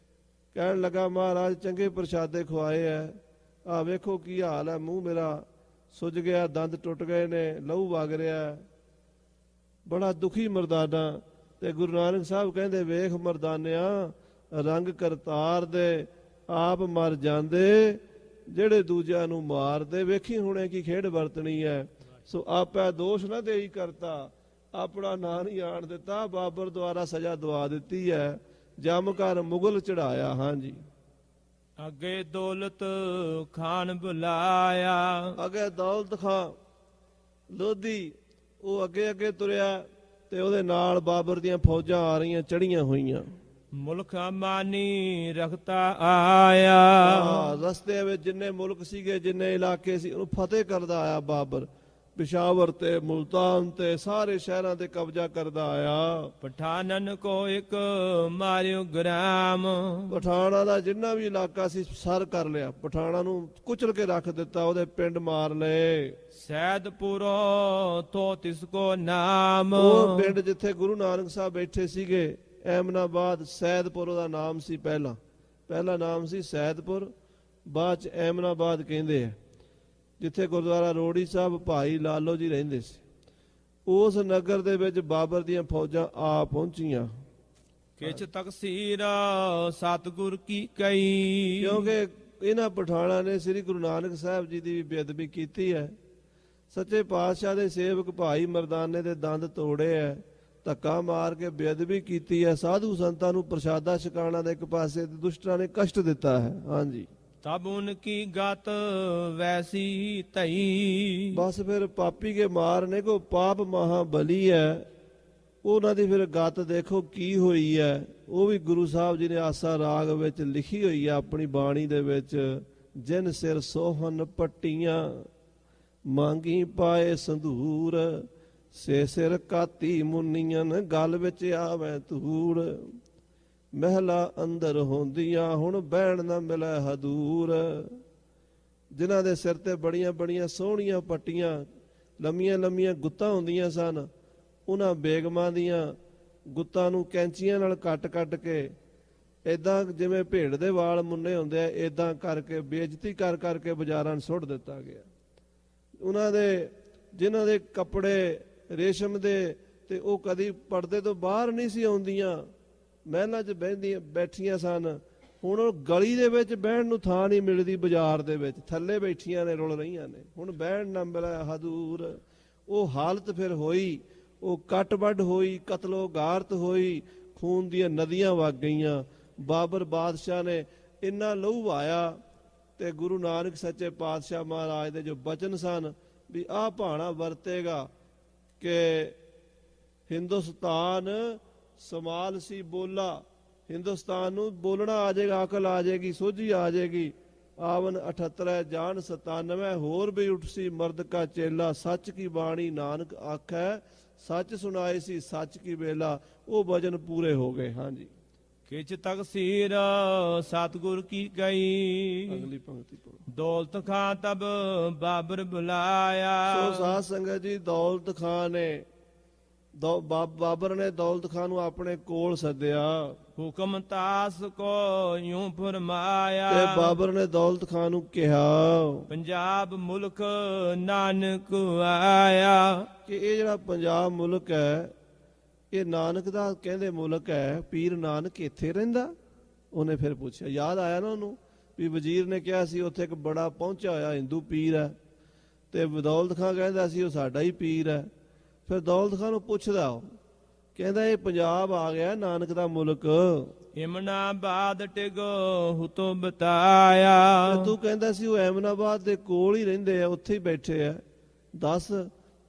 ਕਹਿਣ ਲੱਗਾ, ਮਹਾਰਾਜ ਚੰਗੇ ਪ੍ਰਸ਼ਾਦੇ ਖਵਾਏ ਐ, ਆ ਵੇਖੋ ਕੀ ਹਾਲ ਹੈ, ਮੂੰਹ ਮੇਰਾ ਸੁੱਜ ਗਿਆ, ਦੰਦ ਟੁੱਟ ਗਏ ਨੇ, ਲਹੂ ਵਗ ਰਿਹਾ, ਬੜਾ ਦੁਖੀ ਮਰਦਾਨਾ। ਤੇ ਗੁਰੂ ਨਾਨਕ ਸਾਹਿਬ ਕਹਿੰਦੇ, ਵੇਖ ਮਰਦਾਨਿਆ, ਰੰਗ ਕਰਤਾਰ ਦੇ ਆਪ ਮਰ ਜਾਂਦੇ, ਜਿਹੜੇ ਦੂਜਿਆਂ ਨੂੰ ਮਾਰਦੇ। ਵੇਖੀ ਹੁਣੇ ਕੀ ਖੇਡ ਵਰਤਣੀ ਹੈ। ਸੋ ਆਪੈ ਦੋਸ਼ ਨਾ ਦੇਈ ਕਰਤਾ, ਆਪਣਾ ਨਾਂ ਨਹੀਂ ਆਣ ਦਿੱਤਾ। ਬਾਬਰ ਦੁਆਰਾ ਸਜ਼ਾ ਦਵਾ ਦਿੱਤੀ ਹੈ, ਜਮ ਕਰ ਮੁਗਲ ਚੜਾਇਆ। ਹਾਂਜੀ, ਅੱਗੇ ਦੌਲਤ ਖਾਨ ਬੁਲਾਇਆ, ਅੱਗੇ ਦੌਲਤ ਖਾਂ ਲੋਧੀ ਉਹ ਅੱਗੇ ਅੱਗੇ ਤੁਰਿਆ ਤੇ ਉਹਦੇ ਨਾਲ ਬਾਬਰ ਦੀਆਂ ਫੌਜਾਂ ਆ ਰਹੀਆਂ, ਚੜੀਆਂ ਹੋਈਆਂ। ਮੁਲਕ ਮਾਨੀ ਰਖਤਾ ਆਇਆ, ਰਸਤੇ ਵਿੱਚ ਜਿੰਨੇ ਮੁਲਕ ਸੀਗੇ, ਜਿੰਨੇ ਇਲਾਕੇ ਸੀ, ਉਹਨੂੰ ਫਤਿਹ ਕਰਦਾ ਆਇਆ ਬਾਬਰ। ਪਿਸ਼ਾਵਰ ਤੇ ਮੁਲਤਾਨ ਤੇ ਸਾਰੇ ਸ਼ਹਿਰਾਂ ਤੇ ਕਬਜ਼ਾ ਕਰਦਾ ਆਇਆ। ਪਠਾਨਨ ਕੋ ਇੱਕ ਮਾਰਿਓ ਗ੍ਰਾਮ, ਪਠਾਣਾ ਦਾ ਜਿੰਨਾ ਵੀ ਇਲਾਕਾ ਸੀ ਸਰ ਕਰ ਲਿਆ, ਪਠਾਣਾ ਨੂੰ ਕੁਚਲ ਕੇ ਰੱਖ ਦਿੱਤਾ, ਉਹਦੇ ਪਿੰਡ ਮਾਰ ਲਏ। ਸੈਦਪੁਰੋ ਤੋ ਤਿਸ ਕੋ ਨਾਮ, ਉਹ ਪਿੰਡ ਜਿੱਥੇ ਗੁਰੂ ਨਾਨਕ ਸਾਹਿਬ ਬੈਠੇ ਸੀਗੇ, ਐਮਨਾਬਾਦ, ਸੈਦਪੁਰ ਦਾ ਨਾਮ ਸੀ। ਪਹਿਲਾ ਨਾਮ ਸੀ ਸੈਦਪੁਰ, ਬਾਅਦ ਚ ਐਮਨਾਬਾਦ ਕਹਿੰਦੇ ਆ, ਜਿੱਥੇ ਗੁਰਦੁਆਰਾ ਰੋੜੀ ਸਾਹਿਬ ਭਾਈ ਲਾਲੋ ਜੀ ਰਹਿੰਦੇ ਸੀ। ਉਸ ਨਗਰ ਦੇ ਵਿੱਚ ਬਾਬਰ ਦੀਆਂ ਫੌਜਾਂ ਆ ਪਹੁੰਚੀਆਂ। ਕਿਛ ਤਕਸੀਰ ਸਤਿਗੁਰ ਕੀ ਕਈ, ਕਿਉਂਕਿ ਇਹਨਾਂ ਪਠਾਣਾਂ ਨੇ ਸ੍ਰੀ ਗੁਰੂ ਨਾਨਕ ਸਾਹਿਬ ਜੀ ਦੀ ਵੀ ਬੇਅਦਬੀ ਕੀਤੀ ਹੈ। ਸੱਚੇ ਪਾਤਸ਼ਾਹ ਦੇ ਸੇਵਕ ਭਾਈ ਮਰਦਾਨੇ ਦੇ ਦੰਦ ਤੋੜੇ ਹੈ, ਧੱਕਾ ਮਾਰ ਕੇ ਬੇਅਦਬੀ ਕੀਤੀ ਹੈ। ਸਾਧੂ ਸੰਤਾਂ ਨੂੰ ਪ੍ਰਸ਼ਾਦਾ ਛਕਾਉਣਾ ਦੇ ਇੱਕ ਪਾਸੇ, ਤੇ ਦੁਸ਼ਟਾਂ ਨੇ ਕਸ਼ਟ ਦਿੱਤਾ ਹੈ। ਹਾਂਜੀ, ਤਬ ਉਨਕੀ ਗਤ ਵੈਸੀ ਧਈ, ਬਸ ਫਿਰ ਪਾਪੀ ਕੇ ਮਾਰਨੇ ਕੋ ਪਾਪ ਮਹਾਬਲੀ ਹੈ। ਉਹਨਾਂ ਦੀ ਫਿਰ ਗਤ ਦੇਖੋ ਕੀ ਹੋਈ ਹੈ। ਉਹ ਵੀ ਗੁਰੂ ਸਾਹਿਬ ਜੀ ਨੇ ਆਸਾ ਰਾਗ ਵਿੱਚ ਲਿਖੀ ਹੋਈ ਹੈ ਆਪਣੀ ਬਾਣੀ ਦੇ ਵਿੱਚ। ਜਿਨ ਸਿਰ ਸੋਹਨ ਪੱਟੀਆਂ, ਮੰਗੀ ਪਾਏ ਸੰਧੂਰ, ਸੇ ਸਿਰ ਕਾਤੀ ਮੁੰਨੀਆਂ, ਗਲ ਵਿੱਚ ਆਵੇ ਧੂੜ। ਮਹਿਲਾ ਅੰਦਰ ਹੁੰਦੀਆਂ, ਹੁਣ ਬਹਿਣ ਨਾ ਮਿਲੇ ਹਦੂਰ। ਜਿਨ੍ਹਾਂ ਦੇ ਸਿਰ ਤੇ ਬੜੀਆਂ ਬੜੀਆਂ ਸੋਹਣੀਆਂ ਪੱਟੀਆਂ, ਲੰਮੀਆਂ ਲੰਮੀਆਂ ਗੁੱਤਾਂ ਹੁੰਦੀਆਂ ਸਨ, ਉਹਨਾਂ ਬੇਗਮਾਂ ਦੀਆਂ ਗੁੱਤਾਂ ਨੂੰ ਕੈਂਚੀਆਂ ਨਾਲ ਕੱਟ ਕੱਟ ਕੇ, ਇਦਾਂ ਜਿਵੇਂ ਭੇਡ ਦੇ ਵਾਲ ਮੁੰਨੇ ਹੁੰਦੇ ਆ, ਇਦਾਂ ਕਰਕੇ ਬੇਇੱਜ਼ਤੀ ਕਰ ਕਰਕੇ ਬਾਜ਼ਾਰਾਂ 'ਚ ਸੁੱਟ ਦਿੱਤਾ ਗਿਆ। ਉਹਨਾਂ ਦੇ ਜਿਨ੍ਹਾਂ ਦੇ ਕੱਪੜੇ ਰੇਸ਼ਮ ਦੇ, ਤੇ ਉਹ ਕਦੀ ਪਰਦੇ ਤੋਂ ਬਾਹਰ ਨਹੀਂ ਸੀ ਆਉਂਦੀਆਂ, ਮਹਿਲਾਂ 'ਚ ਬੈਠੀਆਂ ਸਨ। ਹੁਣ ਉਹ ਗਲੀ ਦੇ ਵਿੱਚ ਬਹਿਣ ਨੂੰ ਥਾਂ ਨਹੀਂ ਮਿਲਦੀ, ਬਾਜ਼ਾਰ ਦੇ ਵਿੱਚ ਥੱਲੇ ਬੈਠੀਆਂ ਨੇ, ਰੁਲ ਰਹੀਆਂ ਨੇ। ਹੁਣ ਬਹਿਣ ਨਾ ਮਿਲਿਆ ਹਦੂਰ। ਉਹ ਹਾਲਤ ਫਿਰ ਹੋਈ, ਉਹ ਕੱਟ ਵੱਢ ਹੋਈ, ਕਤਲੋ ਗਾਰਤ ਹੋਈ, ਖੂਨ ਦੀਆਂ ਨਦੀਆਂ ਵਗ ਗਈਆਂ। ਬਾਬਰ ਬਾਦਸ਼ਾਹ ਨੇ ਇੰਨਾ ਲਹੂ ਵਹਾਇਆ, ਤੇ ਗੁਰੂ ਨਾਨਕ ਸੱਚੇ ਪਾਤਸ਼ਾਹ ਮਹਾਰਾਜ ਦੇ ਜੋ ਬਚਨ ਸਨ ਵੀ ਆਹ ਭਾਣਾ ਵਰਤੇਗਾ ਕਿ ਹਿੰਦੁਸਤਾਨ ਸਮਾਲ ਸੀ ਬੋਲਾ, ਹਿੰਦੁਸਤਾਨ ਨੂੰ ਬੋਲਣਾ ਆ ਜਾਏਗਾ, ਅਕਲ ਆ ਜਾਏਗੀ, ਸੋਝੀ ਆ ਜਾਏਗੀ। ਆਵਨ 78 ਜਾਨ 97 ਹੋਰ ਵੀ ਉਠਸੀ ਮਰਦ ਕਾ ਚੇਲਾ ਸੱਚ ਕੀ ਬਾਣੀ ਨਾਨਕ ਆਖੈ ਸੱਚ ਸੁਣਾਏ ਸੀ ਸੱਚ ਕੀ ਵੇਲਾ ਉਹ ਵਜਨ ਪੂਰੇ ਹੋ ਗਏ। ਹਾਂਜੀ ਕਿਛ ਤਕਸੀਰ ਸਤਿਗੁਰ ਕੀ ਗਈ ਅਗਲੀ ਪੰਕਤੀ ਪੜੋ। ਦੌਲਤ ਖਾਂ ਤਬ ਬਾਬਰ ਬੁਲਾਇਆ ਸੋ ਸਾਧ ਸੰਗਤ ਜੀ ਦੌਲਤ ਖਾਂ ਨੇ ਬਾਬਰ ਨੇ ਦੌਲਤ ਖਾਂ ਨੂੰ ਆਪਣੇ ਕੋਲ ਸੱਦਿਆ ਹੁਕਮ ਤਾਸ ਕੋ ਯੂੰ ਫਰਮਾਇਆ ਤੇ ਬਾਬਰ ਨੇ ਦੌਲਤ ਖਾਂ ਨੂੰ ਕਿਹਾ ਪੰਜਾਬ ਮੁਲਕ ਨਾਨਕ ਆਇਆ ਕਿ ਇਹ ਜਿਹੜਾ ਪੰਜਾਬ ਮੁਲਕ ਹੈ ਇਹ ਨਾਨਕ ਦਾ ਕਹਿੰਦੇ ਮੁਲਕ ਹੈ, ਪੀਰ ਨਾਨਕ ਇੱਥੇ ਰਹਿੰਦਾ। ਉਹਨੇ ਫਿਰ ਪੁੱਛਿਆ, ਯਾਦ ਆਇਆ ਨਾ ਉਹਨੂੰ ਵੀ ਵਜ਼ੀਰ ਨੇ ਕਿਹਾ ਸੀ ਉੱਥੇ ਇੱਕ ਬੜਾ ਪਹੁੰਚਿਆ ਹੋਇਆ ਹਿੰਦੂ ਪੀਰ ਹੈ ਤੇ ਦੌਲਤ ਖਾਂ ਕਹਿੰਦਾ ਸੀ ਉਹ ਸਾਡਾ ਹੀ ਪੀਰ ਹੈ। ਫਿਰ ਦੌਲਤ ਖਾਂ ਨੂੰ ਪੁੱਛਦਾ ਉਹ ਕਹਿੰਦਾ ਇਹ ਪੰਜਾਬ ਆ ਗਿਆ ਨਾਨਕ ਦਾ ਮੁਲਕ, ਇਮਨਾਬਾਦ ਟਿਗੋ ਹੁਤੋ ਬਤਾਇਆ ਤੂੰ ਕਹਿੰਦਾ ਸੀ ਉਹ ਐਮਨਾਬਾਦ ਦੇ ਕੋਲ ਹੀ ਰਹਿੰਦੇ ਆ, ਉੱਥੇ ਹੀ ਬੈਠੇ ਆ, ਦੱਸ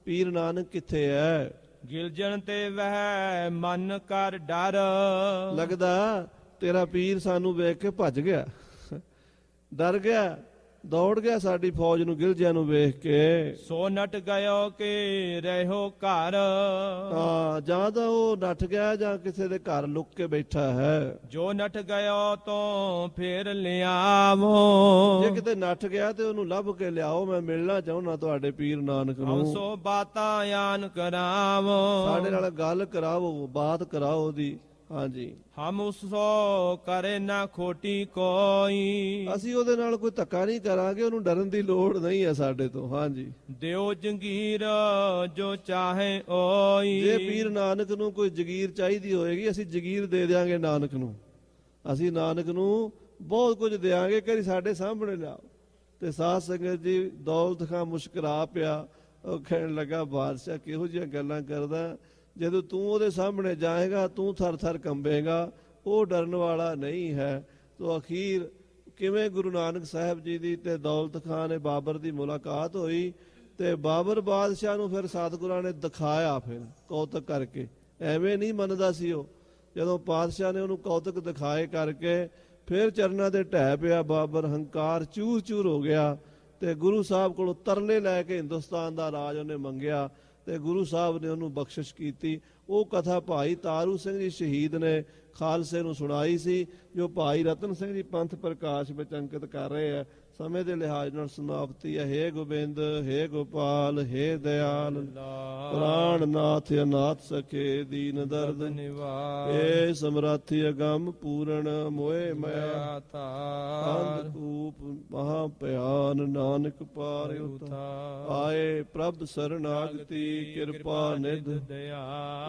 ਪੀਰ ਨਾਨਕ ਕਿੱਥੇ ਹੈ? ਗਿਲਜਣ ਤੇ ਵਹਿ ਮਨ ਕਰ ਡਰ ਲੱਗਦਾ ਤੇਰਾ ਪੀਰ ਸਾਨੂੰ ਵੇਖ ਕੇ ਭੱਜ ਗਿਆ, ਡਰ ਗਿਆ, ਦੌੜ ਗਿਆ ਸਾਡੀ ਫੌਜ ਨੂੰ ਗਿਲਜਿਆਂ ਨੂੰ ਵੇਖ ਕੇ। ਸੋ ਨਟ ਗਇਓ ਕਿ ਰਹਿਓ ਘਰ ਹਾਂ ਜਾਂ ਤਾਂ ਉਹ ਨੱਠ ਗਿਆ ਜਾਂ ਕਿਸੇ ਦੇ ਘਰ ਲੁੱਕ ਕੇ ਬੈਠਾ ਹੈ। ਜੋ ਨਟ ਗਇਓ ਤੋਂ ਫੇਰ ਲਿਆਵੋ ਜੇ ਕਿਤੇ ਨੱਠ ਗਿਆ ਤੇ ਉਹਨੂੰ ਲੱਭ ਕੇ ਲਿਆਓ, ਮੈਂ ਮਿਲਣਾ ਚਾਹੁੰਦਾ ਤੁਹਾਡੇ ਪੀਰ ਨਾਨਕ ਹਮ ਨੂੰ। ਸੋ ਬਾਤਾਂ ਆਨ ਕਰਾਵੋ ਸਾਡੇ ਨਾਲ ਗੱਲ ਕਰਾਵੋ, ਬਾਤ ਕਰਾਓ ਦੀ। ਹਾਂਜੀ ਹਮ ਉਸ ਸੋ ਕਰੇ ਨਾ ਖੋਟੀ ਕੋਈ ਅਸੀਂ ਉਹਦੇ ਨਾਲ ਕੋਈ ਧੱਕਾ ਨਹੀਂ ਕਰਾਂਗੇ, ਉਹਨੂੰ ਡਰਨ ਦੀ ਲੋੜ ਨਹੀਂ ਹੈ ਸਾਡੇ ਤੋਂ। ਹਾਂਜੀ ਦਿਓ ਜੰਗੀਰ ਜੋ ਚਾਹੇ ਓਈ ਜੇ ਪੀਰ ਨਾਨਕ ਨੂੰ ਕੋਈ ਜਗੀਰ ਚਾਹੀਦੀ ਹੋਏਗੀ ਅਸੀਂ ਜਗੀਰ ਦੇ ਦਿਆਂਗੇ ਨਾਨਕ ਨੂੰ, ਅਸੀਂ ਨਾਨਕ ਨੂੰ ਬਹੁਤ ਕੁਝ ਦਿਆਂਗੇ, ਕਰੀ ਸਾਡੇ ਸਾਹਮਣੇ ਲਿਆਓ। ਤੇ ਸਾਧ ਸੰਗਤ ਜੀ ਦੌਲਤ ਖਾਂ ਮੁਸਕਰਾ ਪਿਆ, ਉਹ ਕਹਿਣ ਲੱਗਾ ਬਾਦਸ਼ਾਹ ਕਿਹੋ ਜਿਹੀਆਂ ਗੱਲਾਂ ਕਰਦਾ, ਜਦੋਂ ਤੂੰ ਉਹਦੇ ਸਾਹਮਣੇ ਜਾਏਗਾ ਤੂੰ ਥਰ ਥਰ ਕੰਬੇਗਾ, ਉਹ ਡਰਨ ਵਾਲਾ ਨਹੀਂ ਹੈ। ਤੋ ਅਖੀਰ ਕਿਵੇਂ ਗੁਰੂ ਨਾਨਕ ਸਾਹਿਬ ਜੀ ਦੀ ਤੇ ਦੌਲਤ ਖਾਂ ਨੇ ਬਾਬਰ ਦੀ ਮੁਲਾਕਾਤ ਹੋਈ ਤੇ ਬਾਬਰ ਬਾਦਸ਼ਾਹ ਨੂੰ ਫਿਰ ਸਤਿਗੁਰਾਂ ਨੇ ਦਿਖਾਇਆ, ਫਿਰ ਕੌਤਕ ਕਰਕੇ। ਐਵੇਂ ਨਹੀਂ ਮੰਨਦਾ ਸੀ ਉਹ, ਜਦੋਂ ਪਾਤਸ਼ਾਹ ਨੇ ਉਹਨੂੰ ਕੌਤਕ ਦਿਖਾਏ ਕਰਕੇ ਫਿਰ ਚਰਨਾਂ ਦੇ ਢਹਿ ਪਿਆ ਬਾਬਰ, ਹੰਕਾਰ ਚੂਰ ਚੂਰ ਹੋ ਗਿਆ ਤੇ ਗੁਰੂ ਸਾਹਿਬ ਕੋਲੋਂ ਤਰਲੇ ਲੈ ਕੇ ਹਿੰਦੁਸਤਾਨ ਦਾ ਰਾਜ ਉਹਨੇ ਮੰਗਿਆ ਤੇ ਗੁਰੂ ਸਾਹਿਬ ਨੇ ਉਹਨੂੰ ਬਖਸ਼ਿਸ਼ ਕੀਤੀ। ਉਹ ਕਥਾ ਭਾਈ ਤਾਰੂ ਸਿੰਘ ਜੀ ਸ਼ਹੀਦ ਨੇ ਖਾਲਸੇ ਨੂੰ ਸੁਣਾਈ ਸੀ, ਜੋ ਭਾਈ ਰਤਨ ਸਿੰਘ ਜੀ ਪੰਥ ਪ੍ਰਕਾਸ਼ ਵਿੱਚ ਅੰਕਿਤ ਕਰ ਰਹੇ ਆ। ਸਮੇਂ ਦੇ ਲਿਹਾਜ਼ ਨਾਲ ਸਮਾਪਤੀ ਹੈ। ਹੇ ਗੋਬਿੰਦ, ਹੇ ਗੋਪਾਲ, ਹੇ ਦਿਆਲ, ਪ੍ਰਾਣ ਨਾਥ ਅਨਾਥ ਸਖੇ ਦੀਨ ਦਰਦ ਨਿਵਾਰ ਏ ਸਮਰਾਥੀ ਅਗੰਮ ਪੂਰਨ ਮੋਏ ਮਾਇਆ ਤਾਰ ਅੰਧਕੂਪ ਮਹਾ ਭਿਆਨ ਨਾਨਕ ਪਾਰ ਉਤਾਰ। ਆਏ ਪ੍ਰਭ ਸਰਨਾਗਤੀ ਕਿਰਪਾ ਨਿਧ ਦਇਆ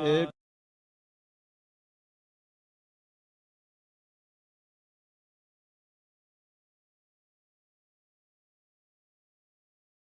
ਏਕ